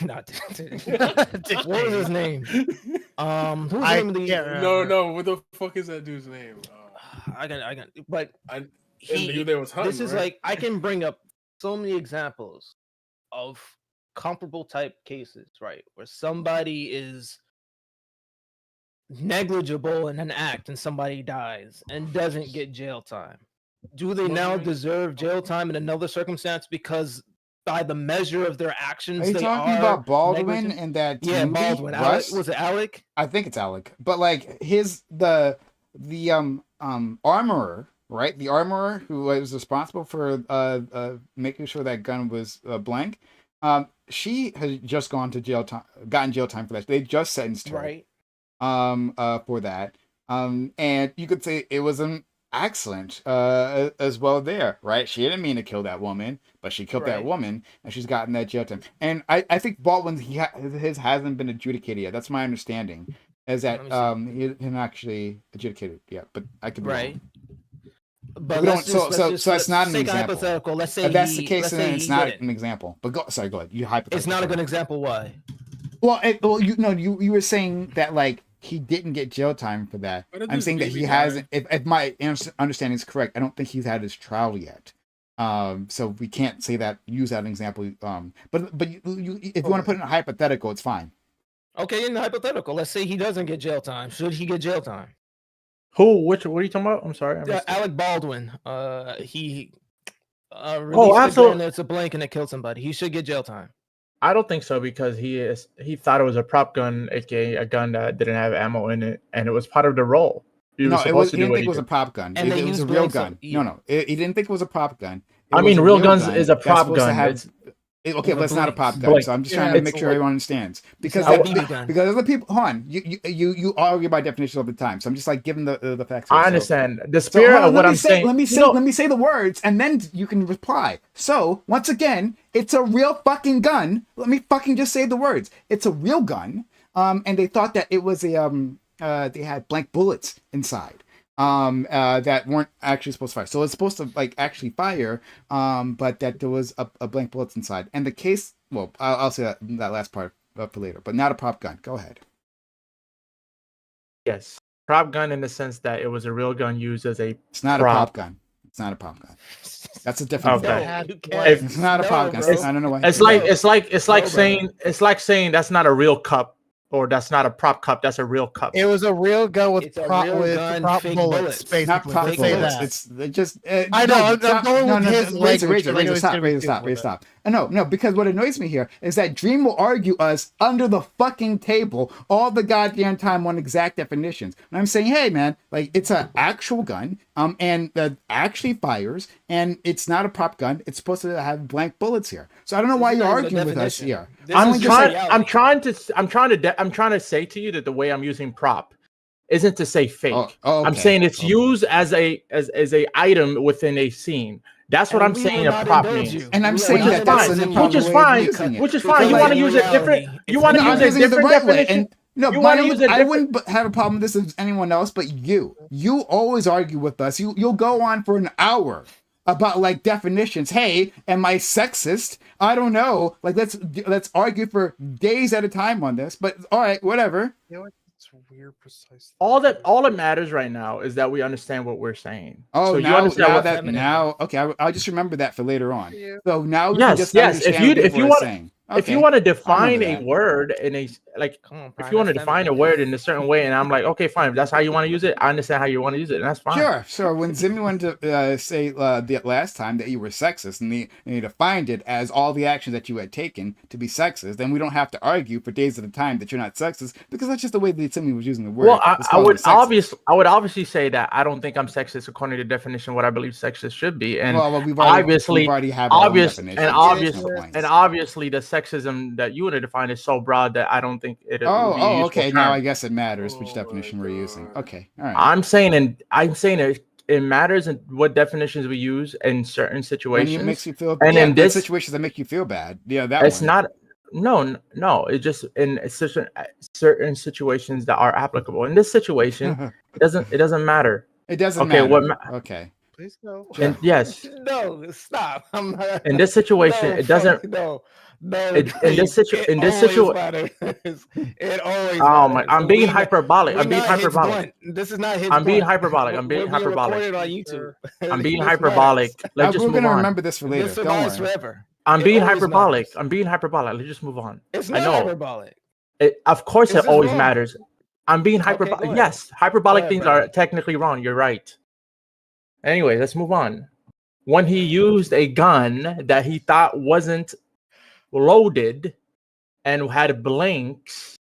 Not Dick. What was his name? Who's the I name of the? can't remember. No. What the fuck is that dude's name? I got. But And you there was hunting, this is right? like I can bring up so many examples of comparable type cases, right, where somebody is negligible in an act and somebody dies and doesn't get jail time. Do they What do now you mean? deserve jail time in another circumstance because by the measure of their actions Are you they talking are about Baldwin negligent? in that Yeah, movie? Baldwin. Russ? Was it Alec? I think it's Alec. But like the armorer, right? The armorer who was responsible for making sure that gun was blank. She has just gotten jail time for that. They just sentenced her. Right. For that. And you could say it was an accident as well there, right? She didn't mean to kill that woman, but she killed that Right. woman, and she's gotten that jail time. And I think Baldwin's his hasn't been adjudicated yet. That's my understanding. Is that Let me he didn't actually adjudicated yet, but I could be Right. wrong. But We don't- let's just, so let's just that's not an take a example. hypothetical. Let's say If that's the he- case, let's then say it's he not didn't. an example. But go ahead. You hypothetical. It's not a good example. Why? Well, you were saying that like he didn't get jail time for that. Why did I'm this saying that baby he die? hasn't. If my understanding is correct, I don't think he's had his trial yet. So we can't say that. Use that example. But if you want to put it in a hypothetical, it's fine. Okay, in the hypothetical, let's say he doesn't get jail time. Should he get jail time? who? What are you talking about? I'm sorry. I missed it. Alec Baldwin. He Oh, released a absolutely. gun that's a blank and it killed somebody. He should get jail time. I don't think so because he thought it was a prop gun, aka a gun that didn't have ammo in it, and it was part of the role. He was No, supposed to he do didn't what think he it was a did. prop gun. And they It was used a real blanks gun. of- No, he didn't think it was a prop gun. It I was mean, a real guns gun is a that's prop supposed to gun. have- It's Okay, With but it's not a blanks. pop gun, Blank. so I'm just Yeah, trying to it's make a sure like- everyone understands. Because not a that, BB gun. because other people, hold on, you argue about definitions all the time, so I'm just like giving the facts. Here. I So- understand the So spirit hold on, of what I'm saying. let me You know, say the words, and then you can reply. So once again, it's a real fucking gun. Let me fucking just say the words. It's a real gun. And they thought that it was a they had blank bullets inside. That weren't actually supposed to fire. So it's supposed to like actually fire. But that there was a blank bullets inside. And the case, well, I'll say that last part for later. But not a prop gun. Go ahead. yes, prop gun in the sense that it was a real gun used as a It's not prop. a prop gun. It's not a prop gun. That's a different Okay. thing. You If- can't- It's not a no, prop gun. bro. I don't know why. It's No. like No, brother. saying that's not a real cup or that's not a prop cup. That's a real cup. It was a real gun with It's a prop real with gun, prop fake bullets, bullets. basically. Not prop Let's say bullets. that. It's they just. I know, I'm going with his language, 'cause I know he's gonna be stupid with it. stop. No, because what annoys me here is that Dream will argue us under the fucking table all the goddamn time on exact definitions. And I'm saying, hey man, like it's an actual gun, and that actually fires, and it's not a prop gun. It's supposed to have blank bullets here. So I don't know why This is you're not even arguing a with us definition. here. This I'm is trying. reality. I'm trying to say to you that the way I'm using prop isn't to say fake. Oh, I'm okay. saying it's Okay. used as a item within a scene. That's what And I'm we saying will a not prop indulge means. you. And I'm We are saying not that that's indulging an you. Which is improper way fine. of using it. Which is Because fine. You like want to in use a different. reality, You it's want to No, not I'm use a using it the different right way. definition. And no, You wanna mind use you, a I different- wouldn't have a problem with this as anyone else, but you always argue with us. You'll go on for an hour about like definitions. Hey, am I sexist? I don't know. Like let's argue for days at a time on this. But all right, whatever. You know what? It's weird, precise. All that matters right now is that we understand what we're saying. Oh, so you now understand what? that feminism. now okay, I'll just remember that for later on. Yeah. So now we can Yes, just yes. understand what If people you are want saying. if you Okay. want to define remember a that. word in a like Come on, if Brian, you want to that's define a feminine. word in a certain way, and I'm like, okay, fine. If that's how you want to use it, I understand how you want to use it, and that's fine. Sure. When Zimmy wanted to say the last time that you were sexist and he defined it as all the actions that you had taken to be sexist, then we don't have to argue for days at a time that you're not sexist because that's just the way that Zimmy was using the word. Well, It's I calling would you sexist. obviously say that I don't think I'm sexist according to the definition of what I believe sexist should be, and Well, we've obviously, already have our own obvious definitions. and at obvious different points. and obviously the sexism that you want to define is so broad that I don't think it would be a Oh, useful okay. term. Now I guess it matters which Oh definition my we're using. God. Okay, all right. I'm saying it matters in what definitions we use in certain When situations. it makes you feel, and yeah, in but this situations that make you feel bad. Yeah, that it's one. not no it's just in certain situations that are applicable. In this situation, it doesn't matter. It doesn't Okay, matter. Okay. Please no. And yes, No, stop. I'm not. in this situation, it doesn't. No. In this situation, matters. It always. oh my! matters. I'm And being we- hyperbolic. we're I'm being not Hits hyperbolic. Blunt. This is not his. I'm being hyperbolic. I'm being We're hyperbolic. recorded on YouTube. I'm being This hyperbolic. matters. Let's just We're move gonna on. remember this for later. This Don't survives worry. forever. I'm It being always hyperbolic. matters. I'm being hyperbolic. Let's just move on. It's I not know. hyperbolic. Of course, Is it this always wrong? matters. I'm being Okay, hyperbolic. go ahead. Yes, hyperbolic Go ahead, things brother. are technically wrong. You're right. Anyway, let's move on. When he used a gun that he thought wasn't loaded and had blanks,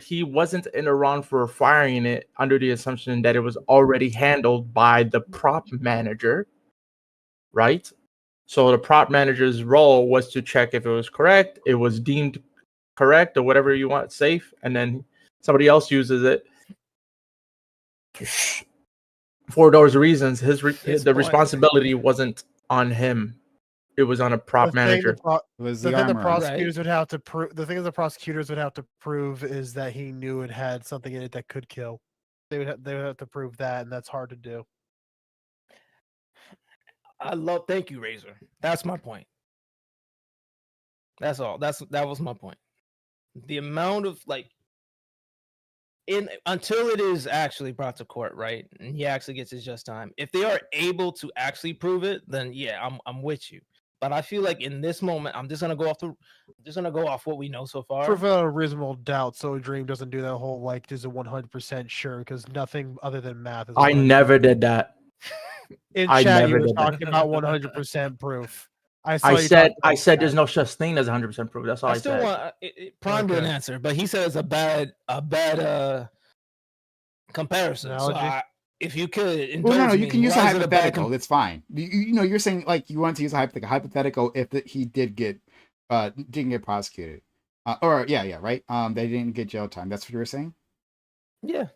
he wasn't in the wrong for firing it under the assumption that it was already handled by the prop manager, right? So the prop manager's role was to check if it was correct, it was deemed correct, or whatever you want, safe, and then somebody else uses it. For those reasons, the point. responsibility wasn't on him; it was on a prop The thing manager. It was The the thing the armor. prosecutors would have to prove. The thing the prosecutors would have to prove is that he knew it had something in it that could kill. They would have to prove that, and that's hard to do. Thank you, Razor. That's my point. That's all. That was my point. The amount of until it is actually brought to court, right? And he actually gets his just time. If they are able to actually prove it, then yeah, I'm with you. But I feel like in this moment, I'm just gonna go off what we know so far. Prove a reasonable doubt, so Dream doesn't do that whole like is a 100% sure because nothing other than math is. I 100%. never did that. In I chat, never you were did that. talking about 100% proof. I you said talking about there's that. no such thing as 100% proof. That's all I, I still said. want Prime didn't answer, but he said it's a bad comparison. So Analogy? if you could Well, indulge no, you me, can use a why is it a better hypothetical. That's fine. You're saying like you want to use a hypothetical if he didn't get prosecuted, or yeah, right. They didn't get jail time. That's what you were saying. Yeah.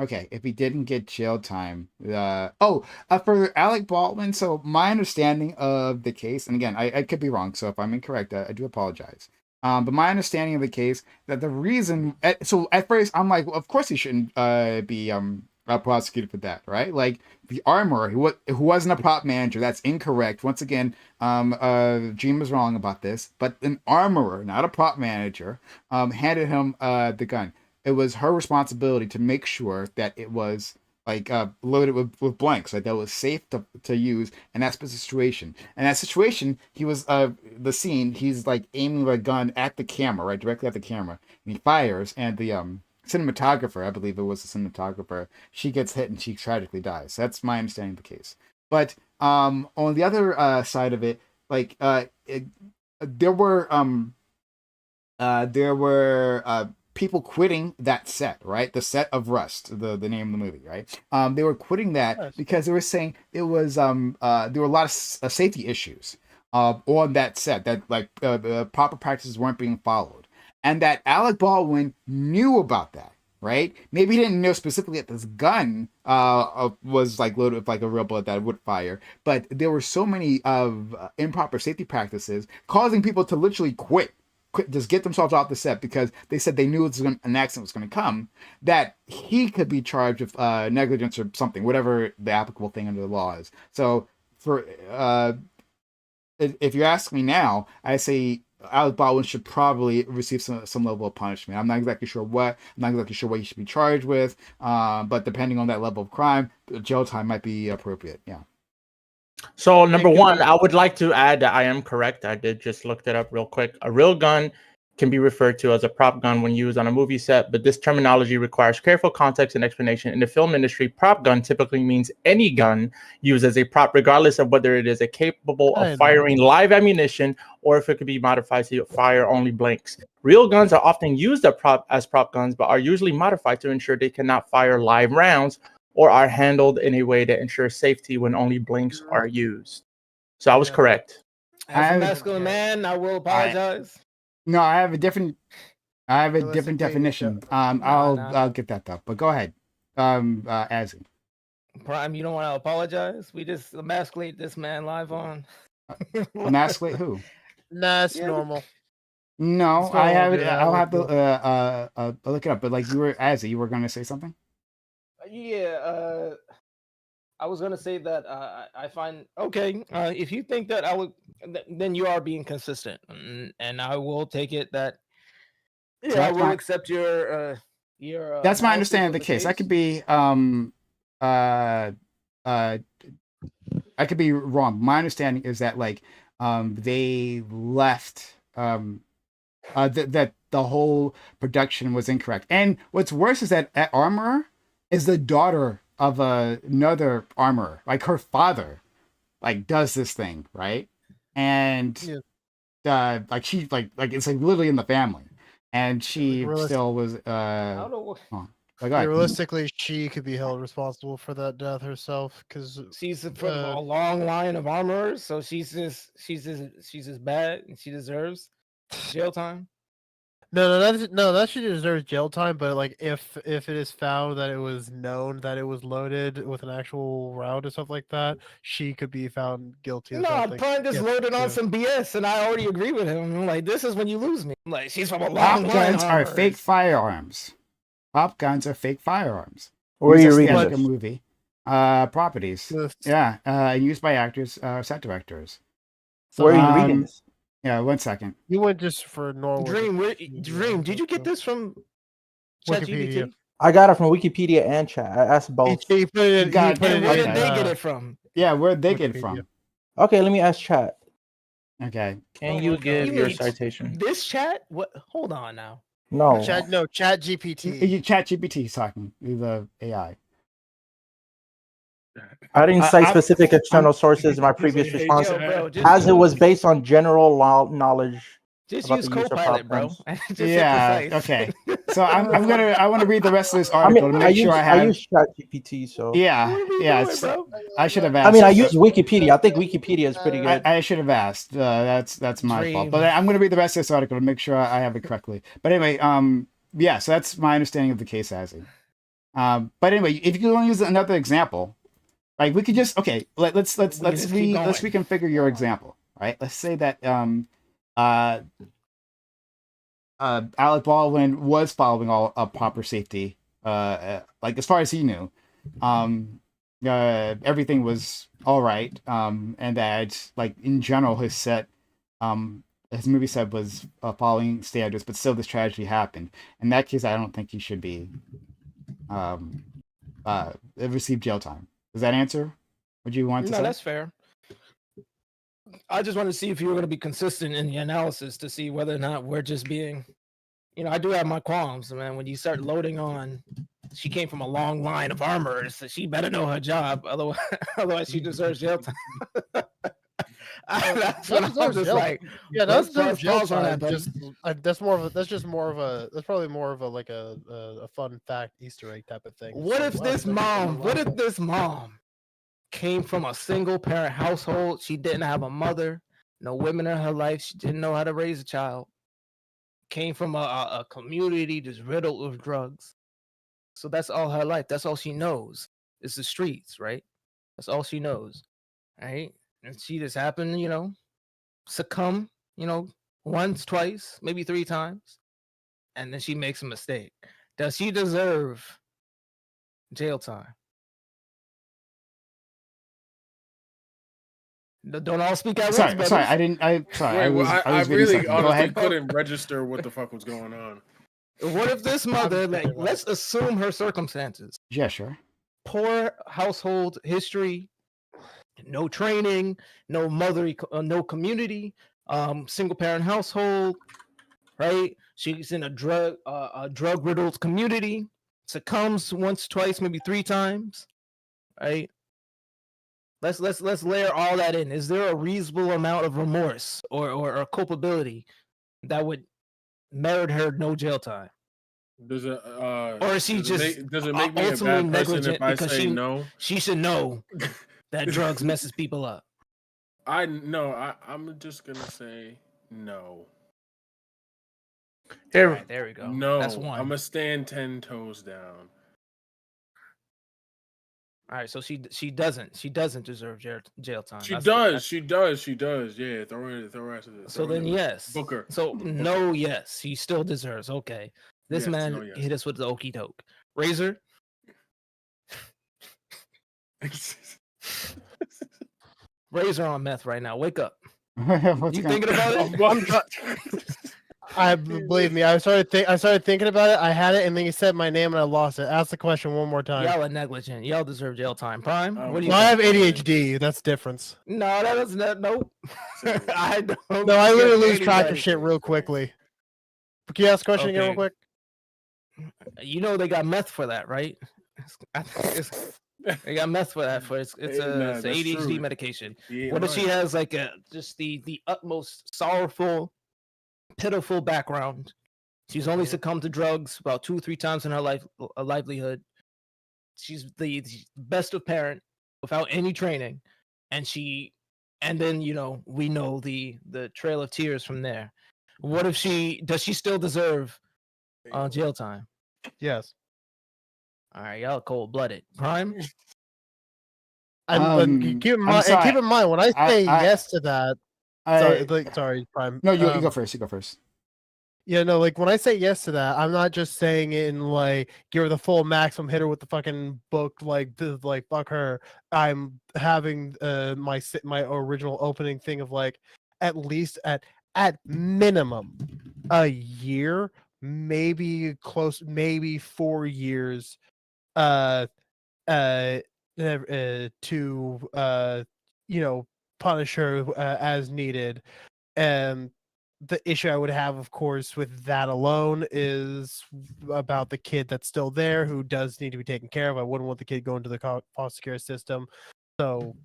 Okay, if he didn't get jail time, for Alec Baldwin. So my understanding of the case, and again, I could be wrong. So if I'm incorrect, I do apologize. But my understanding of the case that the reason, so at first I'm like, well, of course he shouldn't be prosecuted for that, right? Like the armorer who wasn't a prop manager. That's incorrect. Once again, Gene was wrong about this. But an armorer, not a prop manager, handed him the gun. It was her responsibility to make sure that it was like loaded with blanks, like that was safe to use in that specific situation. And that situation, he was the scene. He's like aiming a gun at the camera, right, directly at the camera, and he fires. And the cinematographer, I believe it was the cinematographer, she gets hit and she tragically dies. That's my understanding of the case. But on the other side of it, like there were people quitting that set, right? The set of Rust, the name of the movie, right? They were quitting that because they were saying it was there were a lot of safety issues on that set, that like proper practices weren't being followed, and that Alec Baldwin knew about that, right? Maybe he didn't know specifically that this gun was like loaded with like a real bullet that would fire, but there were so many of improper safety practices causing people to literally quit, just get themselves off the set because they said they knew an accident was going to come, that he could be charged with negligence or something, whatever the applicable thing under the law is. So for if you ask me now, I say Alec Baldwin should probably receive some level of punishment. I'm not exactly sure what. I'm not exactly sure what he should be charged with. But depending on that level of crime, jail time might be appropriate. Yeah. So number one, I would like to add that I am correct. I did just look that up real quick. A real gun can be referred to as a prop gun when used on a movie set, but this terminology requires careful context and explanation. In the film industry, prop gun typically means any gun used as a prop, regardless of whether it is capable of firing live ammunition or if it could be modified to fire only blanks. Real guns are often used as prop guns, but are usually modified to ensure they cannot fire live rounds or are handled in a way that ensures safety when only blanks are used. So I was correct. As a masculine man, I will apologize. No, I have a different definition. I'll get that though. But go ahead. Azzy. Prime, you don't want to apologize? We just emasculate this man live on. Emasculate who? Nah, it's normal. No, I have it. I'll have to look it up. But like you were, Azzy, you were going to say something. Yeah, I was gonna say that I find if you think that I would, then you are being consistent, and I will take it that I will accept your. That's my understanding of the case. I could be I could be wrong. My understanding is that like they left that the whole production was incorrect. And what's worse is that Armorer is the daughter of another armorer. Like her father like does this thing, right? And like she like it's like literally in the family. And she still was realistically, she could be held responsible for that death herself because she's from a long line of armorers, so she's as bad and she deserves jail time. No, she deserves jail time. But like, if it is found that it was known that it was loaded with an actual round or stuff like that, she could be found guilty. No, Prime just loaded on some BS, and I already agree with him. I'm like, this is when you lose me. I'm like, she's from a long line. Pop guns are fake firearms. Pop guns are fake firearms. Where are you reading this? Movie properties. Used by actors, set directors. Where are you reading this? Yeah, 1 second. You went just for normal. Dream, did you get this from ChatGPT? I got it from Wikipedia and chat. I asked both. Where did they get it from? Yeah, where'd they get it from? Okay, let me ask chat. Okay. Can you give your citation? This chat? What? Hold on now. No. ChatGPT. ChatGPT is talking. The AI. I didn't cite specific external sources in my previous response, as it was based on general knowledge Just about use the use of Copilot, bro. pronouns. Just Yeah. hit precise. Okay. So I want to read the rest of this I mean, article to make sure I I have. use ChatGPT, so Yeah. What are you Yeah. doing, bro? I should have I asked. mean, I use Wikipedia. I think Wikipedia is pretty good. I should have asked. That's my fault. Dream. But I'm going to read the rest of this article to make sure I have it correctly. But anyway, yeah. So that's my understanding of the case hazing. But anyway, if you want to use another example, like we could just let's We can just keep going. reconfigure your example, right? Let's say that uh Alec Baldwin was following all proper safety, like as far as he knew. Everything was all right, and that like in general his movie set was following standards, but still this tragedy happened. In that case, I don't think he should be receive jail time. Does that answer what you want to No, say? that's fair. I just wanted to see if you were going to be consistent in the analysis to see whether or not we're just being, I do have my qualms, man. When you start loading on, she came from a long line of armorers, so she better know her job. Otherwise she deserves jail time. That's what I'm just like. Yeah, let's that's jail pause on time. that, Just that's more of a that's probably more of a like a fun fact Easter egg type of thing. What if this mom came from a single parent household? She didn't have a mother, no women in her life. She didn't know how to raise a child. Came from a community just riddled with drugs. So that's all her life. That's all she knows. It's the streets, right? That's all she knows, right? And she just happened, succumb, once, twice, maybe 3 times, and then she makes a mistake. Does she deserve jail time? Don't all speak at once, Sorry, brothers. I didn't. I was reading really something. Go honestly ahead. couldn't register what the fuck was going on. What if this mother, let's assume her circumstances. Yeah, sure. Poor household history, no training, no no community, single parent household, right? She's in a drug riddled community, succumbs once, twice, maybe 3 times, right? Let's layer all that in. Is there a reasonable amount of remorse or culpability that would merit her no jail time? Does it Or is she does it make me a ultimately bad person negligent if I because say no? She should know that drugs messes people up. I'm just gonna say no. Here, All right, there we go. No, That's one. I'm gonna stand 10 toes down. All right, so she doesn't deserve jail time. She does. Yeah, throw her to the. So then yes. Booker. So no, yes, he still deserves. Okay, this Yes, man no, yes. hit us with the okey doke. Razor. Razor on meth right now. Wake up. What's You going- thinking about it? I believe me. I started thinking about it. I had it, and then you said my name, and I lost it. Ask the question one more time. Y'all are negligent. Y'all deserve jail time. Prime. What do you? Well, I think? have ADHD. That's the difference. No, that is not. Nope. I don't. No, I give literally lose track of anybody- shit real quickly. But can you ask the question again real Okay. quick? You know they got meth for that, right? They got meth for that. It's Nah, it's that's ADHD true. medication. He ain't What if she lying. has like just the utmost sorrowful, pitiful background? She's only succumbed to drugs about 2-3 times in her livelihood. She's the best of parent without any training, and then we know the trail of tears from there. What if does she still deserve jail time? Yes. All right, y'all cold blooded. Prime. And keep in mind, sorry. keep in mind when I say I- yes to that. Sorry, Prime. No, you go first. You go first. Yeah, no, like when I say yes to that, I'm not just saying it in like give her the full maximum, hit her with the fucking book, like fuck her. I'm having my original opening thing of like at least at minimum a year, maybe 4 years, to punish her as needed. And the issue I would have, of course, with that alone is about the kid that's still there who does need to be taken care of. I wouldn't want the kid going to the foster care system. So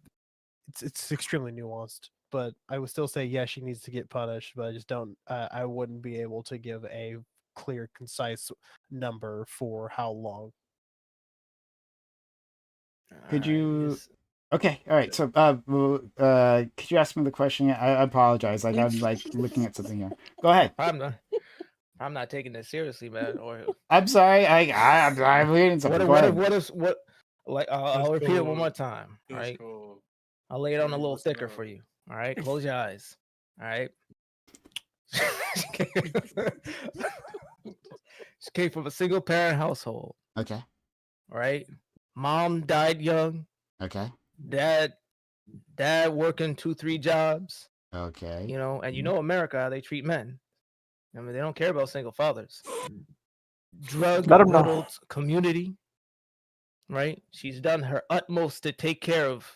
it's extremely nuanced. but I would still say yes, she needs to get punished. But I just don't. I wouldn't be able to give a clear, concise number for how long. Could Alright, you? it's- Okay, all right. So, could you ask me the question? I apologize. Like I'm like looking at something here. Go ahead. I'm not taking this seriously, man. Or I'm sorry. I'm reading something. Go ahead. I'll repeat it one more time. All That's right, cool. I'll lay it on a Hey, little what's thicker up? for you. All right, close your eyes. All right. She came from a single parent household. Okay. All right, mom died young. Okay. Dad working 2-3 jobs. Okay. You know, and you know America, how they treat men. I mean, they don't care about single fathers. Drug Let 'em know. riddled community. Right? She's done her utmost to take care of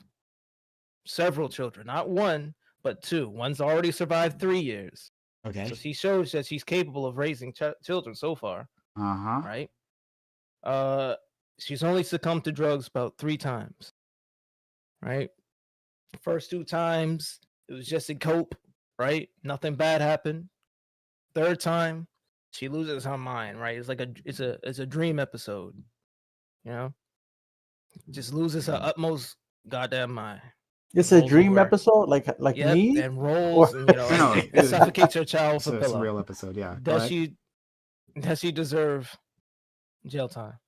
several children, not one, but two. One's already survived 3 years. Okay. So she shows that she's capable of raising children so far, Uh-huh. right? She's only succumbed to drugs about 3 times, right? First 2 times, it was just a cope, right? Nothing bad happened. Third time, she loses her mind, right? It's like it's a dream episode, you know? Just loses her utmost goddamn mind. It's a Rolls dream over. episode, like Yep, me. and rolls, and No, and suffocates her child it's with a a pillow. real episode. Yeah. Go Does ahead. she deserve jail time?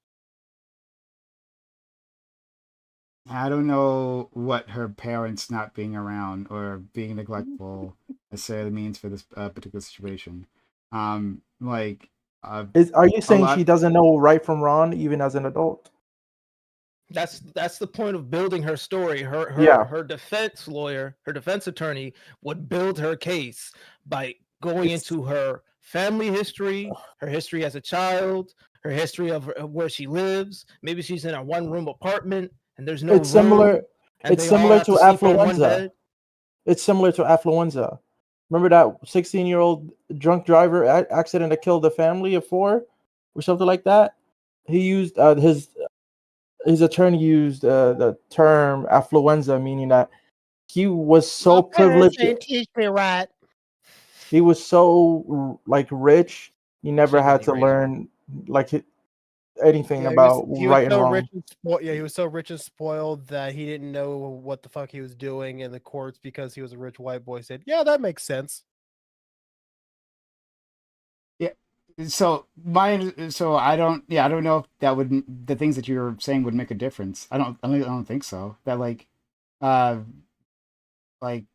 I don't know what her parents not being around or being neglectful necessarily means for this particular situation. Like Are you saying lot- she doesn't know right from wrong even as an adult? That's the point of building her story. Yeah. Her defense lawyer, her defense attorney would build her case by going It's- into her family history, her history as a child, her history of where she lives. Maybe she's in a 1-room apartment and there's no It's similar. room, and It's they all similar have to sleep on one affluenza. bed. It's similar to affluenza. Remember that 16-year-old drunk driver accident that killed a family of 4 or something like that? He used his attorney used the term affluenza, meaning that he was so privileged. teach me right. He was so like rich, he never She had really to raised learn like anything Yeah, about he was right and so wrong. rich and spoiled. Yeah, he was so rich and spoiled that he didn't know what the fuck he was doing in the courts because he was a rich white boy. Said, "Yeah, that makes sense." so I don't know if that would the things that you were saying would make a difference. I don't think so. That uh like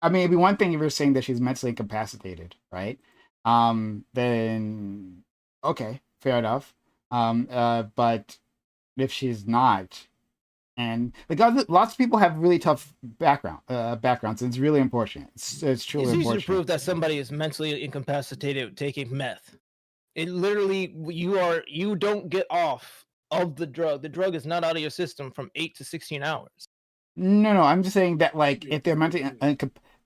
I mean, it'd be one thing if you're saying that she's mentally incapacitated, right? Then okay, fair enough. But if she's not, and like lots of people have really tough backgrounds, and it's really unfortunate. It's truly It's easy to unfortunate. prove that somebody is mentally incapacitated taking meth. It literally you don't get off of the drug. The drug is not out of your system from 8 to 16 hours. No, I'm just saying that like if they're mentally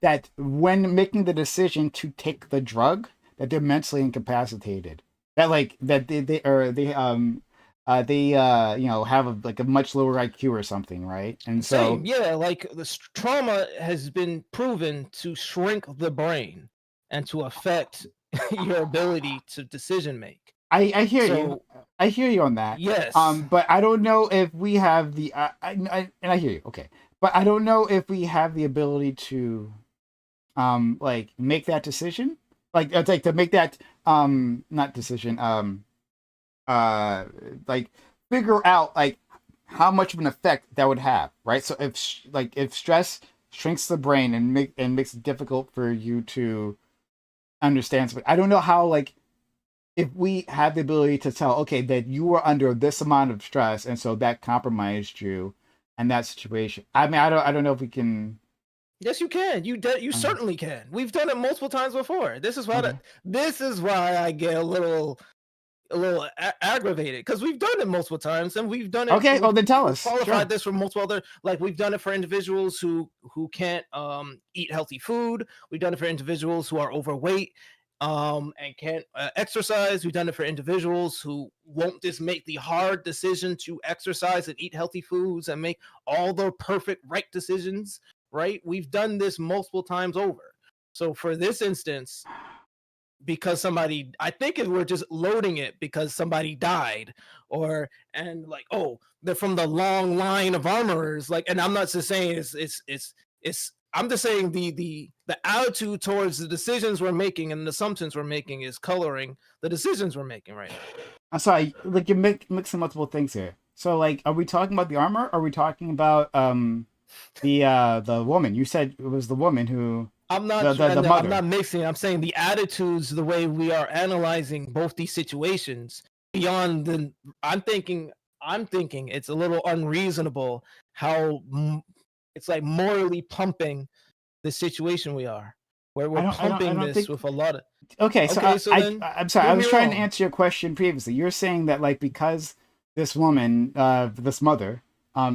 that when making the decision to take the drug, that they're mentally incapacitated. That like that they you know have a much lower IQ or something, right? And so Same, yeah, like trauma has been proven to shrink the brain and to affect your ability to decision make. I hear you. So I hear you on that. yes, But I don't know if we have the and I hear you. Okay, but I don't know if we have the ability to like make that decision. Like it's like to make that not decision like figure out like how much of an effect that would have, right? So if stress shrinks the brain and makes it difficult for you to understand something, I don't know how like if we have the ability to tell, okay, that you were under this amount of stress, and so that compromised you, and that situation. I mean, I don't know if we can. yes, you can. You certainly can. We've done it multiple times before. This is why Okay. this is why I get a little aggravated, because we've done it multiple times, and we've done it. Okay, well then tell us. Qualified Sure. this for multiple other, like we've done it for individuals who can't eat healthy food. We've done it for individuals who are overweight and can't exercise. We've done it for individuals who won't just make the hard decision to exercise and eat healthy foods and make all the perfect right decisions. right? We've done this multiple times over. So for this instance, because somebody, I think if we're just loading it because somebody died, or and like, oh, they're from the long line of armorers, like, and I'm not just saying it's I'm just saying the attitude towards the decisions we're making and the assumptions we're making is coloring the decisions we're making right now. I'm sorry, like you're mixing multiple things here. So like, are we talking about the armor? Or are we talking about the woman? You said it was the woman who. I'm not the I'm mother. not mixing. I'm saying the attitudes, the way we are analyzing both these situations beyond the. I'm thinking it's a little unreasonable how it's like morally pumping the situation we are, where we're I pumping don't this think. with a lot of. Okay, so, Okay, so then I'm sorry. I prove was me trying to wrong. answer your question previously. You're saying that like because this woman, this mother,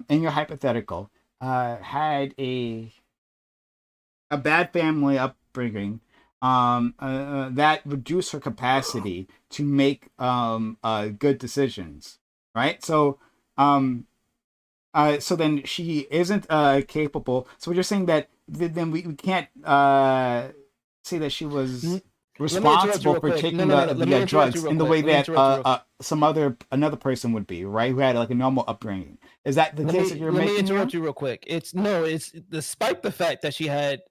in your hypothetical, had a bad family upbringing, that reduced her capacity to make good decisions, right? So, so then she isn't capable. So you're saying that then we can't say that she was responsible for taking the drugs in the way that another person would be, right? Who had like a normal upbringing. Is that the case that you're making? Let me interrupt you real quick. It's despite the fact that she had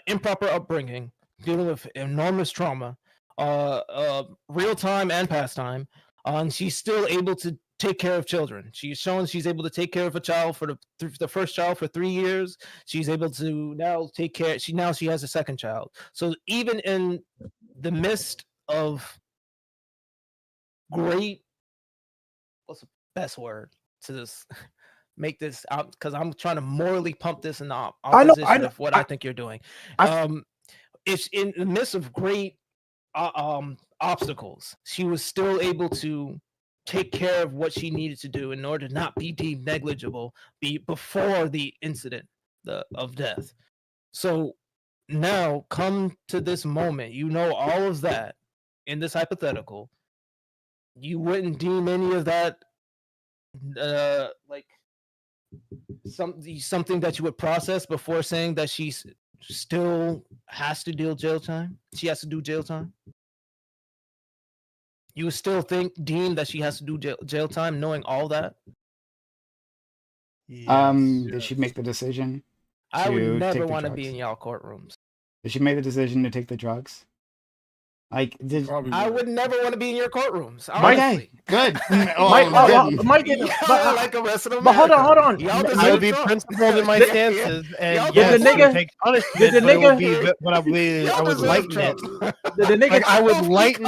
improper upbringing, dealing with enormous trauma, real time and past time, and she's still able to take care of children. She's shown she's able to take care of a child for the first child for 3 years. She's able to now take care. She has a second child. So even in the midst of great, what's the best word to this? Make this out, because I'm trying to morally pump this in the opposition of what I think you're doing. It's in the midst of great obstacles, she was still able to take care of what she needed to do in order to not be deemed negligible before the incident of death. So now come to this moment, all of that in this hypothetical, you wouldn't deem any of that like something that you would process before saying that she still has to deal jail time. She has to do jail time. You would still deem that she has to do jail time, knowing all that. Did she make the decision? I would never want to be in y'all courtrooms. Did she make the decision to take the drugs? Like, I would never want to be in your courtrooms. Okay, good. Like a rest of but hold on. I would be principled in my stances, and yes, I would take punishment, but I would lighten it. I would lighten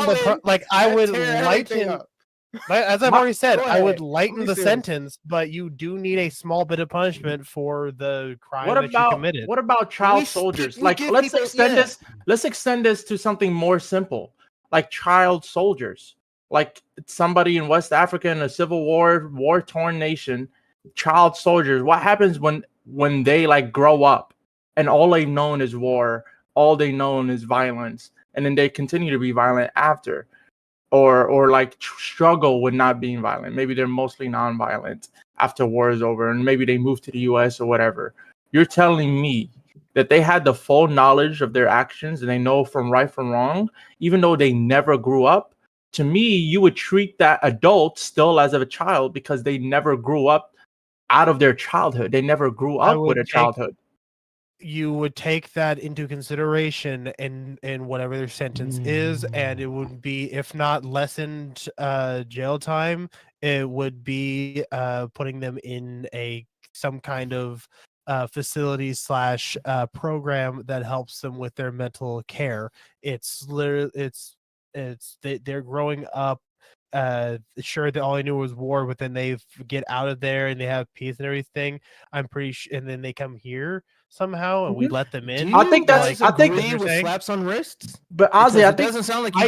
as I've already said, I would lighten the sentence, but you do need a small bit of punishment for the crime that you committed. What about child soldiers? Like, let's extend this to something more simple, like child soldiers. Like somebody in West Africa in a civil war-torn nation, child soldiers. What happens when they like grow up and all they've known is war, all they known is violence, and then they continue to be violent after? Or like struggle with not being violent. Maybe they're mostly non-violent after war is over, and maybe they move to the US or whatever. You're telling me that they had the full knowledge of their actions and they know from right from wrong, even though they never grew up? To me, you would treat that adult still as a child because they never grew up out of their childhood. They never grew up with a childhood. You would take that into consideration in whatever their sentence is, and it would be, if not lessened jail time, it would be putting them in some kind of facility / program that helps them with their mental care. It's literally they're growing up. Sure, that all I knew was war, but then they get out of there and they have peace and everything. I'm pretty sure, and then they come here somehow, and we let them in. I think that's. I think with slaps on wrists. But Ozzy, I think it doesn't sound like I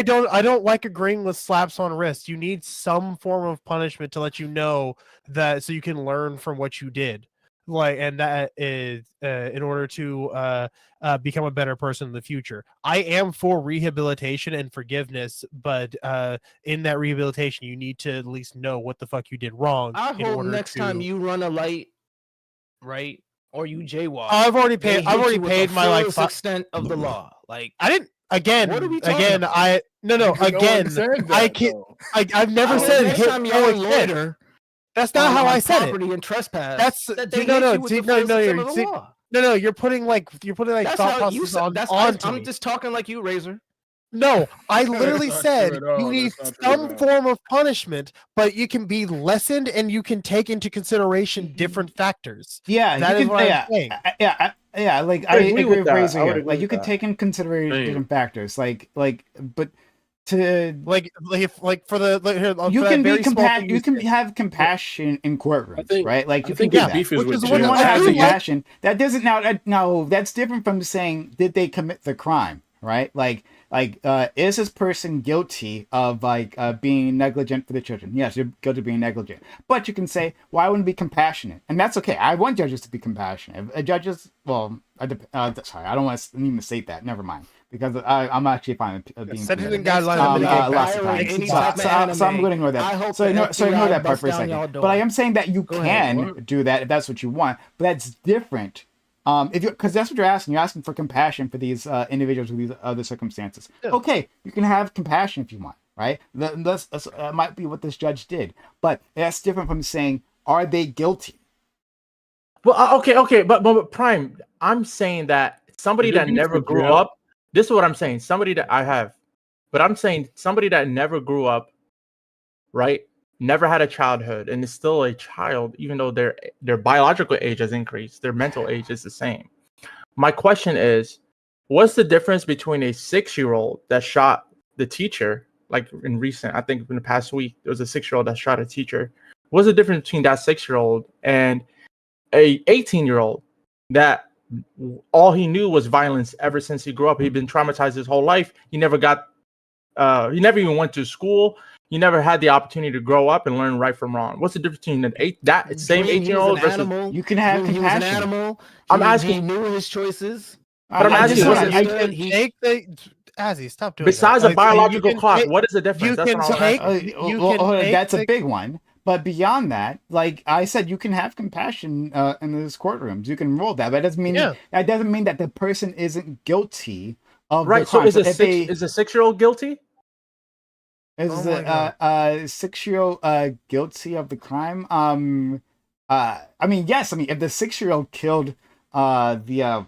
don't like agreeing with slaps on wrists. You need some form of punishment to let you know that, so you can learn from what you did. And that is in order to become a better person in the future. I am for rehabilitation and forgiveness, but in that rehabilitation, you need to at least know what the fuck you did wrong. I hope next time you run a light, right, or you jaywalk, I've already they paid. I've hit already you with paid the my like. fullest extent of the law. Like I didn't. Again, What are we talking again. about? I no. No one Again, said I that, can't. though. I've never well, said next hit time full y'all extent. loiter That's not how I said it. property and trespass, That's that they no, hit no, you with the no, fullest no, extent of the see, law. no. You're putting like That's thought how you processes said. on That's onto I'm me. just talking like you, Razor. No, I That's literally not said true at all. you need That's not true at some all. form of punishment, but you can be lessened and you can take into consideration different factors. Yeah, That you is can. what I'm Yeah, saying. yeah. Like I I agree agree with with that. Razor I would here. agree Like you with could that. take in consideration Same. different factors. But to Like if like for the like, here, you for that can be very small thing you can said. have compassion in courtrooms, right? Like I you can think do his Yeah, that. beef is which with is You what jail. want to I have do like. compassion. That doesn't now that's different from saying did they commit the crime, right? Is this person guilty of being negligent for the children? Yes, you're guilty of being negligent. But you can say, well, I wouldn't be compassionate, and that's okay. I want judges to be compassionate. Judges, well, sorry, I don't want to even state that. Never mind, because I'm actually fine with being Sentencing permitted. guidelines time are they mitigate Lots of violate times. any So, type of so I'm anime, going to ignore I that. hope So the ignore FBI that part busts for a down y'all second. door. But I am saying that you Go ahead, can what? do that if that's what you want. But that's different. If you because that's what you're asking. You're asking for compassion for these individuals with these other circumstances. Yeah. Okay, you can have compassion if you want, right? That's might be what this judge did, but that's different from saying are they guilty? Well, okay, but Prime, I'm saying that somebody Is your that beef never with grew jail? up. This is what I'm saying. Somebody that I have, but I'm saying somebody that never grew up, right? Never had a childhood and is still a child, even though their biological age has increased, their mental age is the same. My question is, what's the difference between a 6-year-old that shot the teacher, like in recent, I think in the past week, there was a 6-year-old that shot a teacher. What's the difference between that 6-year-old and a 18-year-old that all he knew was violence ever since he grew up? He'd been traumatized his whole life. He never he never even went to school. He never had the opportunity to grow up and learn right from wrong. What's the difference between that same Dream he was 18-year-old an versus? animal. You can have Dream he was an compassion. animal. I'm Dream asking- he knew his choices. But I'm asking, just what's said the- understood. You can take the Azzy, stop doing Besides that. a biological you can clock, take- what is the difference? you That's can what I'm take- asking. you can take That's a the- big one. But beyond that, like I said, you can have compassion in those courtrooms. You can rule that. But that doesn't mean that the person isn't guilty of the Right. So crime. is If they is a 6-year-old guilty? is Oh my God. a 6-year-old guilty of the crime? I mean, yes. I mean, if the 6-year-old killed the killed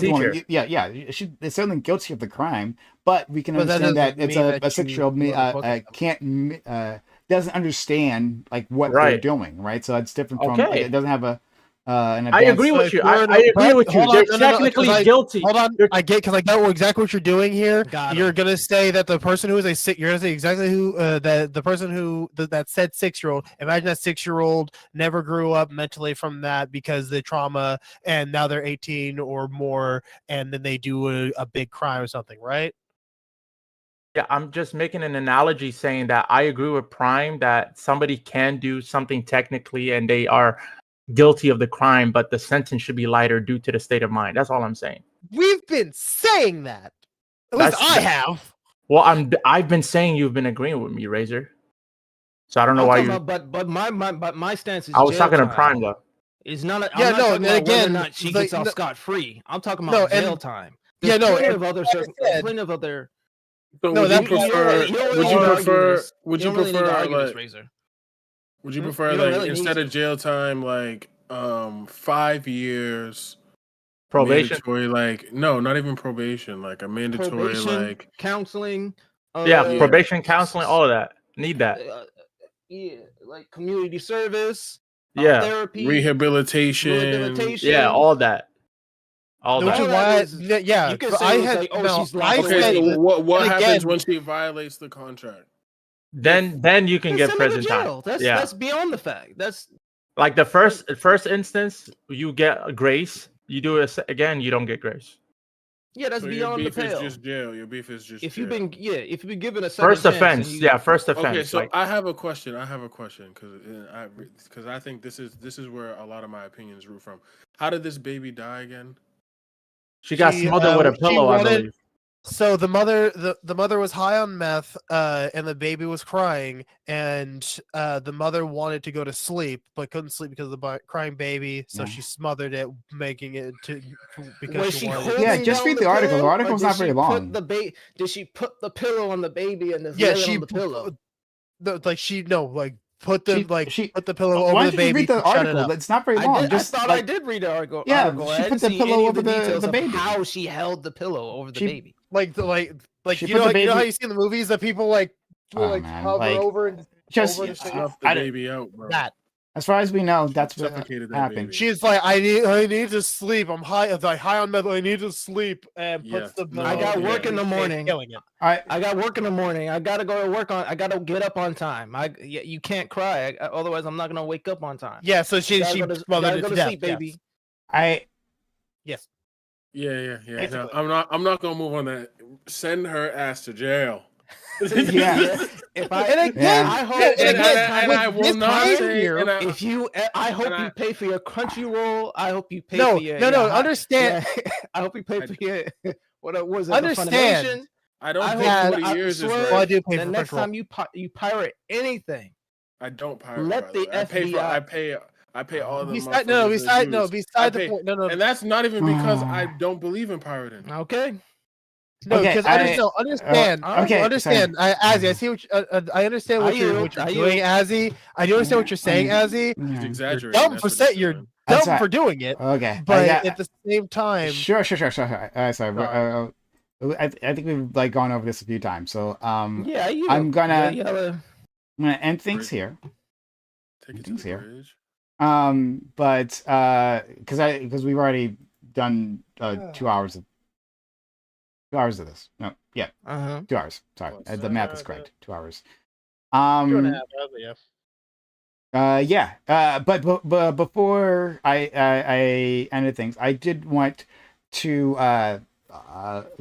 the woman, teacher. yeah, she's certainly guilty of the crime. But we can But that understand that doesn't it's mean a that 6-year-old you wanna book them. can't doesn't understand like what they're Right. doing, right? So it's different from like, Okay. it doesn't have an I advanced. agree So with if you. you're I agree with you. hold They're on, no, 'cause technically guilty. Hold on, They're- I get because I know exactly what you're doing here. Got You're him. gonna say that the person who is you're gonna say exactly who the person who that said 6-year-old. Imagine that 6-year-old never grew up mentally from that because the trauma, and now they're 18 or more, and then they do a big crime or something, right? Yeah, I'm just making an analogy saying that I agree with Prime that somebody can do something technically and they are guilty of the crime, but the sentence should be lighter due to the state of mind. That's all I'm saying. We've been saying that. At least I have. Well, I've been saying you've been agreeing with me, Razor. So I don't know I'm why talking you. about, but my stance is I was jail talking to time. Prime though. It's not. Yeah, I'm not no, talking and about whether or again, not she like, gets off no- scot free. I'm talking No, about jail and- time. yeah, There's no, plenty and of other like I said- plenty of other. So No, would that- you prefer? You don't really Would need you to argue prefer? this. Would You you don't really need to prefer argue this, like? Razor. Would you Hmm? prefer You don't like really need instead to. of jail time, like 5 years Probation. mandatory? Like no, not even probation. Like a mandatory, Probation, like counseling. Yeah, probation, counseling, all of that. Need that. Yeah, like community service. Yeah. Therapy, rehabilitation. Yeah, all that. All Which that. is that why, is- yeah, you can but say I it was had like, oh, no. she's I lost Okay, said, so what and happens again- when she violates the contract? Then you can Then get send her to prison time. jail. That's Yeah. that's beyond the fact. That's Like the first instance, you get a grace. You do it again, you don't get grace. that's So your beyond the beef is pale. just jail. Your beef is just If jail. you've been given a second First chance offense. and you- Yeah, first offense. Okay, so like, I have a question. Because I think this is where a lot of my opinions root from. How did this baby die again? she got she, smothered with a she pillow, I wanted- believe. So the mother was high on meth, and the baby was crying, and the mother wanted to go to sleep but couldn't sleep because of the crying baby, so Yeah. she smothered it, making it because Was she she wanted. Yeah, holding just down read the article. The pillow, or article's did not she very put long. the Did she put the pillow on the baby and just Yeah, lay it she on the pillow? like she no like put the She. put the pillow Why over the don't you just baby read the to shut it article? up. It's not very I long. did. Just I thought I like did read the article. yeah, I she didn't put the see pillow any of over the details the of baby. how she held the pillow over the She- baby. Like She you put know the like, you know how baby- you see in the movies that people like will Oh like man, hover like over and just over to say Snuff the I don't- baby out, bro. that. as far as we know, She that's what suffocated that happened. baby. She's like, I need to sleep. I'm high on meth. I need to sleep, and puts Yes. the No, pillow I got over work the in the baby's face, morning. killing it. I got work in the morning. I gotta go to work on. I gotta get up on time. You can't cry. Otherwise, I'm not gonna wake up on time. Yeah, so she Gotta go to, smothered gotta it go to to death. sleep, baby. Yes. Yeah. Basically. No, I'm not gonna move on that. Send her ass to jail. Yeah. If I And again, I hope and And again, I with will this not time say. here, And if you, I hope and you I- pay for your Crunchyroll. I hope you pay No, for your no, your understand- I hope you pay for your what was it? Understand The Funimation? I don't I think hope- 40 years is swear, right. well, I do pay the for next Crunchyroll. time you pirate anything, I don't pirate. let By the the way. I pay all the Beside motherfuckers that use. beside the point. No, And that's not even because I don't believe in pirating. okay. no, Okay, because understand. okay, understand. I see what I understand what I you're yield, I doing, Azzy. I do understand what you're saying, Azzy. She's Yeah. exaggerating. Dumb that's for what he's you're doing. That's dumb right. for doing it, Okay, but yeah, at the same time, sure. Sorry. Sorry. I think we've like gone over this a few times, so Yeah, you. I'm gonna yeah, I'm gonna end things Great. here. Take it to Things the here. bridge. But because we've already done 2 hours of 2 hours of this. No, yeah, 2 hours. Sorry, Plus, the math is correct. 2 hours. 2.5 hours, yeah. But before I ended things, I did want to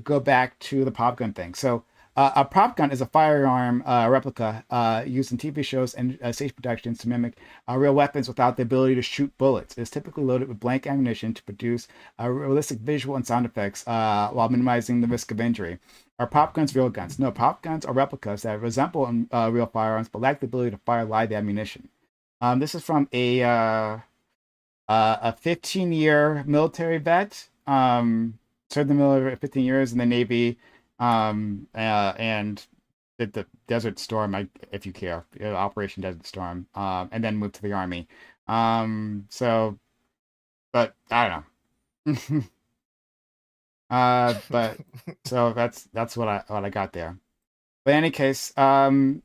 go back to the prop gun thing. So a prop gun is a firearm replica used in TV shows and stage productions to mimic real weapons without the ability to shoot bullets. It is typically loaded with blank ammunition to produce realistic visual and sound effects while minimizing the risk of injury. Are prop guns real guns? No, prop guns are replicas that resemble real firearms but lack the ability to fire live ammunition. This is from a 15-year military vet. Served in the military 15 years in the Navy, and did the Desert Storm, if you care, Operation Desert Storm, and then moved to the Army. So, but I don't know. But so that's what I got there. But in any case, thanks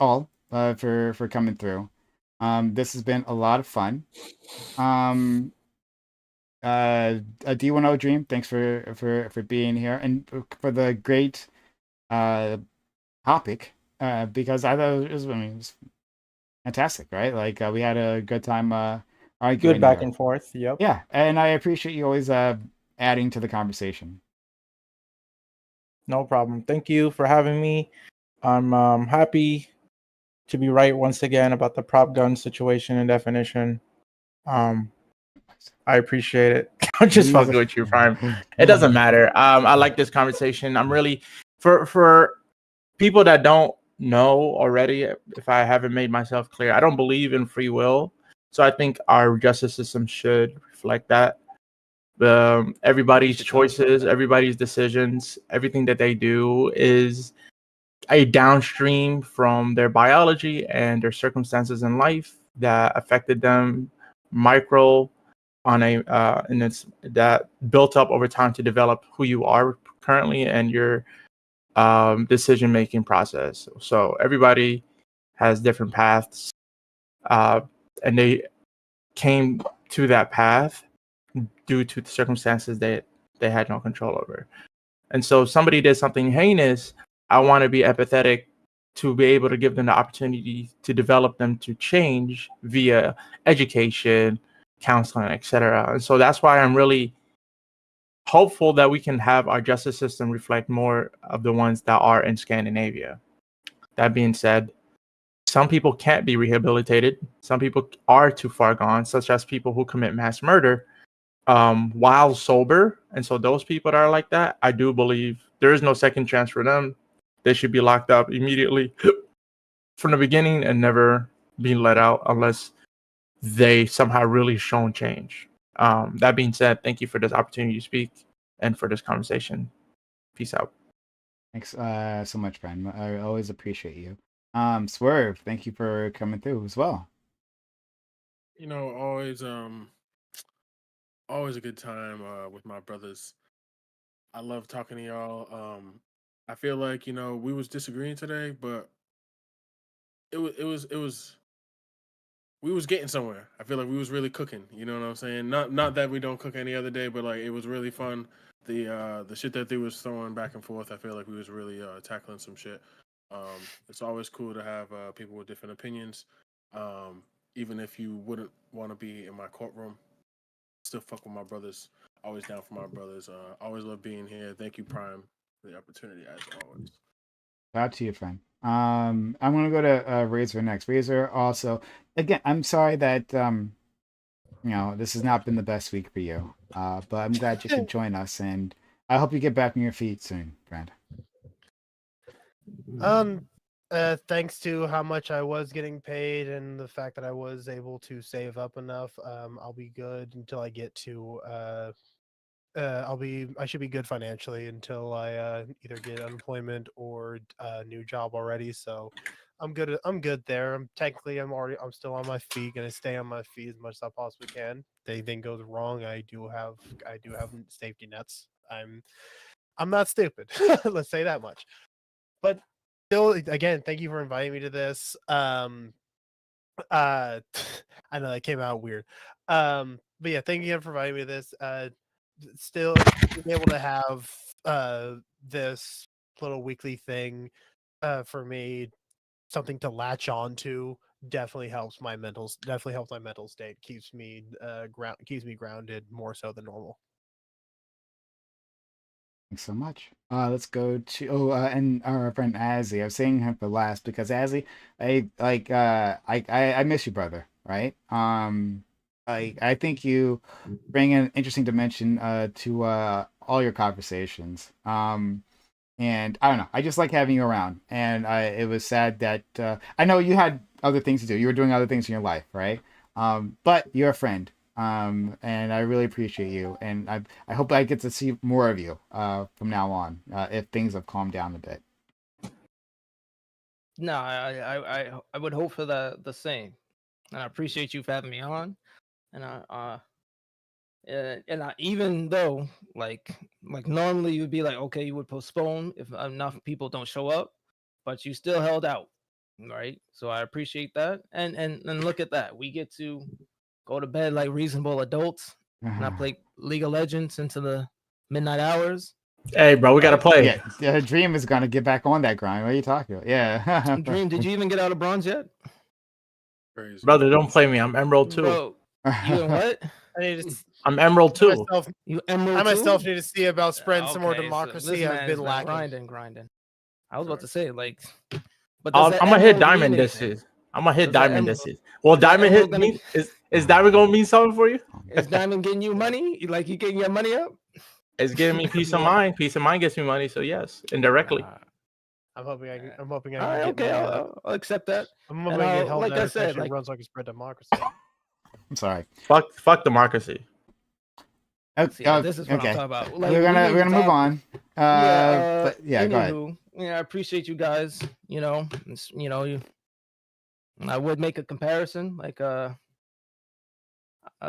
all for coming through. This has been a lot of fun. A D10 Dream, thanks for being here and for the great topic, because I thought it was fantastic, right? Like we had a good time arguing. Good back here. and forth. Yep. Yeah, and I appreciate you always adding to the conversation. No problem. Thank you for having me. I'm happy to be right once again about the prop gun situation and definition. I appreciate it. I'm just fucking with you, Prime. It doesn't matter. I like this conversation. I'm really for people that don't know already, if I haven't made myself clear, I don't believe in free will. So I think our justice system should reflect that. Everybody's choices, everybody's decisions, everything that they do is a downstream from their biology and their circumstances in life that affected them micro on a and it's that built up over time to develop who you are currently and your decision making process. So everybody has different paths, and they came to that path due to the circumstances that they had no control over. And so if somebody did something heinous, I want to be empathetic to be able to give them the opportunity to develop them to change via education, counseling, etc. And so that's why I'm really hopeful that we can have our justice system reflect more of the ones that are in Scandinavia. That being said, some people can't be rehabilitated. Some people are too far gone, such as people who commit mass murder. while sober. And so those people that are like that, I do believe there is no second chance for them. They should be locked up immediately from the beginning and never being let out unless they somehow really shown change. That being said, thank you for this opportunity to speak and for this conversation. Peace out. Thanks so much, friend. I always appreciate you. Swerve, thank you for coming through as well. You know, always a good time with my brothers. I love talking to y'all. I feel like, you know, we was disagreeing today, but it was we was getting somewhere. I feel like we was really cooking. You know what I'm saying? Not that we don't cook any other day, but like it was really fun. The shit that they was throwing back and forth. I feel like we was really tackling some shit. It's always cool to have people with different opinions. Even if you wouldn't want to be in my courtroom, still fuck with my brothers. Always down for my brothers. Always love being here. Thank you, Prime, for the opportunity as always. Out to you, friend. I'm gonna go to Razor next. Razor also, again, I'm sorry that you know, this has not been the best week for you. But I'm glad you could join us, and I hope you get back on your feet soon, friend. Thanks to how much I was getting paid and the fact that I was able to save up enough, I'll be good until I get to I should be good financially until I either get unemployment or a new job already. So I'm good there. I'm still on my feet, gonna stay on my feet as much as I possibly can. If anything goes wrong, I do have safety nets. I'm not stupid. Let's say that much. But still, again, thank you for inviting me to this. I know that came out weird. But yeah, thank you again for inviting me to this. Still being able to have this little weekly thing for me, something to latch on to, definitely helps my mental state, keeps me grounded more so than normal. Thanks so much. Let's go to and our friend Azzy. I was saying him for last because Azzy, I miss you, brother. Right? I think you bring an interesting dimension to all your conversations. And I don't know, I just like having you around. And it was sad that I know you had other things to do. You were doing other things in your life, right? But you're a friend. And I really appreciate you, and I hope I get to see more of you from now on if things have calmed down a bit. No, I would hope for the same, and I appreciate you for having me on. And even though like normally you'd be like, okay, you would postpone if enough people don't show up, but you still held out, right? So I appreciate that. And look at that, we get to go to bed like reasonable adults, not play League of Legends into the midnight hours. Hey, bro, we gotta play. Yeah, Dream is gonna get back on that grind. What are you talking about? Yeah. Dream, did you even get out of bronze yet? Crazy. Brother, don't play me. I'm Emerald 2. Bro, you in what? I need to, I'm Emerald 2. You Emerald I myself 2? need to see about spreading some more Okay, so democracy. this I've been man's lacking. grinding. I was about to say, like, but I'm does that gonna hit emerald diamond mean this anything? is. I'm gonna hit Does that diamond emerald- this is. Well, is that diamond hit emerald mean is diamond gonna mean something for you? Is diamond getting you money? Like, you getting your money up? It's giving me peace of Yeah. mind. Peace of mind gets me money, so yes, indirectly. I'm hoping I can. I'm hoping I All can right, get okay, money. I'll accept that. I'm hoping and I I'll- get held like that I said, actually like- run so I can spread democracy. I'm sorry. Fuck democracy. See, this is what I'm talking about. Like, we're gonna move on. But yeah, go ahead. Anywho, yeah, I appreciate you guys. You know, I would make a comparison, like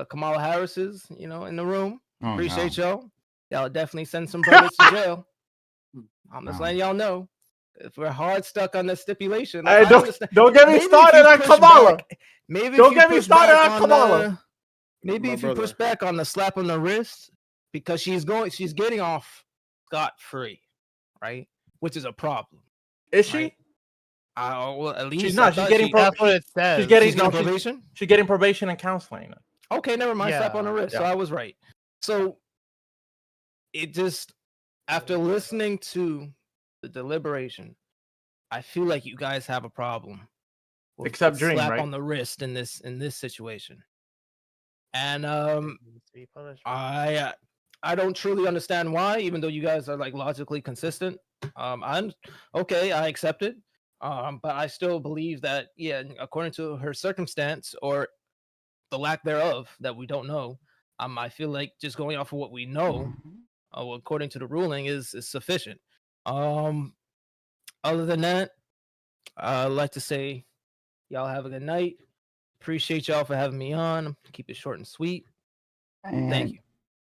Kamala Harris's, in the room. Oh, Appreciate no. y'all. Y'all definitely send some brothers to jail. I'm just No. letting y'all know. If we're hard stuck on the stipulation, Hey, I understand. don't get me Maybe if started you on push Kamala. back- Maybe Don't if you get me push started back on Kamala. Maybe My if you push brother. back on the slap on the wrist, because she's getting off scot free, right? Which is a problem. Is she? Right? Well, at least She's not. I She's thought getting That's what it says. she's getting she's getting no, she's- probation. She's getting probation and counseling. Okay, never mind. Slap on the Yeah. wrist. So Yeah. I was right. So it just, after listening to the deliberation, I feel like you guys have a problem with Except Dream, slap right? on the wrist in this situation. And Needs to be punished. I don't truly understand why, even though you guys are like logically consistent. I'm okay, I accept it. But I still believe that, yeah, according to her circumstance or the lack thereof that we don't know, I feel like just going off of what we know, according to the ruling, is sufficient. Other than that, I'd like to say y'all have a good night. Appreciate y'all for having me on. Keep it short and sweet. Thank you.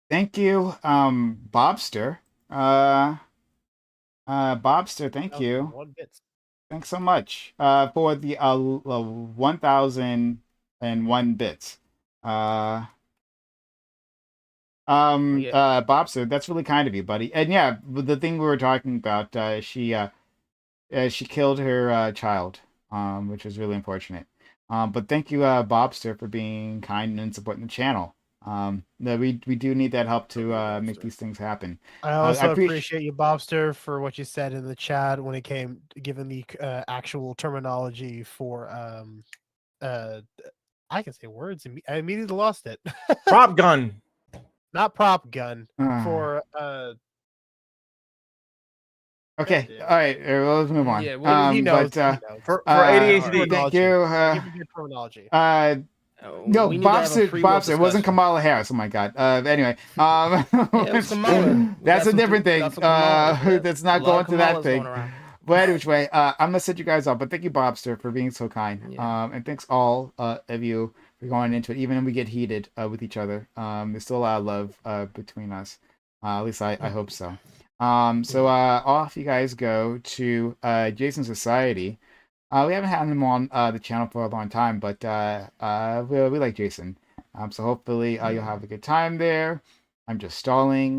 Thank you, Bobster. Bobster, thank you. 1 bits. Thanks so much for the 1,001 bits. Yeah. Bobster, that's really kind of you, buddy. And yeah, the thing we were talking about, she killed her child, which was really unfortunate. But thank you, Bobster, for being kind and supporting the channel. No, we do need that help to make these things happen. I also appreci- appreciate you, Bobster, for what you said in the chat when it came giving the actual terminology for I can say words. I immediately lost it. Prop gun. Not prop gun Ah. for Okay, Yeah. all right, well, let's move on. Yeah, he knows. But He knows. For thank ADHD. Terminology. you. Give me good terminology. No, we need to have a Bobster. free will Bobster. It wasn't discussion. Kamala Harris. Oh my God. Anyway, Yeah, it was Kamala. We that's got a different thing. got some Kamalas, yeah. That's A not lot going of to that Kamalas thing. going around. But anyway, I'm gonna set you guys off. But thank you, Bobster, for being so kind. Yeah. And thanks all of you for going into it. Even when we get heated with each other, there's still a lot of love between us. At least I hope so. So off you guys go to Jason's Society. We haven't had him on the channel for a long time, but we like Jason. So hopefully you'll have a good time there. I'm just stalling.